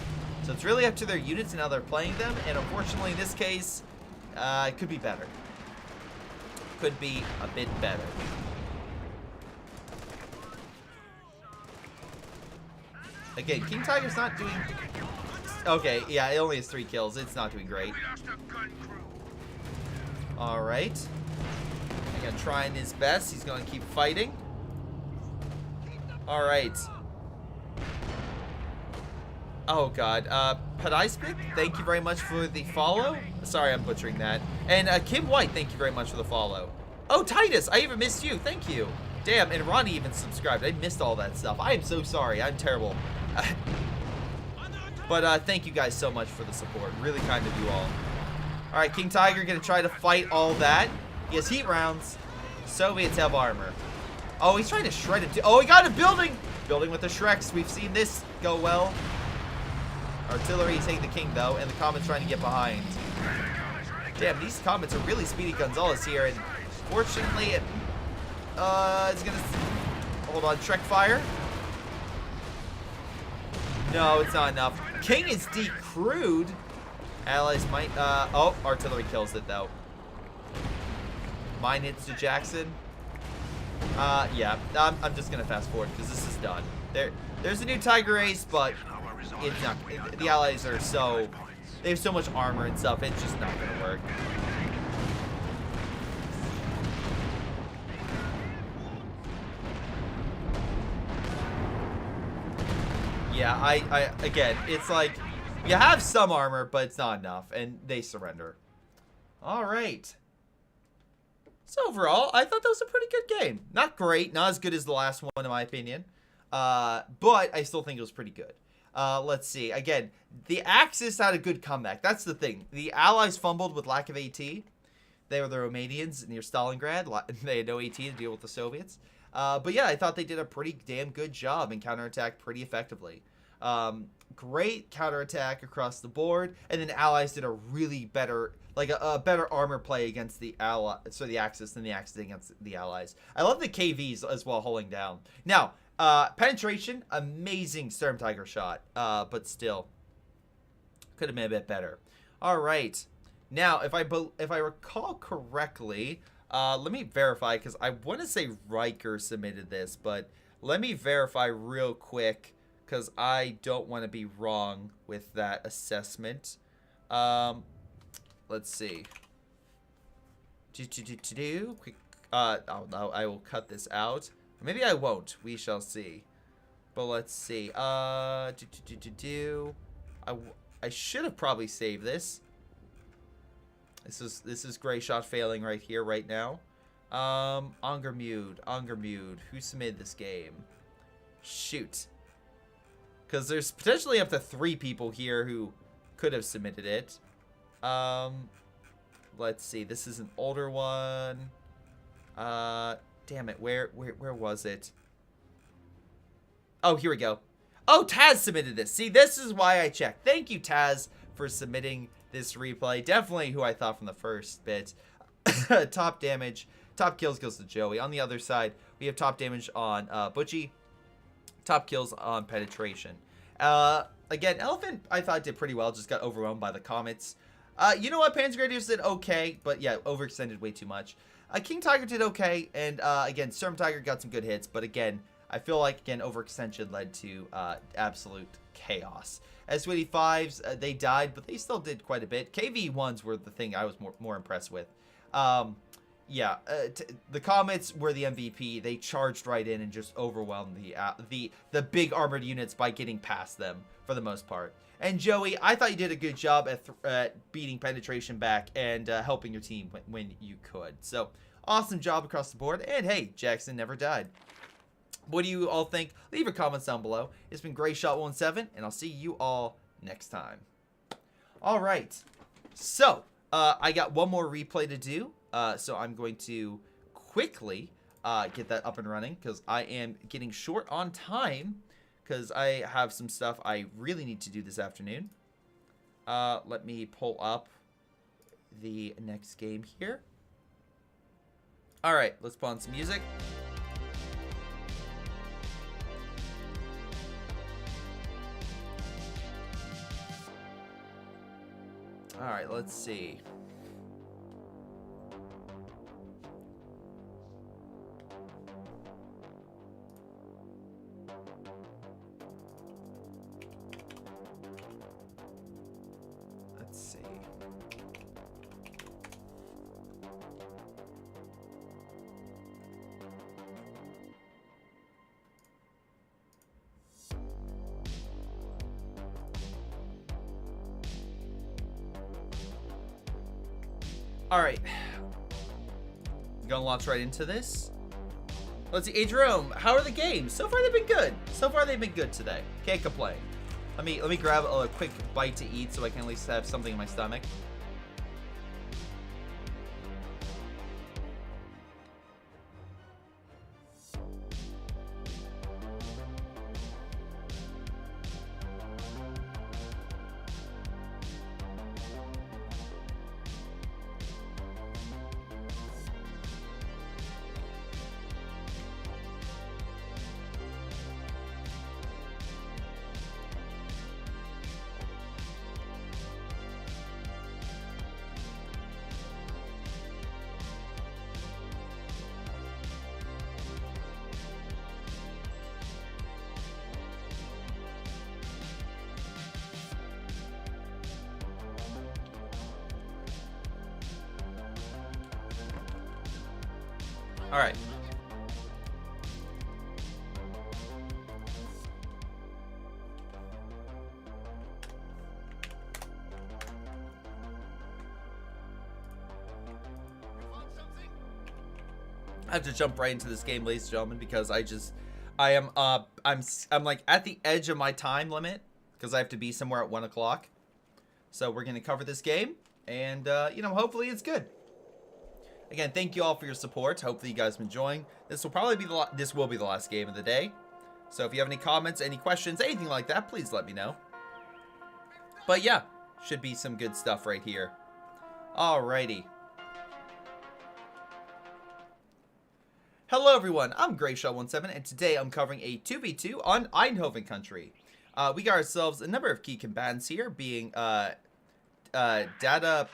So it's really up to their units and how they're playing them, and unfortunately in this case, it could be better. Could be a bit better. Again, King Tiger's not doing... Okay, yeah, it only has 3 kills. It's not doing great. Alright. Again, trying his best. He's going to keep fighting. Alright. Oh, God. Padaispik, thank you very much for the follow. Sorry, I'm butchering that. And Kim White, thank you very much for the follow. Oh, Titus, I even missed you. Thank you. Damn, and Ronnie even subscribed. I missed all that stuff. I am so sorry. I'm terrible. But thank you guys so much for the support. Really kind of you all. Alright, King Tiger gonna try to fight all that. He has heat rounds. Soviets have armor. Oh, he's trying to shred it too. Oh, he got a building! building with the Shreks. We've seen this go well. Artillery taking the king, though, and the Comet's trying to get behind. Damn, these Comets are really speedy Gonzalez here, and fortunately, it's gonna... Hold on, Shrek fire. No, it's not enough. King is decrewed. Allies might... oh, artillery kills it, though. Mine hits to Jackson. Yeah, I'm just gonna fast forward because this is done. There's a new Tiger Ace, but it's not. The Allies are so... They have so much armor and stuff, it's just not gonna work. Yeah, again, it's like, you have some armor, but it's not enough, and they surrender. Alright. So overall, I thought that was a pretty good game. Not great, not as good as the last one, in my opinion. But I still think it was pretty good. Let's see. Again, the Axis had a good comeback. That's the thing. The Allies fumbled with lack of AT. They were the Romanians near Stalingrad. They had no AT to deal with the Soviets. But yeah, I thought they did a pretty damn good job and counterattacked pretty effectively. Great counterattack across the board, and then the Allies did a really better, like a better armor play against the the Axis than the Axis against the Allies. I love the KVs as well holding down. Now, penetration, amazing Storm Tiger shot, but still could have been a bit better. All right, now if I recall correctly. Let me verify, because I want to say Riker submitted this, but let me verify real quick, because I don't want to be wrong with that assessment. Let's see. Quick. Oh, no, I will cut this out. Maybe I won't. We shall see. But let's see. I should have probably saved this. This is Gray Shot failing right here, right now. Angermude. Who submitted this game? Shoot. Because there's potentially up to 3 people here who could have submitted it. Let's see. This is an older one. Damn it. Where was it? Oh, here we go. Oh, Taz submitted this. See, this is why I checked. Thank you, Taz, for submitting this replay. Definitely who I thought from the first bit. Top damage. Top kills goes to Joey. On the other side, we have top damage on Butchie. Top kills on penetration. Again, Elephant, I thought did pretty well. Just got overwhelmed by the Comets. You know what? Panzer Grenadiers did okay, but yeah, overextended way too much. King Tiger did okay, and again, Storm Tiger got some good hits, but again, I feel like, again, overextension led to absolute chaos. S-25s, they died, but they still did quite a bit. KV-1s were the thing I was more impressed with. Yeah, the Comets were the MVP. They charged right in and just overwhelmed the big armored units by getting past them for the most part. And Joey, I thought you did a good job at beating penetration back and helping your team when you could. So, awesome job across the board. And hey, Jackson never died. What do you all think? Leave your comments down below. It's been GrayShot17, and I'll see you all next time. All right. So, I got one more replay to do. So I'm going to quickly get that up and running because I am getting short on time because I have some stuff I really need to do this afternoon. Let me pull up the next game here. All right, let's put on some music. All right, let's see. Let's see. All right, gonna launch right into this. Let's see, hey Jerome, how are the games? So far they've been good. So far they've been good today. Can't complain. Let me grab a quick bite to eat so I can at least have something in my stomach. All right. I have to jump right into this game, ladies and gentlemen, because I'm like at the edge of my time limit because I have to be somewhere at 1 o'clock. So we're gonna cover this game, and you know, hopefully it's good. Again, thank you all for your support. Hopefully you guys have been enjoying. This will probably be the last game of the day. So if you have any comments, any questions, anything like that, please let me know. But yeah, should be some good stuff right here. Alrighty. Hello everyone, I'm GrayShot17, and today I'm covering a 2v2 on Eindhoven country. We got ourselves a number of key combatants here, being Data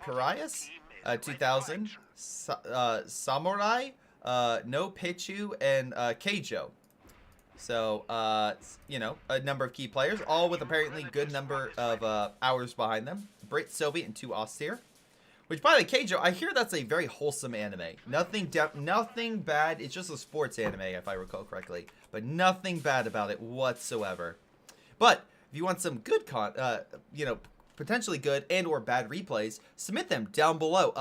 Parias, 2000, Samurai, No Pichu, and Keijo. So, you know, a number of key players, all with apparently good number of hours behind them. Brit, Soviet, and 2 austere. Which, by the way, Keijo, I hear that's a very wholesome anime. Nothing bad. It's just a sports anime, if I recall correctly. But nothing bad about it whatsoever. But if you want some good you know, potentially good and or bad replays, submit them down below.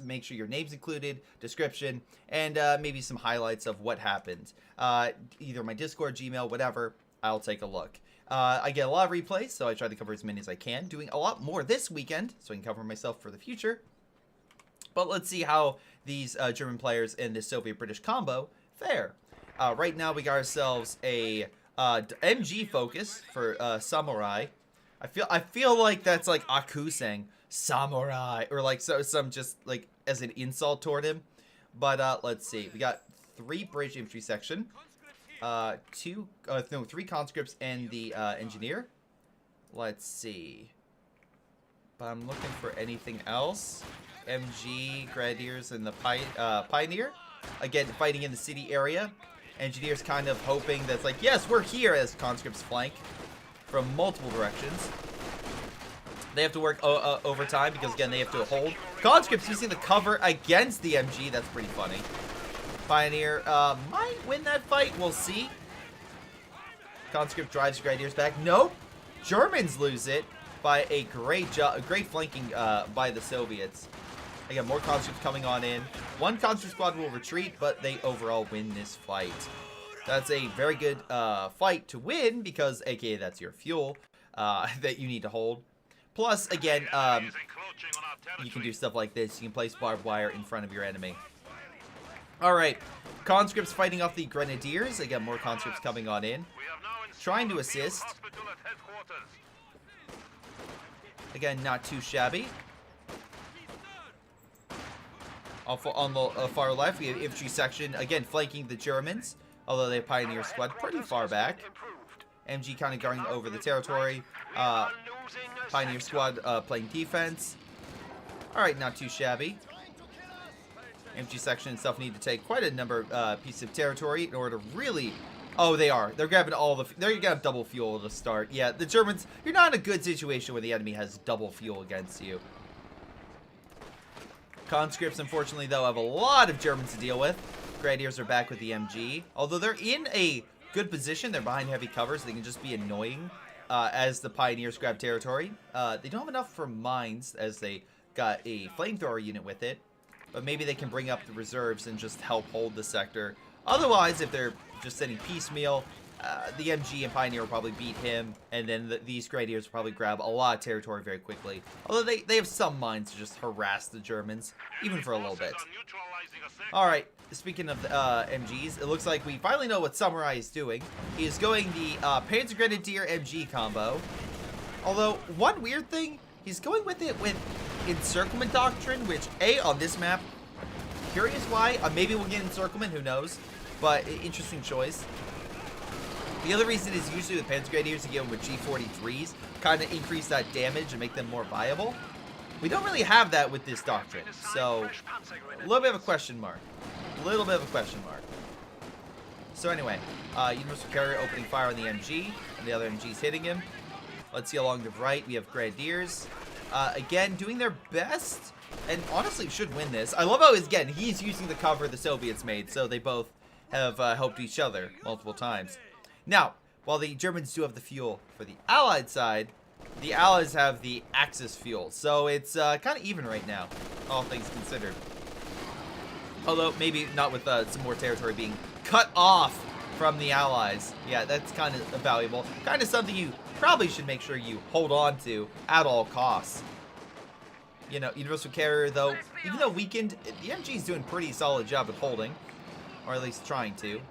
Make sure your name's included, description, and maybe some highlights of what happened. Either my Discord, Gmail, whatever. I'll take a look. I get a lot of replays, so I try to cover as many as I can. Doing a lot more this weekend, so I can cover myself for the future. But let's see how these German players in this Soviet-British combo fare. Right now, we got ourselves a MG focus for Samurai. I feel like that's like Aku saying Samurai, or like some just like as an insult toward him. But let's see. We got 3 British infantry section, 3 conscripts and the engineer. Let's see. But I'm looking for anything else. MG, Grenadiers, and the Pioneer. Again, fighting in the city area. Engineers kind of hoping that's like, yes, we're here, as conscripts flank from multiple directions. They have to work overtime because, again, they have to hold. Conscripts using the cover against the MG. That's pretty funny. Pioneer might win that fight. We'll see. Conscript drives Grenadiers back. Nope. Germans lose it by a great flanking by the Soviets. Again, more conscripts coming on in. 1 conscript squad will retreat, but they overall win this fight. That's a very good fight to win because, aka, that's your fuel that you need to hold. Plus, again, you can do stuff like this. You can place barbed wire in front of your enemy. Alright, conscripts fighting off the Grenadiers. Again, more conscripts coming on in. Trying to assist. Again, not too shabby. On the far left, we have infantry section, again, flanking the Germans. Although they have Pioneer squad pretty far back. MG kind of guarding over the territory. Pioneer squad playing defense. Alright, not too shabby. MG section and stuff need to take quite a number of pieces of territory in order to really... Oh, they are. They're grabbing all the... They're going to have double fuel to start. Yeah, the Germans... You're not in a good situation where the enemy has double fuel against you. Conscripts, unfortunately, though, have a lot of Germans to deal with. Grenadiers are back with the MG. Although they're in a good position. They're behind heavy cover, so they can just be annoying as the Pioneers grab territory. They don't have enough for mines, as they got a flamethrower unit with it. But maybe they can bring up the reserves and just help hold the sector. Otherwise, if they're just sending piecemeal, the MG and Pioneer will probably beat him, and then these Grenadiers will probably grab a lot of territory very quickly. Although they have some mines to just harass the Germans, even for a little bit. Alright, speaking of the MGs, it looks like we finally know what Samurai is doing. He is going the Panzer Grenadier MG combo. Although, one weird thing, he's going with it with Encirclement Doctrine, which, on this map, curious why. Maybe we'll get Encirclement, who knows. But, interesting choice. The other reason is usually with Panzer Grenadiers, you get them with G43s, kind of increase that damage and make them more viable. We don't really have that with this doctrine, so a little bit of a question mark. A little bit of a question mark. So anyway, Universal Carrier opening fire on the MG, and the other MG's hitting him. Let's see along the right, we have Grenadiers. Again, doing their best and honestly should win this. I love how, again, he's using the cover the Soviets made, so they both have helped each other multiple times. Now, while the Germans do have the fuel for the Allied side, the Allies have the Axis fuel, so it's kind of even right now, all things considered. Although, maybe not with some more territory being cut off from the Allies. Yeah, that's kind of valuable. Kind of something you probably should make sure you hold on to at all costs. You know, Universal Carrier, though, even though weakened, the MG's doing a pretty solid job of holding. Or at least trying to.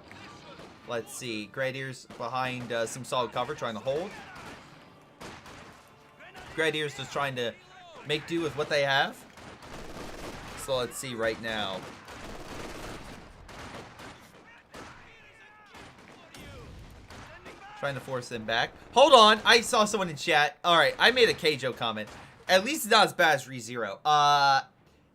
Let's see. Grenadiers behind some solid cover, trying to hold. Grenadiers just trying to make do with what they have. So let's see right now. Trying to force them back. Hold on. I saw someone in chat. Alright, I made a Keijo comment. At least it's not as bad as ReZero.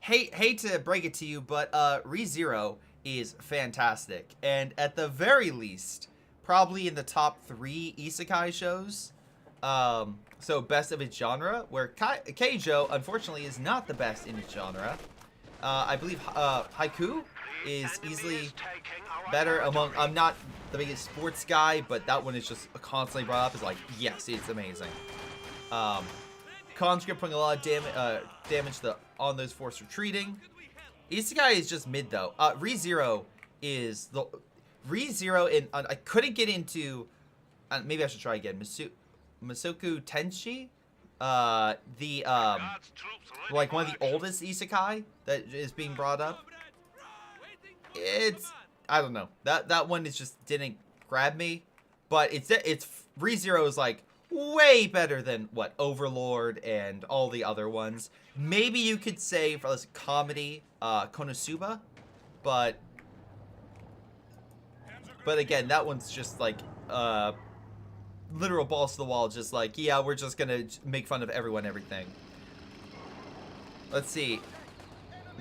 Hate to break it to you, but ReZero is fantastic. And at the very least, probably in the top 3 isekai shows. So best of its genre, where Keijo, unfortunately, is not the best in its genre. I believe Haiku is easily better among... I'm not the biggest sports guy, but that one is just constantly brought up as like, yes, it's amazing. Conscript putting a lot of damage on those forced retreating. Isekai is just mid though. ReZero is the ReZero in I couldn't get into maybe I should try again. Masoku Tenshi, like one of the oldest isekai that is being brought up. It's I don't know. That one is just didn't grab me, but it's ReZero is like way better than what Overlord and all the other ones. Maybe you could say for this comedy, Konosuba, but again, that one's just like literal balls to the wall, just like, yeah, we're just gonna make fun of everyone, everything. Let's see.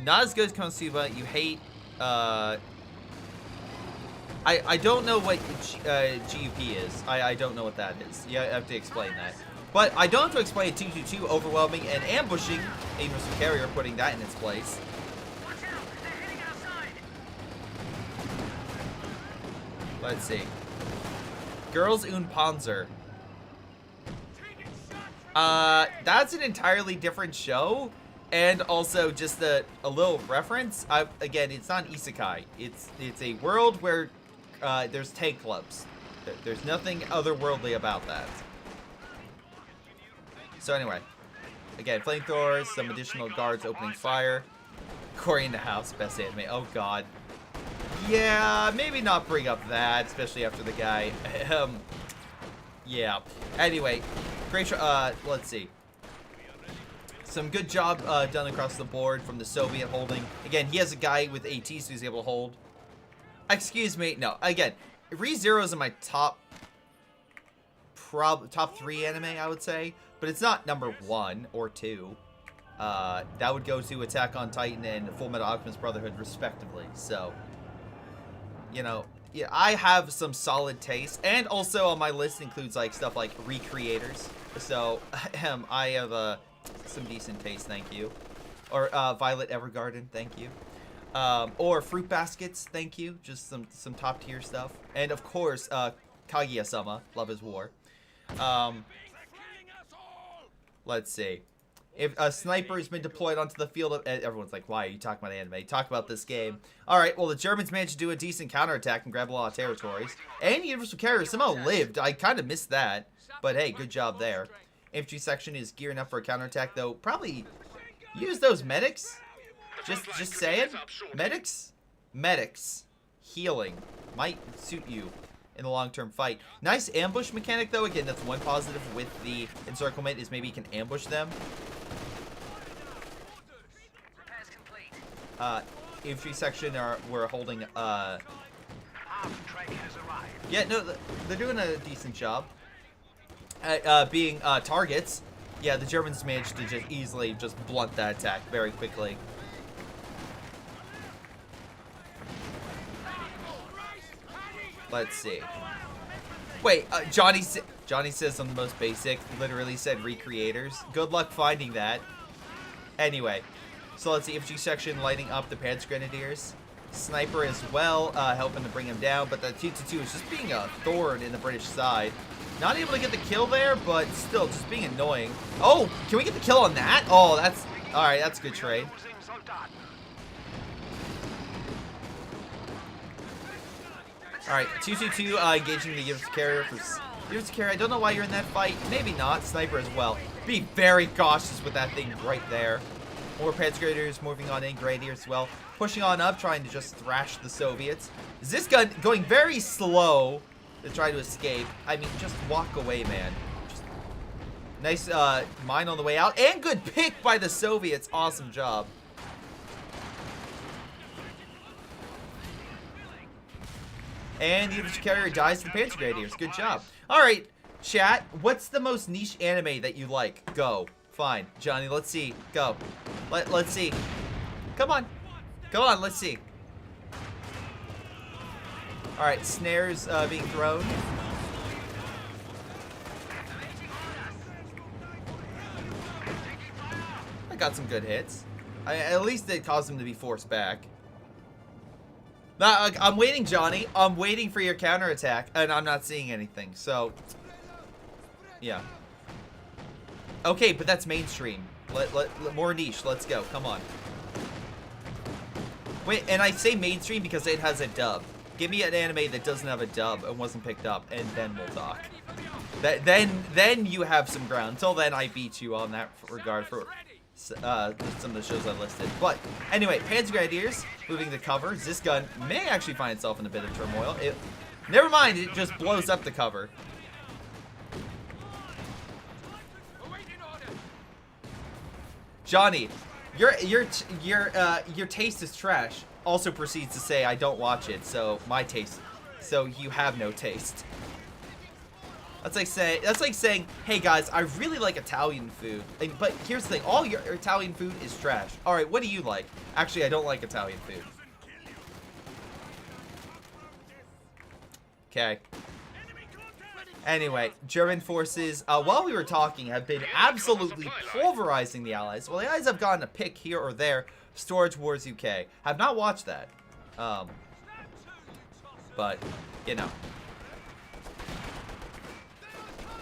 Not as good as Konosuba. You hate I don't know what GUP is. I don't know what that is. You have to explain that. But I don't have to explain 222 overwhelming and ambushing a Universal Carrier, putting that in its place. Let's see. Girls und Panzer. That's an entirely different show. And also just a little reference. Again, it's not isekai. It's a world where there's tank clubs. There's nothing otherworldly about that. So anyway, again, flamethrowers, some additional guards opening fire. Cory in the house, best anime. Oh god. Yeah, maybe not bring up that, especially after the guy. Yeah. Anyway, great. Let's see. Some good job done across the board from the Soviet holding. Again, he has a guy with ATs who's able to hold. Excuse me. No, again, ReZero is in my top 3 anime, I would say. But it's not number 1 or 2. That would go to Attack on Titan and Fullmetal Alchemist Brotherhood, respectively. So, you know, yeah, I have some solid taste. And also on my list includes like stuff like Recreators. So, I have some decent taste, thank you. Or Violet Evergarden, thank you. Or Fruit Baskets, thank you. Just some top tier stuff. And of course, Kaguya-sama, Love is War. Let's see. If a sniper has been deployed onto the field, everyone's like, why are you talking about anime? Talk about this game. Alright, well, the Germans managed to do a decent counterattack and grab a lot of territories. And Universal Carrier somehow lived. I kind of missed that. But hey, good job there. Infantry section is gearing up for a counterattack, though. Probably use those medics. Just saying. Medics. Healing. Might suit you in the long-term fight. Nice ambush mechanic, though. Again, that's one positive with the encirclement, is maybe you can ambush them. Infantry section we're holding, yeah, no, they're doing a decent job at being targets. Yeah, the Germans managed to just easily just blunt that attack very quickly. Let's see. Wait, Johnny says on the most basic, literally said Recreators. Good luck finding that. Anyway, So let's see, infantry section lighting up the Panzer Grenadiers. Sniper as well, helping to bring him down, but the 222 is just being a thorn in the British side. Not able to get the kill there, but still just being annoying. Oh, can we get the kill on that? Oh, that's... Alright, that's a good trade. Alright, 222 engaging the units carrier for units carrier. I don't know why you're in that fight. Maybe not. Sniper as well. Be very cautious with that thing right there. More Panzer Grenadiers moving on in. Grenadiers as well. Pushing on up, trying to just thrash the Soviets. Is this gun going very slow to try to escape? I mean, just walk away, man. Just nice mine on the way out. And good pick by the Soviets. Awesome job. And the infantry carrier dies to the Panzer Grenadiers. Good job. Alright, chat. What's the most niche anime that you like? Go. Fine. Johnny, let's see. Go. Let's see. Come on. Come on, let's see. Alright, snares being thrown. I got some good hits. At least it caused them to be forced back. Now, I'm waiting, Johnny. I'm waiting for your counterattack, and I'm not seeing anything, so... Yeah. Okay, but that's mainstream. More niche. Let's go. Come on. Wait, and I say mainstream because it has a dub. Give me an anime that doesn't have a dub and wasn't picked up, and then we'll talk. Then you have some ground. Until then, I beat you on that regard for some of the shows I listed. But anyway, Panzer Grenadiers moving to cover. This gun may actually find itself in a bit of turmoil. Never mind, it just blows up the cover. Johnny, your taste is trash. Also proceeds to say I don't watch it, so my taste. So you have no taste. That's like saying, hey guys, I really like Italian food. But here's the thing, all your Italian food is trash. Alright, what do you like? Actually, I don't like Italian food. Okay. Anyway, German forces, while we were talking, have been absolutely pulverizing the Allies. Well, the Allies have gotten a pick here or there. Storage Wars UK. Have not watched that. But, you know.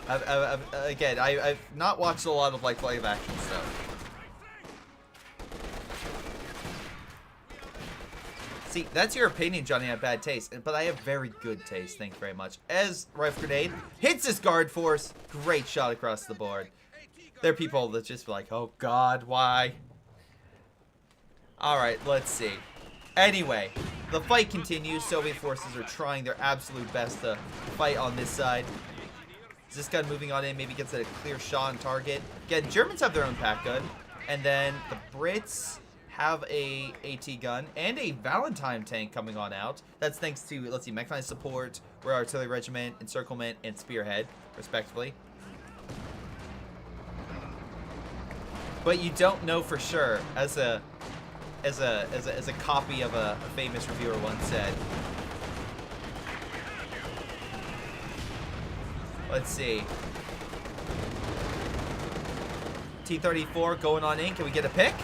I've not watched a lot of, like, live action stuff. See, that's your opinion, Johnny. I have bad taste, but I have very good taste. Thank you very much. As Rifle Grenade hits this guard force, great shot across the board. There are people that just be like, oh god, why? Alright, let's see. Anyway, the fight continues. Soviet forces are trying their absolute best to fight on this side. This gun moving on in, maybe gets a clear shot on target. Again, Germans have their own pack gun. And then the Brits have a AT gun and a Valentine tank coming on out. That's thanks to, let's see, mechanized support, Royal Artillery Regiment, Encirclement, and Spearhead, respectively. But you don't know for sure, as a copy of a famous reviewer once said. Let's see. T-34 going on in. Can we get a pick?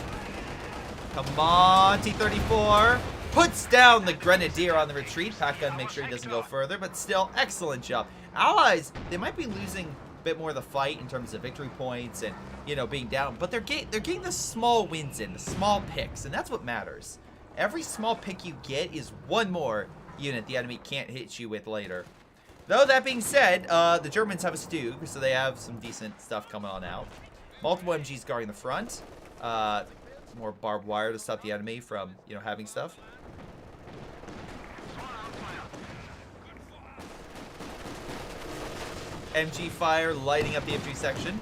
Come on, T-34. Puts down the Grenadier on the retreat. Pack gun, make sure he doesn't go further, but still, excellent job. Allies, they might be losing a bit more of the fight in terms of victory points and, you know, being down, but they're getting the small wins in, the small picks, and that's what matters. Every small pick you get is one more unit the enemy can't hit you with later. Though, that being said, the Germans have a Stug, so they have some decent stuff coming on out. Multiple MGs guarding the front. More barbed wire to stop the enemy from, you know, having stuff. MG fire lighting up the infantry section.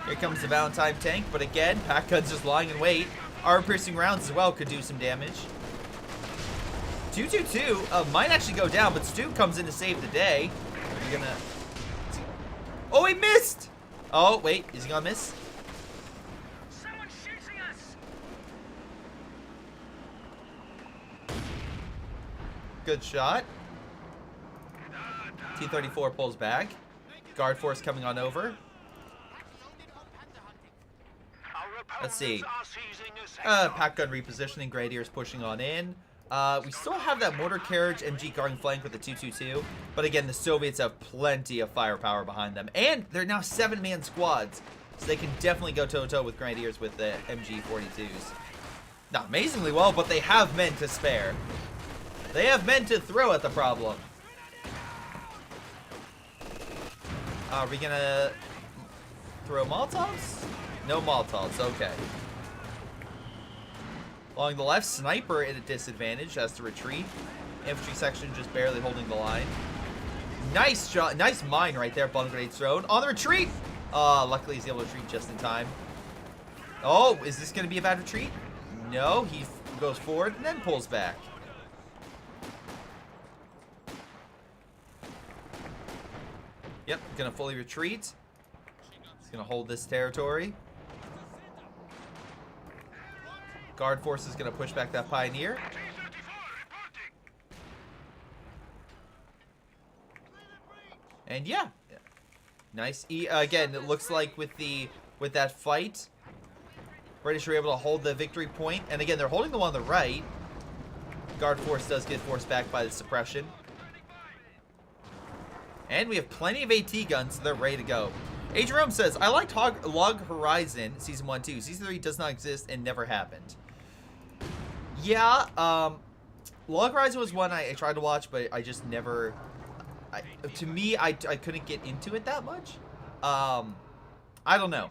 Here comes the Valentine tank, but again, pack guns just lying in wait. Armor-piercing rounds as well could do some damage. 222 might actually go down, but Stu comes in to save the day. Are you gonna... Oh, he missed! Oh, wait, is he gonna miss? Someone's shooting us. Good shot. T-34 pulls back. Guard force coming on over. Our Let's see. Pack gun repositioning. Grenadiers pushing on in. We still have that mortar carriage MG guarding flank with the 222. But again, the Soviets have plenty of firepower behind them. And they're now 7-man squads. So they can definitely go toe-to-toe with Grenadiers with the MG42s. Not amazingly well, but they have men to spare. They have men to throw at the problem. Are we gonna throw Molotovs? No Molotovs, okay. Along the left, Sniper at a disadvantage, has to retreat. Infantry section just barely holding the line. Nice shot, nice mine right there, bundle grenade thrown. On the retreat! Luckily he's able to retreat just in time. Oh, is this gonna be a bad retreat? No, he goes forward and then pulls back. Yep, gonna fully retreat. He's gonna hold this territory. Guard force is gonna push back that Pioneer. And yeah, nice. Again, it looks like with that fight, British are able to hold the victory point. And again, they're holding the one on the right. Guard force does get forced back by the suppression. And we have plenty of AT guns, so they're ready to go. A. Jerome says, I liked Log Horizon Season 1 too. Season 3 does not exist and never happened. Yeah, Log Horizon was one I tried to watch, but I just never... to me, I couldn't get into it that much. I don't know.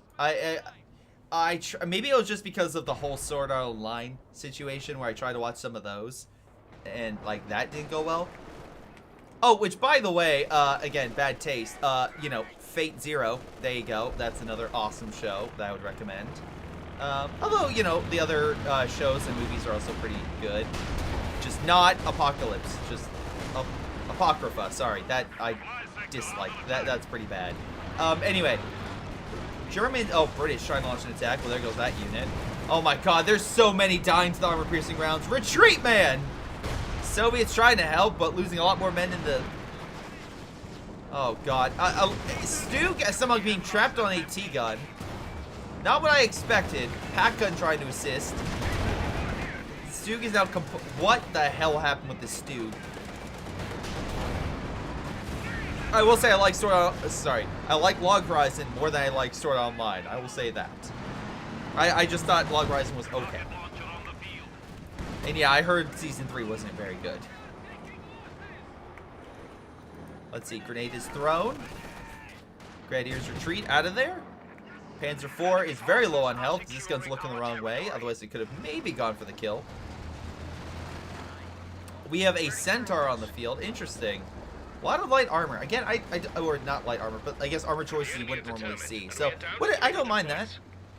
Maybe it was just because of the whole Sword Art Online situation where I tried to watch some of those. And, like, that didn't go well. Oh, which, by the way, again, bad taste. You know, Fate Zero. There you go. That's another awesome show that I would recommend. Although, you know, the other shows and movies are also pretty good. Just not Apocalypse. Just Apocrypha. Sorry, that I dislike. That's pretty bad. Anyway. German, British trying to launch an attack. Well, there goes that unit. Oh my god, there's so many dying to the armor-piercing rounds. Retreat, man! Soviets trying to help, but losing a lot more men in the... Oh god. Stu somehow being trapped on AT gun. Not what I expected. Pack gun trying to assist. Stug is now what the hell happened with this Stug? I will say I like I like Log Horizon more than I like Sword Art Online. I will say that. I just thought Log Horizon was okay. And yeah, I heard Season 3 wasn't very good. Let's see, grenade is thrown. Grenadiers retreat out of there. Panzer IV is very low on health. This gun's looking the wrong way. Otherwise, it could have maybe gone for the kill. We have a Centaur on the field. Interesting. A lot of light armor. Again, or not light armor, but I guess armor choices you wouldn't normally see. So, I don't mind that.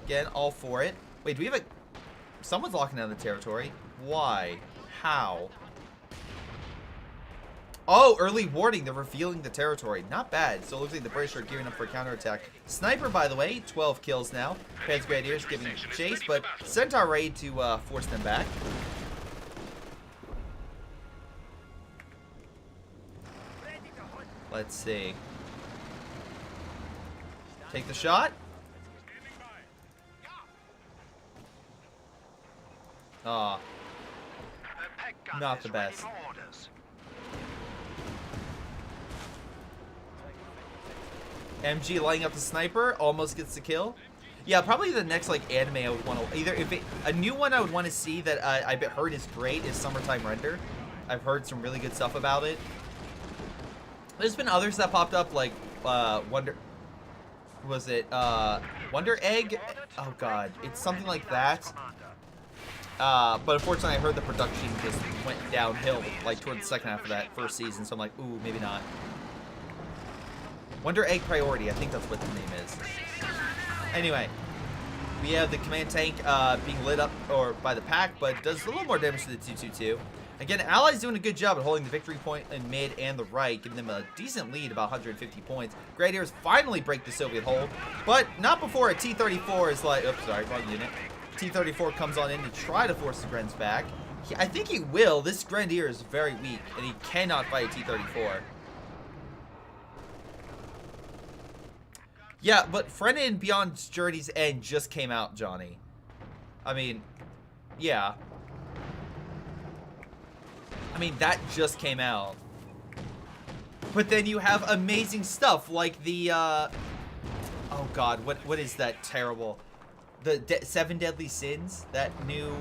Again, all for it. Wait, do we have a... Someone's locking down the territory. Why? How? Oh, early warning. They're revealing the territory. Not bad. So it looks like the British are gearing up for a counterattack. Sniper, by the way, 12 kills now. Panzer Grenadiers giving chase, but Centaur ready to force them back. Let's see. Take the shot. Aw. Not the best. MG lighting up the sniper, almost gets the kill. Yeah, probably the next like anime I would want to either a new one I would want to see that I heard is great is Summertime Render. I've heard some really good stuff about it. There's been others that popped up like Wonder Egg? Oh god, it's something like that. But unfortunately I heard the production just went downhill like towards the second half of that first season, so I'm like, ooh, maybe not. Wonder Egg Priority, I think that's what the name is. Anyway, we have the command tank being lit up by the pack, but does a little more damage to the 222. Again, Allies doing a good job at holding the victory point in mid and the right, giving them a decent lead, about 150 points. Grenadiers finally break the Soviet hold, but not before a T-34 is like, oops, sorry, wrong unit. T-34 comes on in to try to force the Grens back. I think he will. This Grenadier is very weak, and he cannot fight a T-34. Yeah, but Friend and Beyond Journey's End just came out, Johnny. I mean, yeah. I mean, that just came out. But then you have amazing stuff like the, oh god, what is that terrible? The 7 Deadly Sins, that new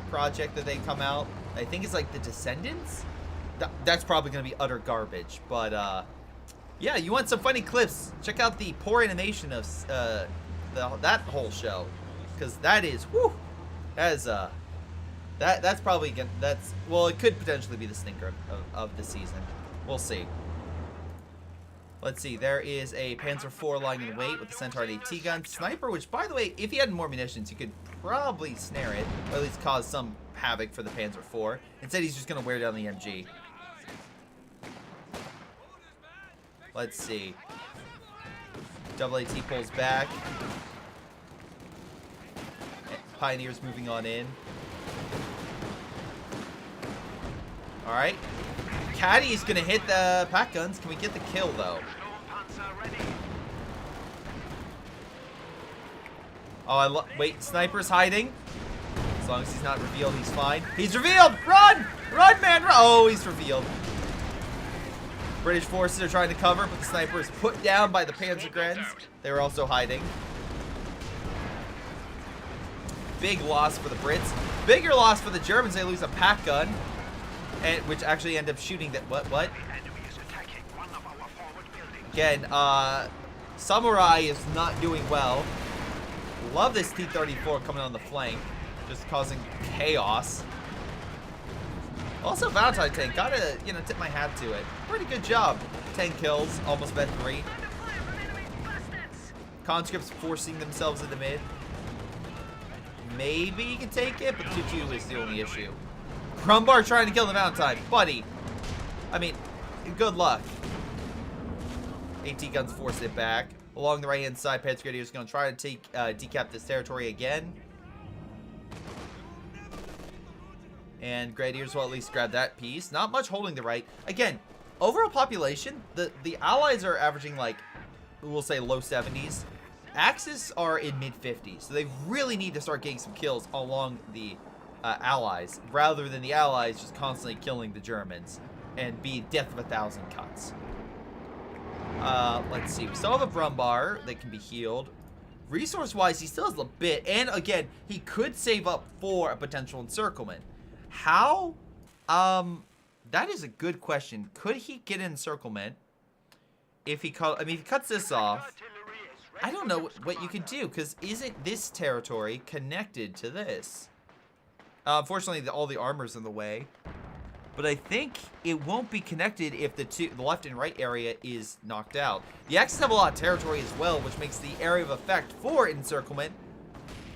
project that they come out. I think it's like the Descendants? That's probably going to be utter garbage. But, yeah, you want some funny clips? Check out the poor animation of that whole show. Because that is, whew, that is, that's probably, well, it could potentially be the stinker of the season. We'll see. Let's see, there is a Panzer IV lying in wait with the Centaur and AT gun. Sniper, which, by the way, if he had more munitions, you could probably snare it, or at least cause some havoc for the Panzer IV. Instead, he's just going to wear down the MG. Let's see. Double AT pulls back. Pioneer's moving on in. Alright. Caddy is going to hit the pack guns. Can we get the kill, though? Oh, wait, Sniper's hiding. As long as he's not revealed, he's fine. He's revealed! Run! Run, man! Run! Oh, he's revealed. British forces are trying to cover, but the Sniper is put down by the Panzergrenz. They were also hiding. Big loss for the Brits. Bigger loss for the Germans. They lose a pack gun. And, which actually end up shooting that. What? Again, Samurai is not doing well. Love this T-34 coming on the flank, just causing chaos. Also, Valentine tank, gotta, you know, tip my hat to it. Pretty good job. 10 kills, almost bet 3. Conscripts forcing themselves into mid. Maybe you can take it, but 2-2 is the only issue. Brumbar trying to kill the Valentine. Buddy. I mean, good luck. AT guns force it back. Along the right-hand side, Panzer Grenadiers going to try to take decap this territory again. And Grenadiers will at least grab that piece. Not much holding the right. Again, overall population, the Allies are averaging like, we'll say low 70s. Axis are in mid-50s. So they really need to start getting some kills along the Allies, rather than the Allies just constantly killing the Germans and be death of 1,000 cuts. Let's see. We still have a Brumbar that can be healed. Resource-wise, he still has a bit. And again, he could save up for a potential encirclement. How? That is a good question. Could he get an encirclement if he if he cuts this off? I don't know what you could do, because isn't this territory connected to this? Unfortunately, all the armor's in the way. But I think it won't be connected if the left and right area is knocked out. The Axis have a lot of territory as well, which makes the area of effect for encirclement,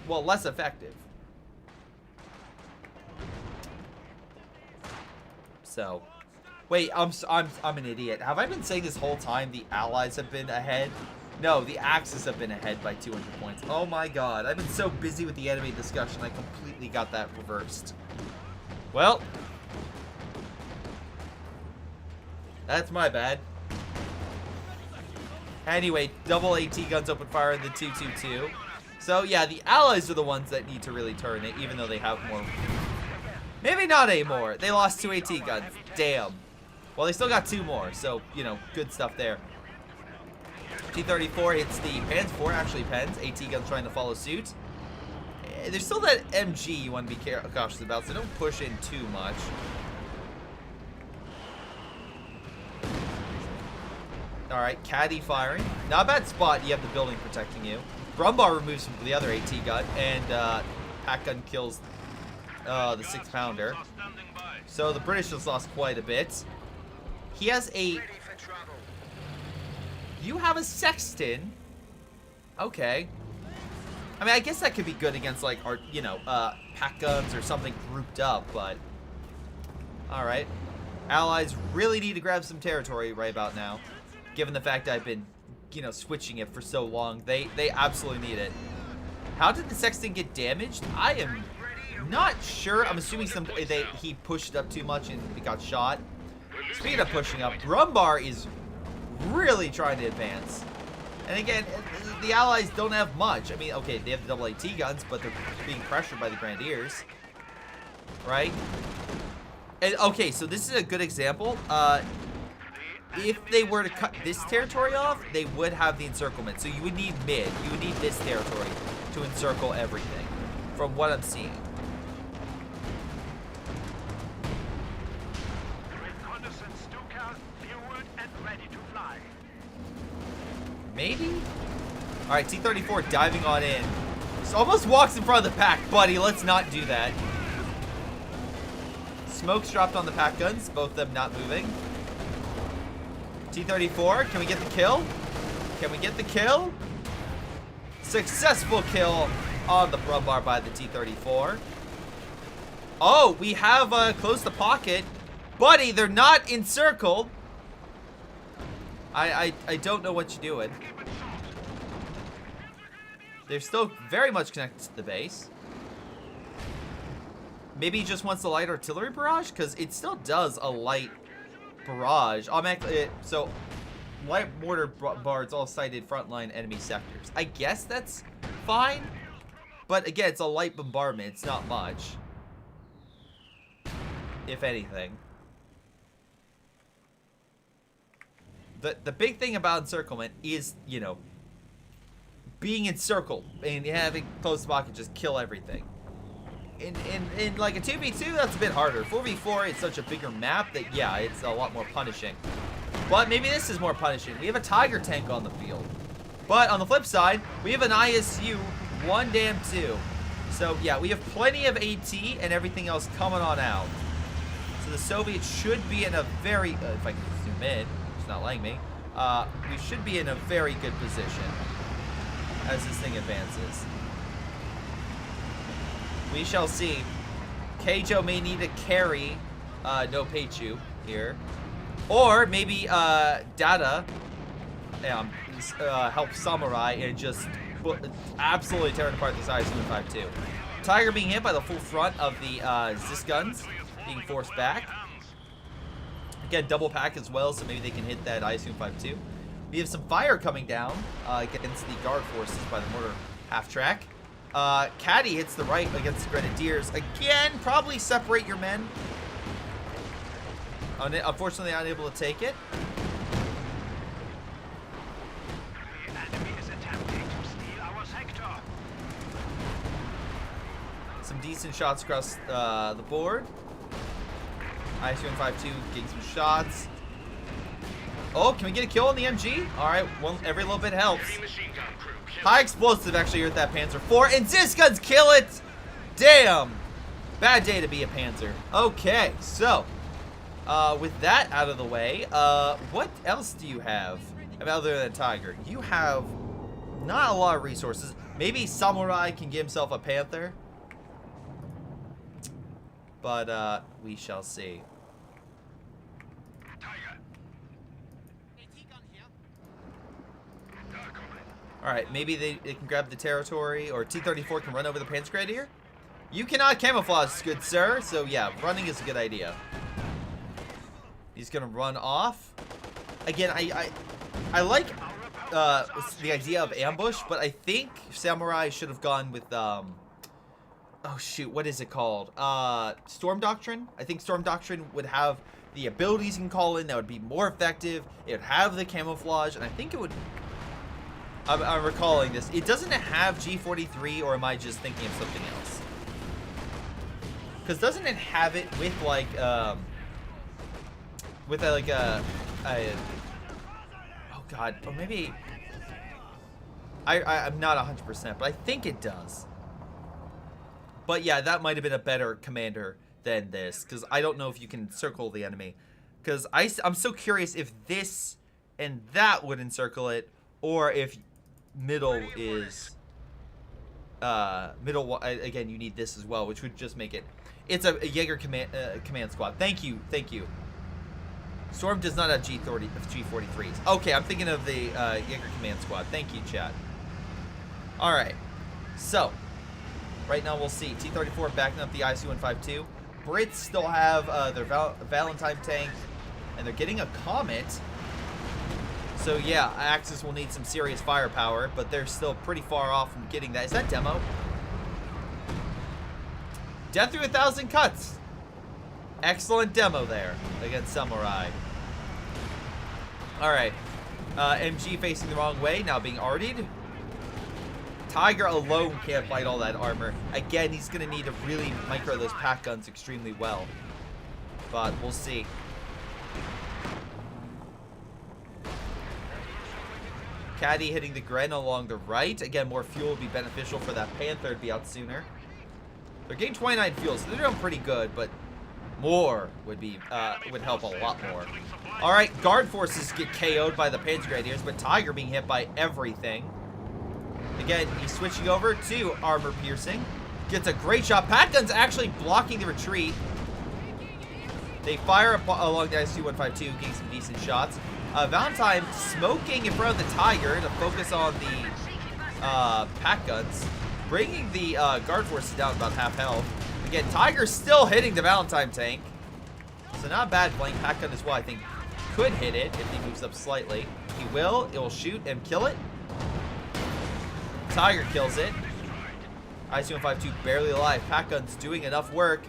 well, less effective. So, wait, I'm an idiot. Have I been saying this whole time the Allies have been ahead? No, the Axis have been ahead by 200 points. Oh my god, I've been so busy with the enemy discussion, I completely got that reversed. Well, that's my bad. Anyway, double AT guns open fire in the 2-2-2. So yeah, the Allies are the ones that need to really turn it, even though they have more. Maybe not anymore. They lost 2 AT guns. Damn. Well, they still got 2 more, so, you know, good stuff there. T-34 hits the Panzer IV, actually Pens. AT guns trying to follow suit. There's still that MG you want to be cautious about, so don't push in too much. Alright, Caddy firing. Not a bad spot, you have the building protecting you. Brumbar removes the other AT gun, and Pack gun kills the 6-pounder. So the British just lost quite a bit. He has a... You have a Sexton. Okay. I mean, I guess that could be good against, like, our, you know, pack guns or something grouped up, but... Alright. Allies really need to grab some territory right about now. Given the fact I've been, you know, switching it for so long. They absolutely need it. How did the Sexton get damaged? I am not sure. I'm assuming he pushed up too much and he got shot. Speaking of pushing up, Brumbar is really trying to advance. And again, the Allies don't have much. I mean, okay, they have the double AT guns, but they're being pressured by the Grenadiers. Right? And, okay, so this is a good example. If they were to cut this territory off, they would have the encirclement. So you would need mid. You would need this territory to encircle everything, from what I'm seeing. Reconnaissance Stuka, fueled and ready to fly. Maybe? Alright, T-34 diving on in. Just almost walks in front of the pack. Buddy, let's not do that. Smoke's dropped on the pack guns, both of them not moving. T-34, can we get the kill? Can we get the kill? Successful kill on the Brumbar by the T-34. Oh, we have closed the pocket. Buddy, they're not encircled. I don't know what you're doing. They're still very much connected to the base. Maybe he just wants the light artillery barrage, because it still does a light barrage. Automatically, so light mortar bombard's all sighted frontline enemy sectors. I guess that's fine, but again, it's a light bombardment. It's not much, if anything. The big thing about encirclement is, you know, being encircled and having close to pocket just kill everything. In like a 2v2, that's a bit harder. 4v4, it's such a bigger map that, yeah, it's a lot more punishing. But maybe this is more punishing. We have a Tiger tank on the field. But on the flip side, we have an ISU 1-2. So, yeah, we have plenty of AT and everything else coming on out. So the Soviets should be in a very, if I can zoom in, it's not letting me, we should be in a very good position as this thing advances. We shall see. Keijo may need to carry No Peichu here. Or maybe Dada help Samurai and just absolutely tearing apart this IS-152. Tiger being hit by the full front of the Zis guns, being forced back. Again, double pack as well, so maybe they can hit that IS-152. We have some fire coming down against the guard forces by the mortar half-track. Caddy hits the right against the Grenadiers. Again, probably separate your men. Unfortunately, unable to take it. The enemy is attempting to steal our sector. Some decent shots across the board. IS-152 getting some shots. Oh, can we get a kill on the MG? All right, well, every little bit helps. High explosive actually hurt that Panzer IV, and Zis guns kill it. Damn, bad day to be a Panzer. Okay, so with that out of the way, what else do you have other than Tiger? You have not a lot of resources. Maybe Samurai can get himself a Panther, but we shall see. Alright, maybe they can grab the territory, or T-34 can run over the Panzer Grenadier. You cannot camouflage, good sir, so yeah, running is a good idea. He's gonna run off. Again, I like the idea of ambush, but I think Samurai should have gone with, oh shoot, what is it called? Storm Doctrine? I think Storm Doctrine would have the abilities you can call in that would be more effective. It would have the camouflage, and I think it would... I'm recalling this. It doesn't have G43, or am I just thinking of something else? Because doesn't it have it with like oh god, or maybe I'm not 100%, but I think it does. But yeah, that might have been a better commander than this, because I don't know if you can circle the enemy. Because I'm so curious if this and that would encircle it, or if middle is middle. Again, you need this as well, which would just make it. It's a Jaeger command squad. Thank you. Storm does not have G43s. Okay, I'm thinking of the Jaeger command squad. Thank you, chat. All right, so right now we'll see T-34 backing up the IC-152. Brits still have their Valentine tank, and they're getting a Comet. So yeah, Axis will need some serious firepower, but they're still pretty far off from getting that. Is that demo? Death through 1,000 cuts. Excellent demo there against Samurai. Alright. MG facing the wrong way, now being artied. Tiger alone can't fight all that armor. Again, he's going to need to really micro those pack guns extremely well. But we'll see. Caddy hitting the Gren along the right. Again, more fuel would be beneficial for that Panther to be out sooner. They're getting 29 fuel, so they're doing pretty good, but more would be would help a lot more. All right, guard forces get KO'd by the Panzer Grenadiers, but Tiger being hit by everything. Again, he's switching over to armor piercing. Gets a great shot. Pack gun's actually blocking the retreat. They fire up along the IS-2152, getting some decent shots. Valentine smoking in front of the Tiger to focus on the pack guns, bringing the guard forces down about half health. Again, Tiger's still hitting the Valentine tank, so not a bad flank. Pack gun as well, I think, could hit it if he moves up slightly. He will. It will shoot and kill it. Tiger kills it. IS-2152 barely alive. Pack gun's doing enough work,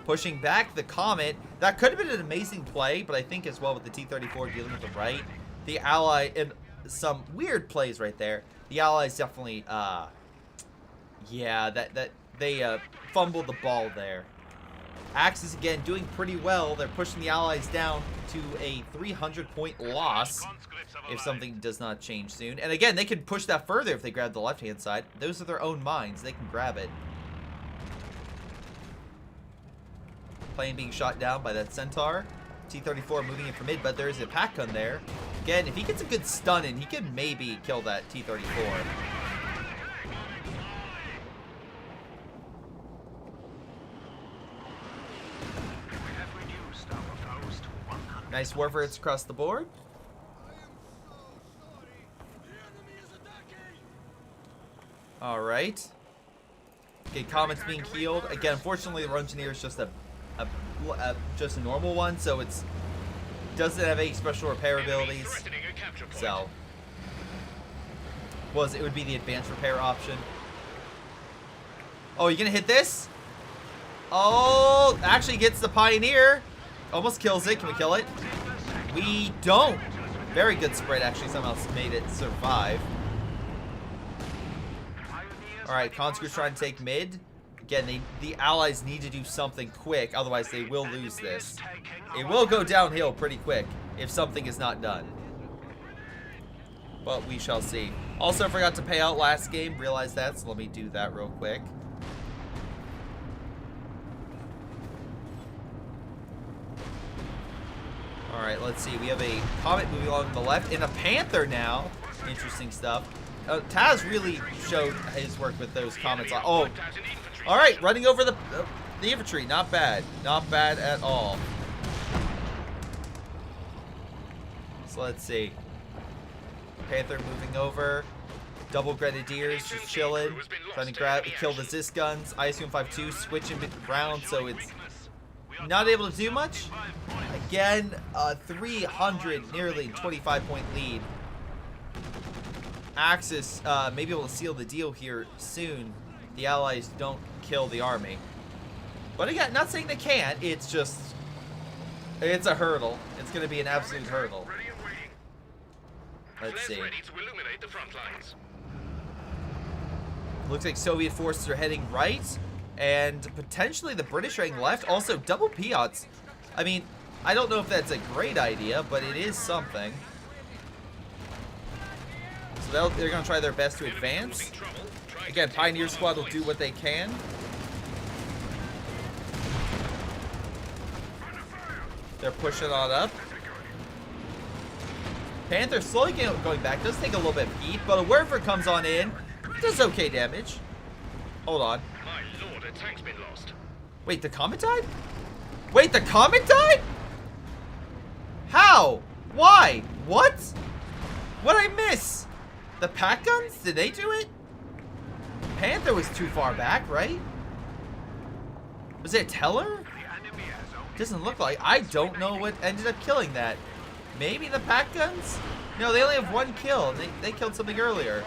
pushing back the Comet. That could have been an amazing play, but I think as well with the T-34 dealing with the right, the ally, and some weird plays right there. The allies definitely, yeah, they fumbled the ball there. Axis again doing pretty well. They're pushing the allies down to a 300-point loss if something does not change soon. And again, they can push that further if they grab the left-hand side. Those are their own mines. They can grab it. Plane being shot down by that Centaur. T-34 moving in for mid, but there is a pack gun there. Again, if he gets a good stun in, he could maybe kill that T-34. Nice warfares across the board. All right. Okay, Comet's being healed. Again, unfortunately, the Engineer is just just a normal one, so it's doesn't have any special repair abilities. So, it would be the advanced repair option. Oh, you gonna hit this? Oh, actually gets the Pioneer. Almost kills it. Can we kill it? We don't. Very good spread, actually. Somehow made it survive. Alright, Conscript's trying to take mid. Again, the allies need to do something quick, otherwise they will lose this. It will go downhill pretty quick if something is not done. But we shall see. Also, forgot to pay out last game. Realized that, so let me do that real quick. Alright, let's see. We have a Comet moving along the left and a Panther now. Interesting stuff. Taz really showed his work with those Comets. Oh, alright, running over the infantry. Not bad. Not bad at all. So let's see. Panther moving over. Double Grenadiers just chilling. Trying to kill the Zis guns. IS-22 switching around, so it's not able to do much. Again, 300, nearly 25-point lead. Axis may be able to seal the deal here soon. The allies don't kill the army. But again, not saying they can't. It's just, it's a hurdle. It's going to be an absolute hurdle. Let's see. Looks like Soviet forces are heading right. And potentially the British are heading left. Also, double Piats. I mean, I don't know if that's a great idea, but it is something. So they're going to try their best to advance. Again, Pioneer Squad will do what they can. They're pushing on up. Panther slowly going back. Does take a little bit of heat, but a Werfer comes on in. Does okay damage. Hold on. My lord, a tank's been lost. Wait, the Comet died? Wait, the Comet died? How? Why? What? What'd I miss? The pack guns? Did they do it? Panther was too far back, right? Was it a Teller? Doesn't look like. I don't know what ended up killing that. Maybe the pack guns? No, they only have 1 kill. They killed something earlier.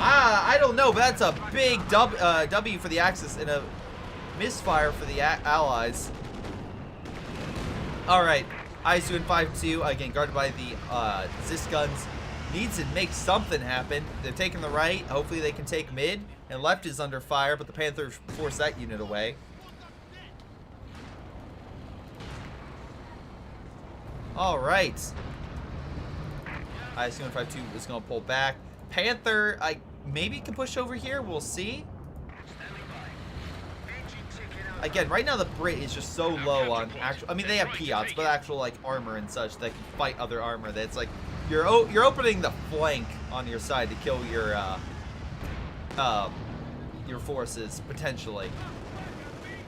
I don't know, but that's a big W for the Axis and a misfire for the Allies. All right, IS doing 5-2 again, guarded by the Zis guns. Needs to make something happen. They're taking the right. Hopefully they can take mid. And left is under fire, but the Panthers force that unit away. All right. IS doing 5-2 is going to pull back. Panther, maybe can push over here. We'll see. Again, right now the Brit is just so low on actual. I mean, they have Piats, but actual like armor and such that can fight other armor. That's like you're opening the flank on your side to kill your forces potentially.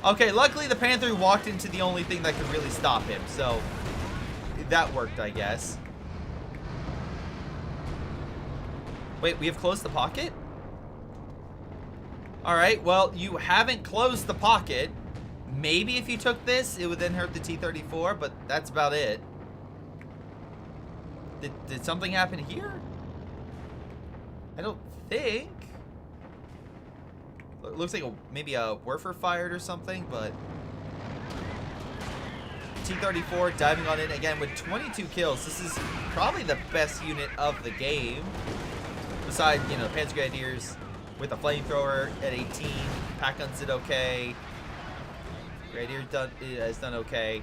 Okay, luckily the Panther walked into the only thing that could really stop him, so that worked, I guess. Wait, we have closed the pocket? Alright, well, you haven't closed the pocket. Maybe if you took this, it would then hurt the T-34, but that's about it. Did something happen here? I don't think. It looks like maybe a Werfer fired or something, but... T-34 diving on in again with 22 kills. This is probably the best unit of the game. Besides, you know, Panzer Grenadiers with a flamethrower at 18. Pack guns did okay. Grenadier has done okay.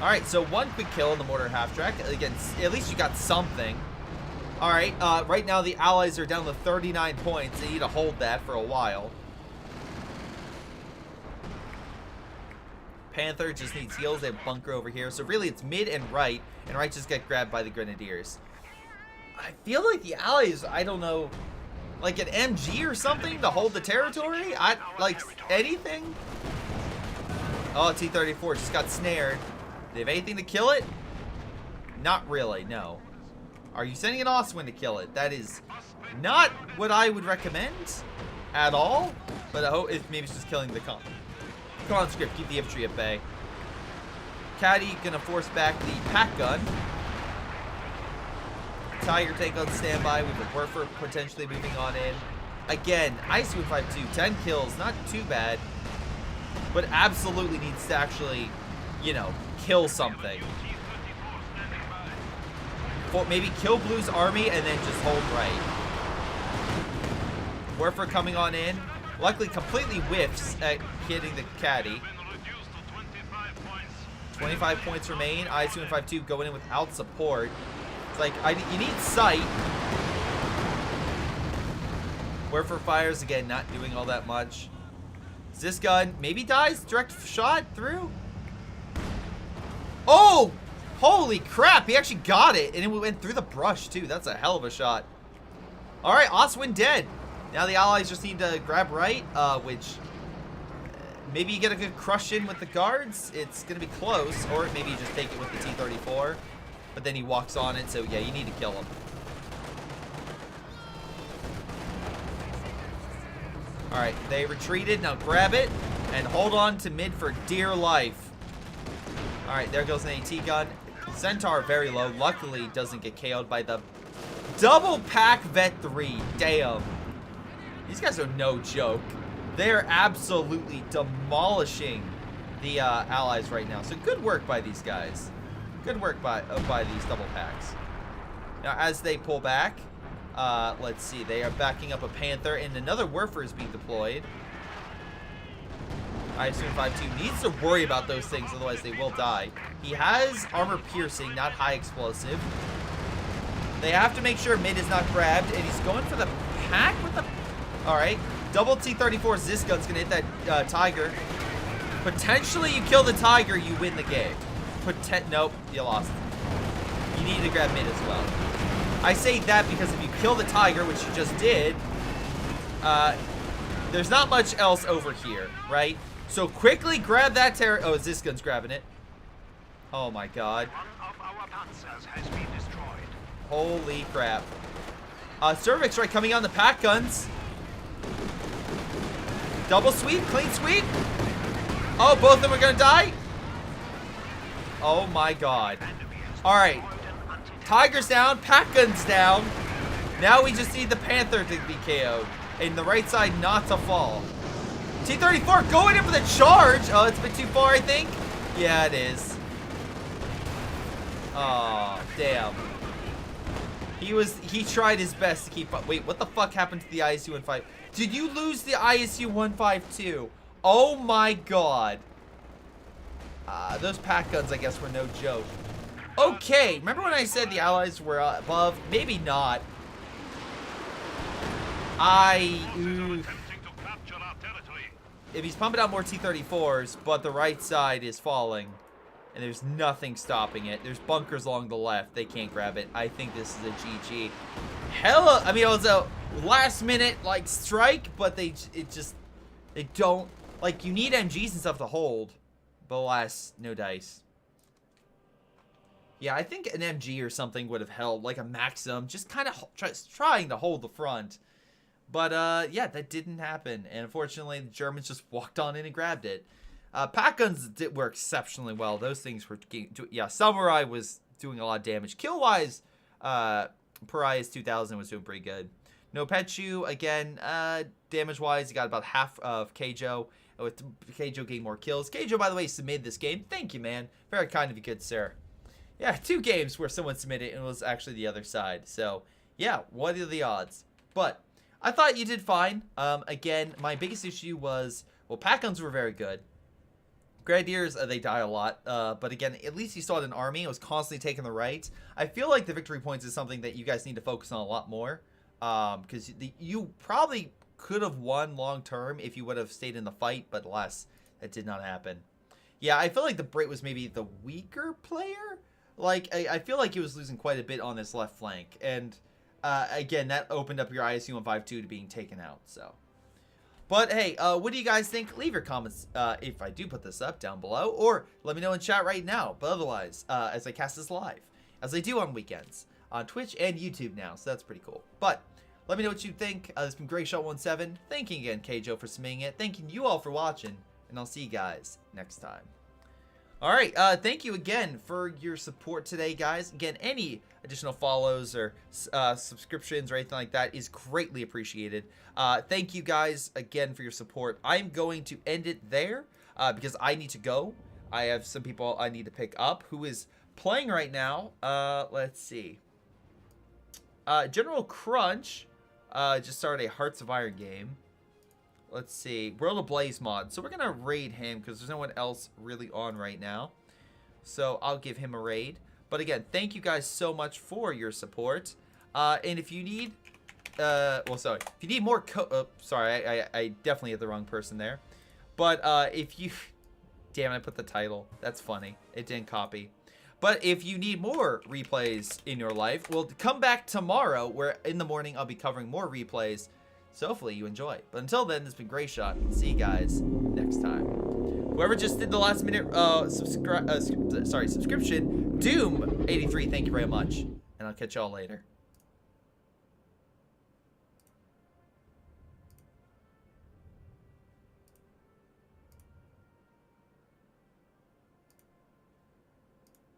Alright, so 1 quick kill in the mortar half-track. Again, at least you got something. Alright, right now the Allies are down to 39 points. They need to hold that for a while. Panther just needs heals. They have bunker over here. So really it's mid and right just get grabbed by the Grenadiers. I feel like the Allies, I don't know, like an MG or something to hold the territory? Like anything? Oh, T-34 just got snared. Do they have anything to kill it? Not really, no. Are you sending an Oswin to kill it? That is not what I would recommend at all. But I hope maybe it's just killing the conscript. Keep the infantry at bay. Caddy gonna force back the pack gun. Tiger tank on standby with the Werfer potentially moving on in. Again, IS 5-2, 10 kills, not too bad. But absolutely needs to actually, you know, kill something. Maybe kill Blue's army and then just hold right. Werfer coming on in. Luckily completely whiffs at hitting the caddy. 25 points remain. IS 5-2 going in without support. It's like, you need sight. Werfer fires again, not doing all that much. This gun maybe dies. Direct shot through. Oh! Holy crap, he actually got it. And it went through the brush, too. That's a hell of a shot. All right, Oswin dead. Now the Allies just need to grab right, which maybe you get a good crush in with the guards. It's going to be close. Or maybe you just take it with the T-34. But then he walks on it, so yeah, you need to kill him. All right, they retreated. Now grab it and hold on to mid for dear life. All right, there goes an AT gun. Centaur very low. Luckily, doesn't get KO'd by the double pack Vet 3. Damn. These guys are no joke. They are absolutely demolishing the Allies right now. So good work by these guys. Good work by these double packs. Now, as they pull back, let's see. They are backing up a Panther, and another Werfer is being deployed. IS 5-2 needs to worry about those things, otherwise they will die. He has armor piercing, not high explosive. They have to make sure mid is not grabbed, and he's going for the pack with the... Alright, double T-34 Zis gun's gonna hit that Tiger. Potentially you kill the Tiger, you win the game. Nope, you lost. You need to grab mid as well. I say that because if you kill the Tiger, which you just did, there's not much else over here, right? So quickly grab that terror. Oh, Zis gun's grabbing it. Oh my god. One of our panzers has been destroyed. Holy crap. Cervix right coming on the pack guns. Double sweep, clean sweep. Oh, both of them are gonna die. Oh my god. Alright. Tiger's down. Pack Gun's down. Now we just need the Panther to be KO'd. And the right side not to fall. T-34 going in for the charge. Oh, it's a bit too far, I think. Yeah, it is. Oh, damn. He tried his best to keep up. Wait, what the fuck happened to the ISU-152? Did you lose the ISU-152? Oh my god. Those pack guns, I guess, were no joke. Okay, remember when I said the Allies were above? Maybe not. If he's pumping out more T-34s, but the right side is falling, and there's nothing stopping it. There's bunkers along the left. They can't grab it. I think this is a GG. Hella, I mean, it was a last-minute, like, strike, but they don't, like, you need MGs and stuff to hold, but alas, no dice. Yeah, I think an MG or something would have held, like a Maxim, just kind of trying to hold the front. But, yeah, that didn't happen. And unfortunately, the Germans just walked on in and grabbed it. Pack guns did work exceptionally well. Those things were, yeah, Samurai was doing a lot of damage. Kill-wise, Pariah's 2000 was doing pretty good. No Petchu, again, damage-wise, he got about half of Keijo. With Keijo getting more kills. Keijo, by the way, submitted this game. Thank you, man. Very kind of you, good sir. Yeah, 2 games where someone submitted and it was actually the other side. So, yeah, what are the odds? But I thought you did fine. Again, my biggest issue was, well, pack guns were very good. Grenadiers, they die a lot. But again, at least you saw it in army. It was constantly taking the right. I feel like the victory points is something that you guys need to focus on a lot more. Because you probably could have won long term if you would have stayed in the fight, but alas, that did not happen. Yeah, I feel like the Brit was maybe the weaker player. Like, I feel like he was losing quite a bit on this left flank. And again, that opened up your ISU-152 to being taken out, so. But, hey, what do you guys think? Leave your comments if I do put this up down below, or let me know in chat right now. But otherwise, as I cast this live, as I do on weekends, on Twitch and YouTube now, so that's pretty cool. But let me know what you think. This has been GrayShot17. Thanking again, Keijo, for submitting it. Thanking you all for watching, and I'll see you guys next time. All right, thank you again for your support today, guys. Again, any additional follows or subscriptions or anything like that is greatly appreciated. Thank you guys again for your support. I'm going to end it there because I need to go. I have some people I need to pick up. Who is playing right now? Let's see. General Crunch just started a Hearts of Iron game. Let's see. World of Blaze mod. So we're going to raid him because there's no one else really on right now. So I'll give him a raid. But again, thank you guys so much for your support. And if you need... well, sorry. If you need more... sorry, I definitely hit the wrong person there. But if you... Damn, I put the title. That's funny. It didn't copy. But if you need more replays in your life, we'll come back tomorrow where in the morning I'll be covering more replays. So hopefully you enjoy. But until then, this has been GrayShot. See you guys next time. Whoever just did the last minute subscription, Doom83, thank you very much. And I'll catch y'all later.